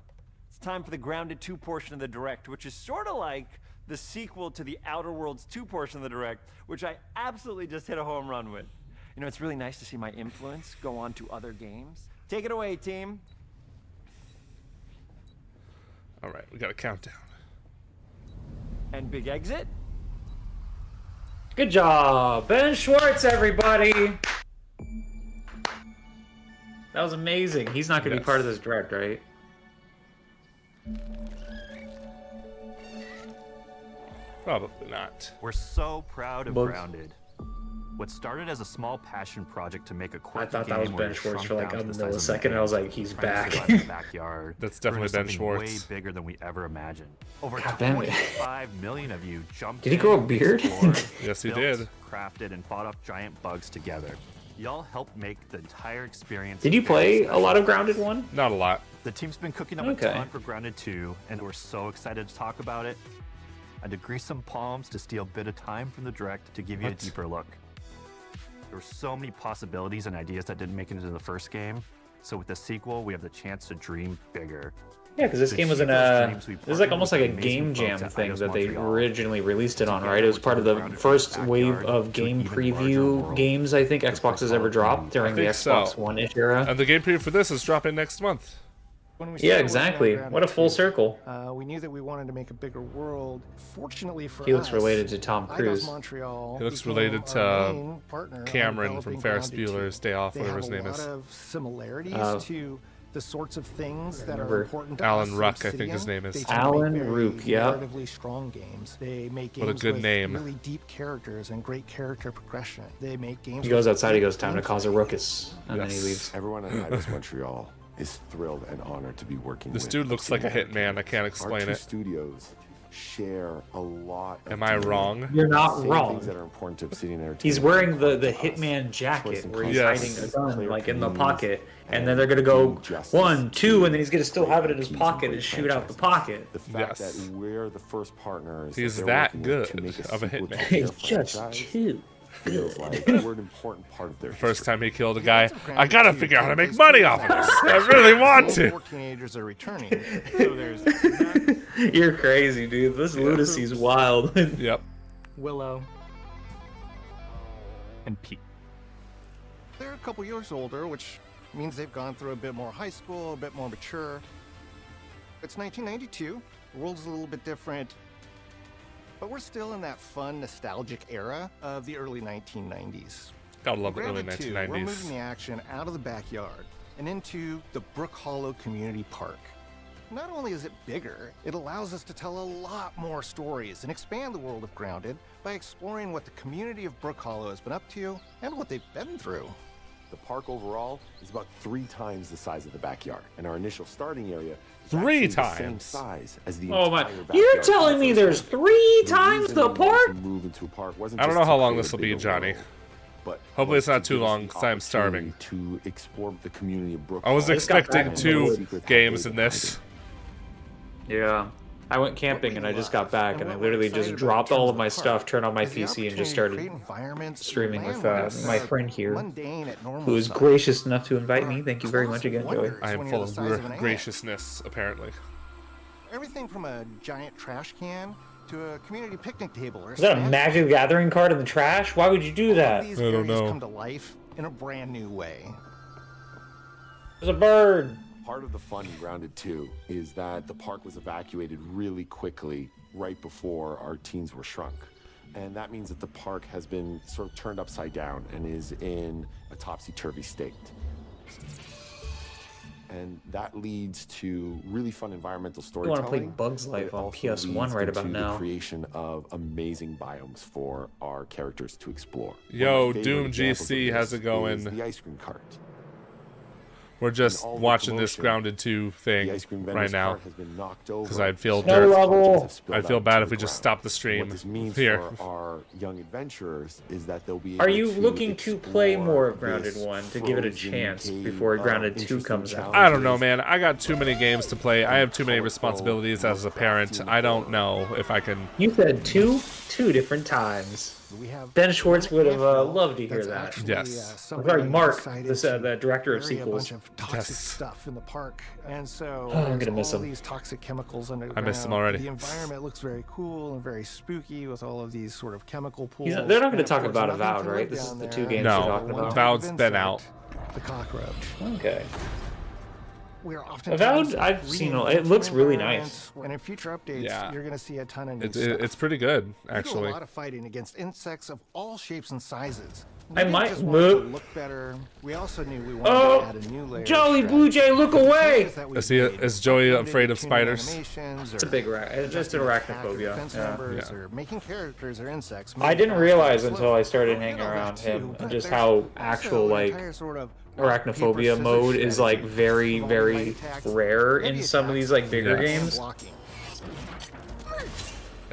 It's time for the Grounded 2 portion of the Direct, which is sort of like the sequel to the Outer Worlds 2 portion of the Direct, which I absolutely just hit a home run with. You know, it's really nice to see my influence go on to other games. Take it away, team. All right, we got a countdown. And big exit. Good job, Ben Schwartz, everybody. That was amazing. He's not going to be part of this direct, right? Probably not. We're so proud of Bugs. Grounded. What started as a small passion project to make a I quirky thought that was game where Ben you're Schwartz shrunk for like down a to the size of millisecond, an and I was ant, like, he's trying to back. survive in the backyard. That's We're definitely into Ben something Schwartz. way bigger than we ever imagined. Over God, Ben- 25 million of you jumped Did he in, grow a beard? explored, Yes, he built, did. crafted, and fought off giant bugs together. Y'all helped make the entire experience. Did you very play a special. lot of Grounded 1? Not a lot. The team's been cooking up Okay. a ton for Grounded 2, and we're so excited to talk about it. I had to grease some palms to steal a bit of time from the direct to give you a deeper look. There were so many possibilities and ideas that didn't make it into the first game, so with the sequel, we have the chance to dream bigger. Yeah, because this To game was achieve in those a. dreams, we This is like partnered almost with like a amazing game jam folks at thing Eidos that they Montreal. originally released it on, Together, right? It was we part of turned the Grounded first from the wave backyard of to an game even larger preview world. games I think Xbox has ever dropped during the think Xbox so. One-ish era. And the game preview for this is dropping next month. When we Yeah, started working on exactly. Grounded What a full 2, circle. We knew that we wanted to make a bigger world. Fortunately for He looks us, related to Tom Cruise. Eidos Montreal He looks became related our to main partner on Cameron from developing Ferris Grounded 2. Bueller's Day Off, They whatever have his name a is. lot of similarities Oh. to the sorts of things that remember. are important to Alan us. Ruck, I at think his Obsidian. name is. They tend to Alan make very Rook, yep. narratively strong games. They make games What a good with name. really deep characters and great character progression. They make games. He goes with outside, he goes, deep time to cause a gameplay. ruckus. And then he leaves. Everyone at Eidos Montreal is thrilled and honored to be working This with dude looks like a Obsidian. hitman. I can't Our explain two it. studios share a lot of Am I the wrong? You're not same wrong. things that are important to Obsidian Entertainment. He's wearing the to us. Hitman jacket Choice and where he's Yes. hiding a gun player like in the communities, pocket, and then they're gonna go doing justice 1, 2, and then he's gonna still to have it in his great pocket IPs and shoot great out the franchises. pocket. The fact Yes. that we're the first partners He's they're that working with to good make of a sequel to hitman. their He's just franchise too feels like we're an important part of their First history. time he killed a guy, I gotta figure out how to make money off of this. I really want to. 4 teenagers are returning, so there's that, You're crazy, dude. This lunacy's wild. Yep. Willow. And Pete. They're a couple years older, which means they've gone through a bit more high school, a bit more mature. It's 1992. The world's a little bit different, but we're still in that fun, nostalgic era of the early 1990s. Gotta love the early Grounded 2, we're moving 1990s. the action out of the backyard and into the Brook Hollow Community Park. Not only is it bigger, it allows us to tell a lot more stories and expand the world of Grounded by exploring what the community of Brook Hollow has been up to and what they've been through. The park overall is about 3 times the size of the backyard, and our initial starting area is 3 actually the same times? size as the Oh my! entire You're backyard. telling me there's 3 times reason the we wanted park? to move into a park wasn't I don't just know how to long create this a will be, bigger Johnny. world, but Hopefully was it's not to too give us long, the 'cause I'm starving. opportunity to explore the community of Brook I was Hollow. expecting back 2 Secret games highway in behind this. Yeah. I went camping and I just got back and I literally just dropped all of my stuff, turned on my PC, and just started streaming with my friend here, who was gracious enough to invite me. Thank you very much again, Joey. I am full of graciousness, apparently. Everything from a giant trash can to a community picnic table. Or Is that a Magic the Gathering card in the trash? Why would you do that? These areas come to life in a brand new way. There's a bird. Part of the fun in Grounded 2 is that the park was evacuated really quickly right before our teens were shrunk. And that means that the park has been sort of turned upside down and is in a topsy-turvy state. And that leads to really fun environmental I storytelling. want to play Bugs Life but it on also PS1 leads right about into now. the creation of amazing biomes for our characters to explore. Yo, One of my favorite Doom examples GC, of how's this it going? is the ice cream cart. We're just all the watching this commotion, Grounded 2 thing ice cream right vendor's now. cart has been knocked over. Because I'd feel Snow level. dirt. I'd feel bad if we just stopped the stream What this means here. for our young adventurers is that they'll be Are able you to looking to play explore more of Grounded this 1 to give it a frozen chance cave before of Grounded 2 interesting comes out? I don't know, man. I got too many games to play. I have too many responsibilities as a parent. I don't know if I can. You said two different times. Ben Schwartz would have loved to hear that. Yes. Sorry, Mark, the director of Bury a bunch sequels. of toxic stuff in the park, and so Oh, I'm there's gonna miss all him. these toxic chemicals underground. I missed him already. The environment looks very cool and very spooky with all of these sort of chemical pools. They're not going And to of talk course, about nothing Avowed, to right? live This is down the there. 2 games you're No, talking about. Avowed's been out. The cockroach. Okay. We are often Avowed, I've seen it looks really nice. And in future updates, Yeah. you're going to see a ton of new It's stuff. pretty good, We do actually. a lot of fighting against insects of all shapes and sizes. I might just want it to move. look better. We also knew we wanted to add a new layer. Joey BlueJ, look away! Is Joey afraid of spiders? It's a big it's just an arachnophobia. Yeah. Or making characters or insects. I didn't realize until I started hanging around him just how actual like arachnophobia mode is like very, very rare in some of these like bigger games.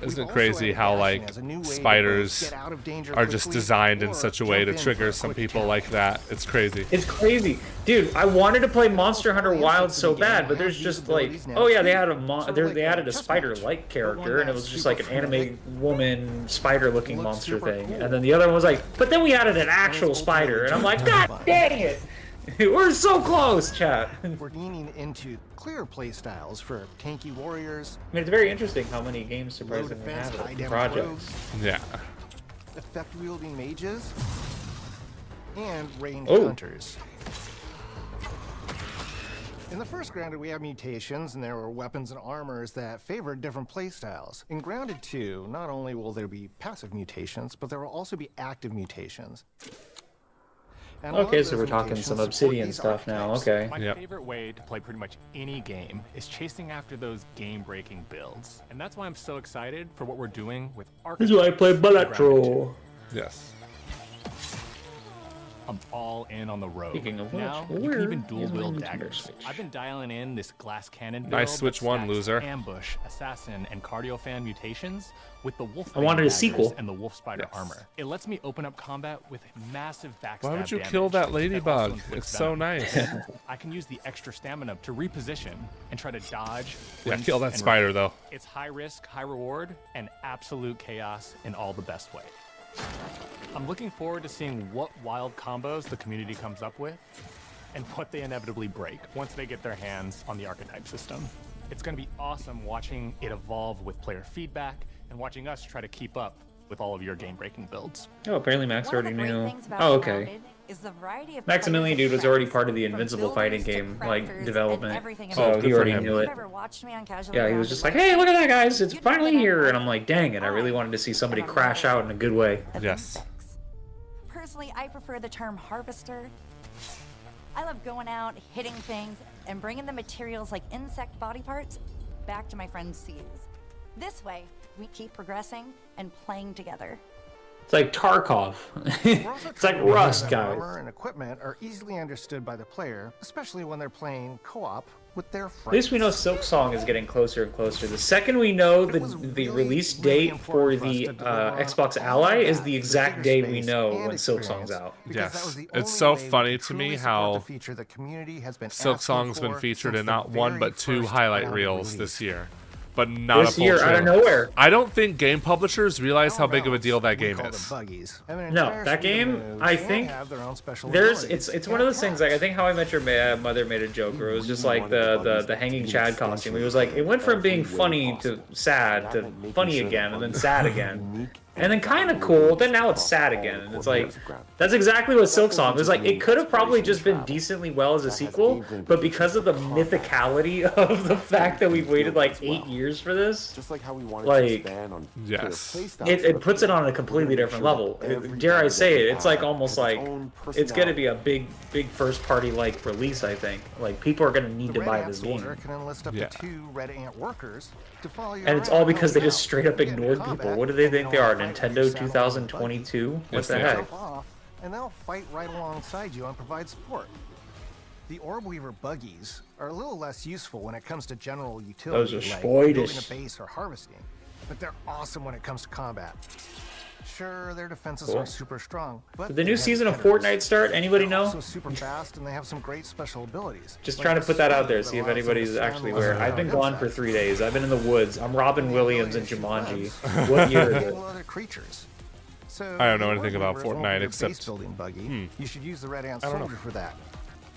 Isn't it crazy how like spiders are just designed in such a way to trigger some people like that? It's crazy. It's crazy, dude. I wanted to play Monster Hunter Wild so bad, but there's just like, oh yeah, they had they added a spider-like character, and it was just like an anime woman spider-looking monster thing. And then the other one was like, but then we added an actual spider, and I'm like, God dang it! We're so close, chat. We're leaning into clear play styles for tanky warriors. I mean, it's very interesting how many games surprisingly have projects. Yeah. Effect-wielding mages and ranged hunters. In the first Grounded, we have mutations, and there were weapons and armors that favored different playstyles. In Grounded 2, not only will there be passive mutations, but there will also be active mutations. Okay, so we're talking some Obsidian stuff now. Okay. My favorite way to play pretty much any game is chasing after those game-breaking builds, and that's why I'm so excited for what we're doing with This is why I play Balatro. Yes. I'm all in on the road. Speaking of which, now you can even dual-wield daggers. I've been dialing in this glass cannon build. Nice switch one, loser. Ambush, assassin, and cardio fan mutations with the wolf. I wanted a sequel. And the wolf spider armor. It lets me open up combat with massive backstab. Why would you damage kill that ladybug? also It's so nice. I can use the extra stamina to reposition and try to dodge. Yeah, flinch, kill that and spider run. though. It's high risk, high reward, and absolute chaos in all the best way. I'm looking forward to seeing what wild combos the community comes up with and what they inevitably break once they get their hands on the archetype system. It's going to be awesome watching it evolve with player feedback and watching us try to keep up with all of your game-breaking builds. Oh, apparently Max already knew. Oh, okay. Maximilian dude was already part of the Invincible fighting game, like, development. So he already knew it. Yeah, he was just like, hey, look at that, guys, it's finally here. And I'm like, dang it, I really wanted to see somebody crash out in a good way. Yes. Personally, I prefer the term harvester. I love going out, hitting things, and bringing the materials like insect body parts back to my friends to use. This way, we keep progressing and playing together. It's like Tarkov. It's like Rust, guys. Armor and equipment are easily understood by the player, especially when they're playing co-op with their friends. At least we know Silksong is getting closer and closer. The second we know the release date for the Xbox Ally is the exact day we know when Silksong's out. Yes. It's so funny to me how Silksong's been featured in not one but two highlight reels this year. But not this a full year trailer. out of nowhere. I don't think game publishers realize how big of a deal that game is. No, that game, I think it's one of those things, like, I think How I Met Your Mother made a joke where it was just like the hanging Chad costume. It was like, it went from being funny to sad to funny again and then sad again. And then kind of cool, then now it's sad again. And it's like, that's exactly what Silksong was like. It could have probably just been decently well as a sequel, but because of the mythicality of the fact that we've waited like 8 years for this, just like how we wanted like, to expand on yes, it puts it on a completely different level. Dare I say it, it's like almost like, it's going to be a big first party like release, I think. Like, people are going to need to buy this game. Can enlist up to 2 Red Ant workers to follow your And it's all because they just straight up ignored people. What do they think they are, Nintendo 2022? What the heck? And they'll fight right alongside you and provide support. The Orb Weaver buggies are a little less useful when it comes to general utility, Those are like spoidish. building a base or harvesting, but they're awesome when it comes to combat. Sure, their defenses Cool. are super strong, but Did the new they season have of hitters. Fortnite start? Anybody They're know? also super fast, and they have some great special abilities. Just like trying to the put that out speed there, that see if allows them to anybody's stand actually on aware. their I've been own gone for 3 days. I've been in the woods. I'm robbing Williams and Jumanji. What year is it? Other creatures. So I don't know the anything Orb about Weavers won't Fortnite be a except- base building buggy. You should use the Red Ant I don't know. Soldier for that.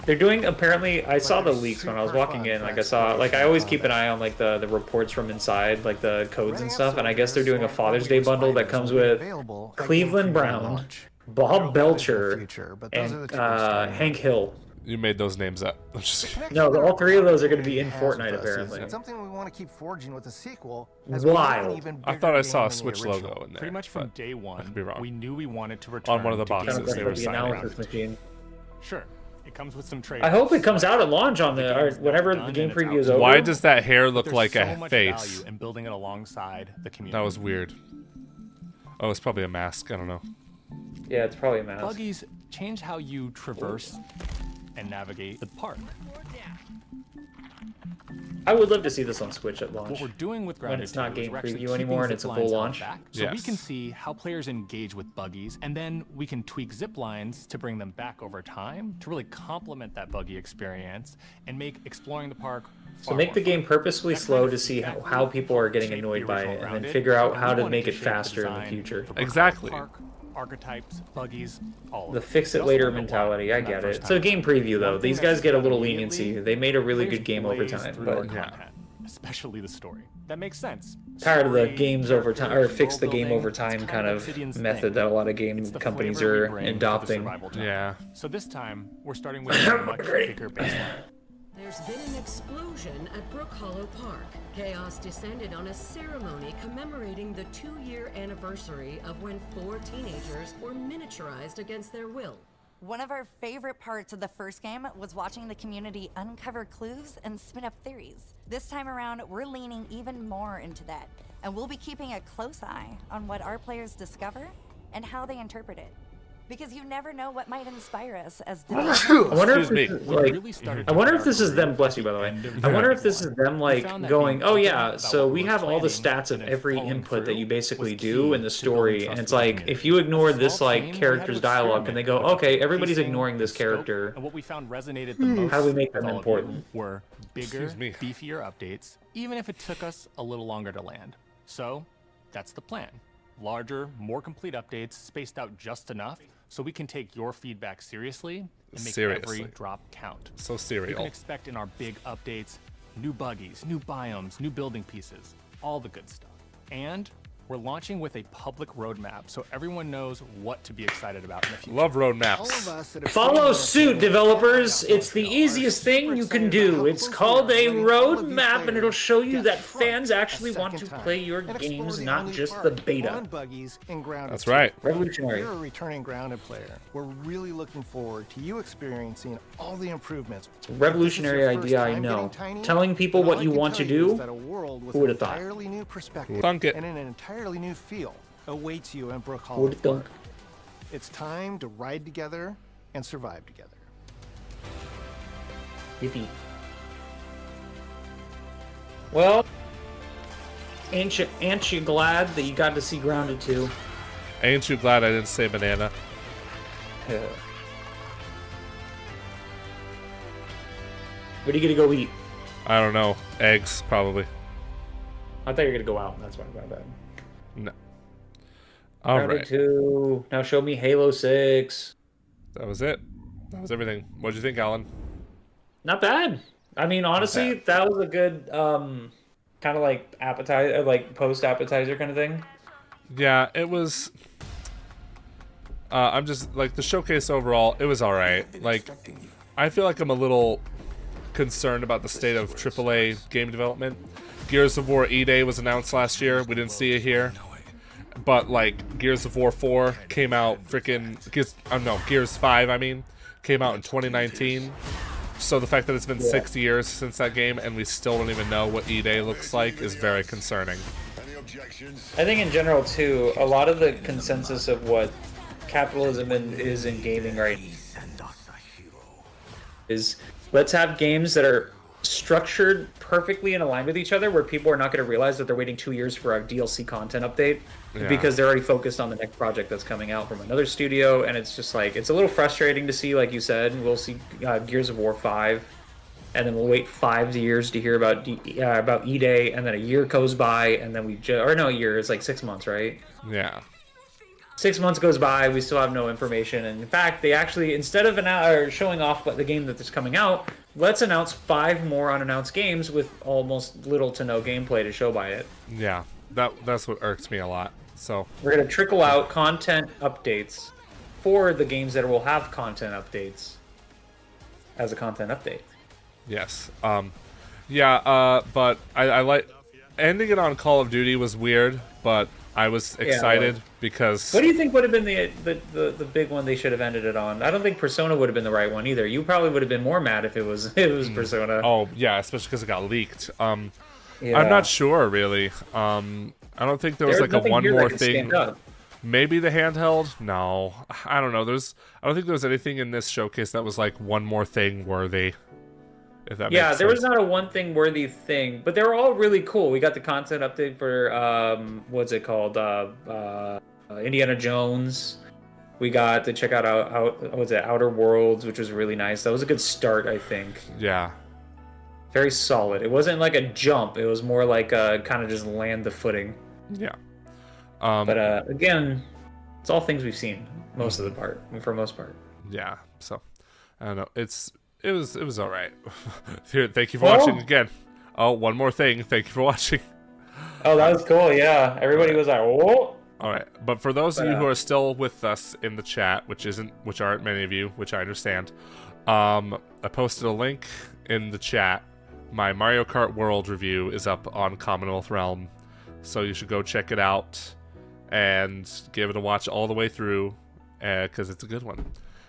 They're doing, apparently, I saw the leaks when I was walking in. Like, I saw, like, I always keep an eye on, like, the reports from inside, like, the codes and stuff. And I guess they're doing a Father's Day bundle that comes with Cleveland Brown, Bob Belcher, and Hank Hill. You made those names up. I'm just kidding. No, all three of those are going to be in Fortnite, apparently. It's something we want to keep forging with the sequel. Wild. I thought I saw a Switch logo in there. Pretty much from day one, could be wrong. we knew we wanted to return On one of the to boxes games they were that signing. analysis machine. Sure, it comes with some trade. I hope it comes out at launch on the or whenever the game preview is over. Why does that hair look like so a much face? value in building it alongside the community. That was weird. Oh, it's probably a mask. I don't know. Yeah, it's probably a mask. Buggies change how you traverse and navigate the park. I would love to see this on Switch at launch. What we're doing with when Grounded it's not 2 is game we're actually preview anymore and keeping it's a zip full lines out launch. back, so we can see how players engage with buggies, and then we can tweak zip lines to bring them back over time to really complement that buggy experience and make exploring the park. So make the game purposefully slow to see how people are getting annoyed by it, and then figure out how to make it faster in the future. Exactly. Archetypes, buggies, all of The fix it later mentality, I get it. It's a game preview though. These guys get a little leniency. They made a really good game over time, but especially the story. That makes sense. tired of the games over time or fix the game over time kind of method that a lot of game companies are adopting. Yeah. So this time we're starting with a much bigger baseline. There's been an explosion at Brook Hollow Park. Chaos descended on a ceremony commemorating the 2-year anniversary of when 4 teenagers were miniaturized against their will. One of our favorite parts of the first game was watching the community uncover clues and spin up theories. This time around, we're leaning even more into that, and we'll be keeping a close eye on what our players discover and how they interpret it. Because you never know what might inspire us as developers. I wonder if this is like, I wonder if this is them. Bless you, by the way. I wonder if this is them like going, oh yeah, so we have all the stats of every input that you basically do in the story, and it's like if you ignore this like character's dialogue, and they go, okay, everybody's ignoring this character. And what we found resonated the most. How do we make them with all of important? you were bigger, beefier updates, even if it took us a little longer to land. So that's the plan. Larger, more complete updates spaced out just enough so we can take your feedback seriously and make every drop count. So You serial. can expect in our big updates new buggies, new biomes, new building pieces, all the good stuff. And we're launching with a public roadmap so everyone knows what to be excited about in the future. Love roadmaps. Follow suit, developers. It's the easiest thing you can do. It's called a roadmap, and it'll show you that fans actually want to play your games, not just the beta. That's right. Revolutionary. You're a returning Grounded player. We're really looking forward to you experiencing all the improvements. Revolutionary idea, I know. Telling people what you want to do, who would have thought? Entirely new perspective Thunk it. and an entirely new feel awaits you in Brook Hollow Park. It's time to ride together and survive together. Yippee. Well, ain't you glad that you got to see Grounded 2? Ain't you glad I didn't say banana? What are you gonna go eat? I don't know. Eggs, probably. I thought you were gonna go out. That's why my bad. No. All Grounded right. 2. Now show me Halo 6. That was it. That was everything. What'd you think, Alan? Not bad. I mean, honestly, that was a good kind of like appetizer, like post appetizer kind of thing. Yeah, it was. I'm just like the showcase overall. It was all right. Like, I feel like I'm a little concerned about the state of AAA game development. Gears of War E-Day was announced last year. We didn't see it here. But like Gears of War 4 came out Gears 5 I mean came out in 2019. So the fact that it's been 6 years since that game and we still don't even know what E-Day looks like is very concerning. I think in general too, a lot of the consensus of what capitalism is in gaming right is let's have games that are structured perfectly and aligned with each other where people are not going to realize that they're waiting 2 years for a DLC content update because they're already focused on the next project that's coming out from another studio, and it's just like it's a little frustrating to see. Like you said, we'll see Gears of War 5 and then we'll wait 5 years to hear about E-Day, and then a year goes by and then a year, it's like 6 months, right? Yeah. 6 months goes by, we still have no information, and in fact, they actually, instead of showing off the game that's coming out, let's announce 5 more unannounced games with almost little to no gameplay to show by it. Yeah, that's what irks me a lot. So we're gonna trickle out content updates for the games that will have content updates, as a content update. Yes. But I like ending it on Call of Duty was weird, but I was excited because. What do you think would have been the big one they should have ended it on? I don't think Persona would have been the right one either. You probably would have been more mad if it was Persona. Oh yeah, especially because it got leaked. I'm not sure really. I don't think there was like a one more thing. Maybe the handheld? No, I don't know. I don't think there was anything in this showcase that was like one more thing worthy. If that makes there sense. was not a one thing worthy thing, but they were all really cool. We got the content update for what's it called? Indiana Jones. We got to check out Outer Worlds, which was really nice. That was a good start, I think. Yeah. Very solid. It wasn't like a jump. It was more like kind of just land the footing. Yeah. But again, it's all things we've seen most of the part, for most part. Yeah. So I don't know. It was all right. Here, thank you for watching again. Oh, one more thing. Thank you for watching. Oh, that was cool. Yeah, everybody was like, "Whoa!" All right, but for those of you who are still with us in the chat, which aren't many of you, which I understand, I posted a link in the chat. My Mario Kart World review is up on Commonwealth Realm, so you should go check it out and give it a watch all the way through, because it's a good one.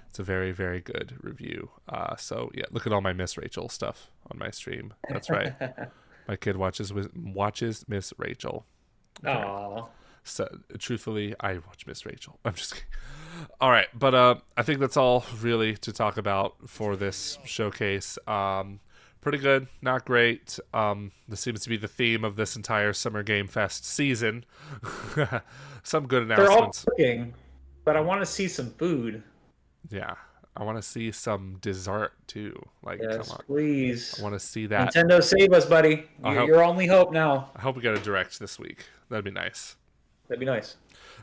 It's a very, very good review. So yeah, look at all my Miss Rachel stuff on my stream. That's right. My kid watches Miss Rachel. Aww. So truthfully, I watch Miss Rachel. I'm just kidding. All right, but I think that's all really to talk about for this showcase. Pretty good, not great. This seems to be the theme of this entire Summer Game Fest season. Some good announcements. They're all cooking, but I want to see some food. Yeah, I want to see some dessert too. Like, yes, come on, please. I want to see that. Nintendo, save us, buddy. You're your only hope now. I hope we get a direct this week. That'd be nice. That'd be nice.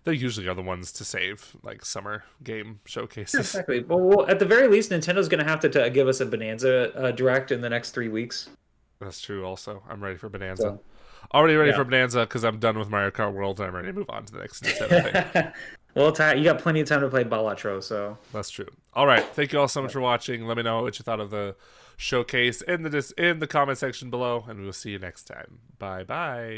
They usually are the ones to save, like summer game showcases. Exactly. Well, at the very least, Nintendo's going to have to give us a Bonanza direct in the next 3 weeks. That's true. Also, I'm ready for Bonanza. Already ready for Bonanza because I'm done with Mario Kart World and I'm ready to move on to the next Nintendo thing. Well, you got plenty of time to play Balatro, so that's true. All right, thank you all so much for watching. Let me know what you thought of the showcase in the comment section below, and we will see you next time. Bye bye.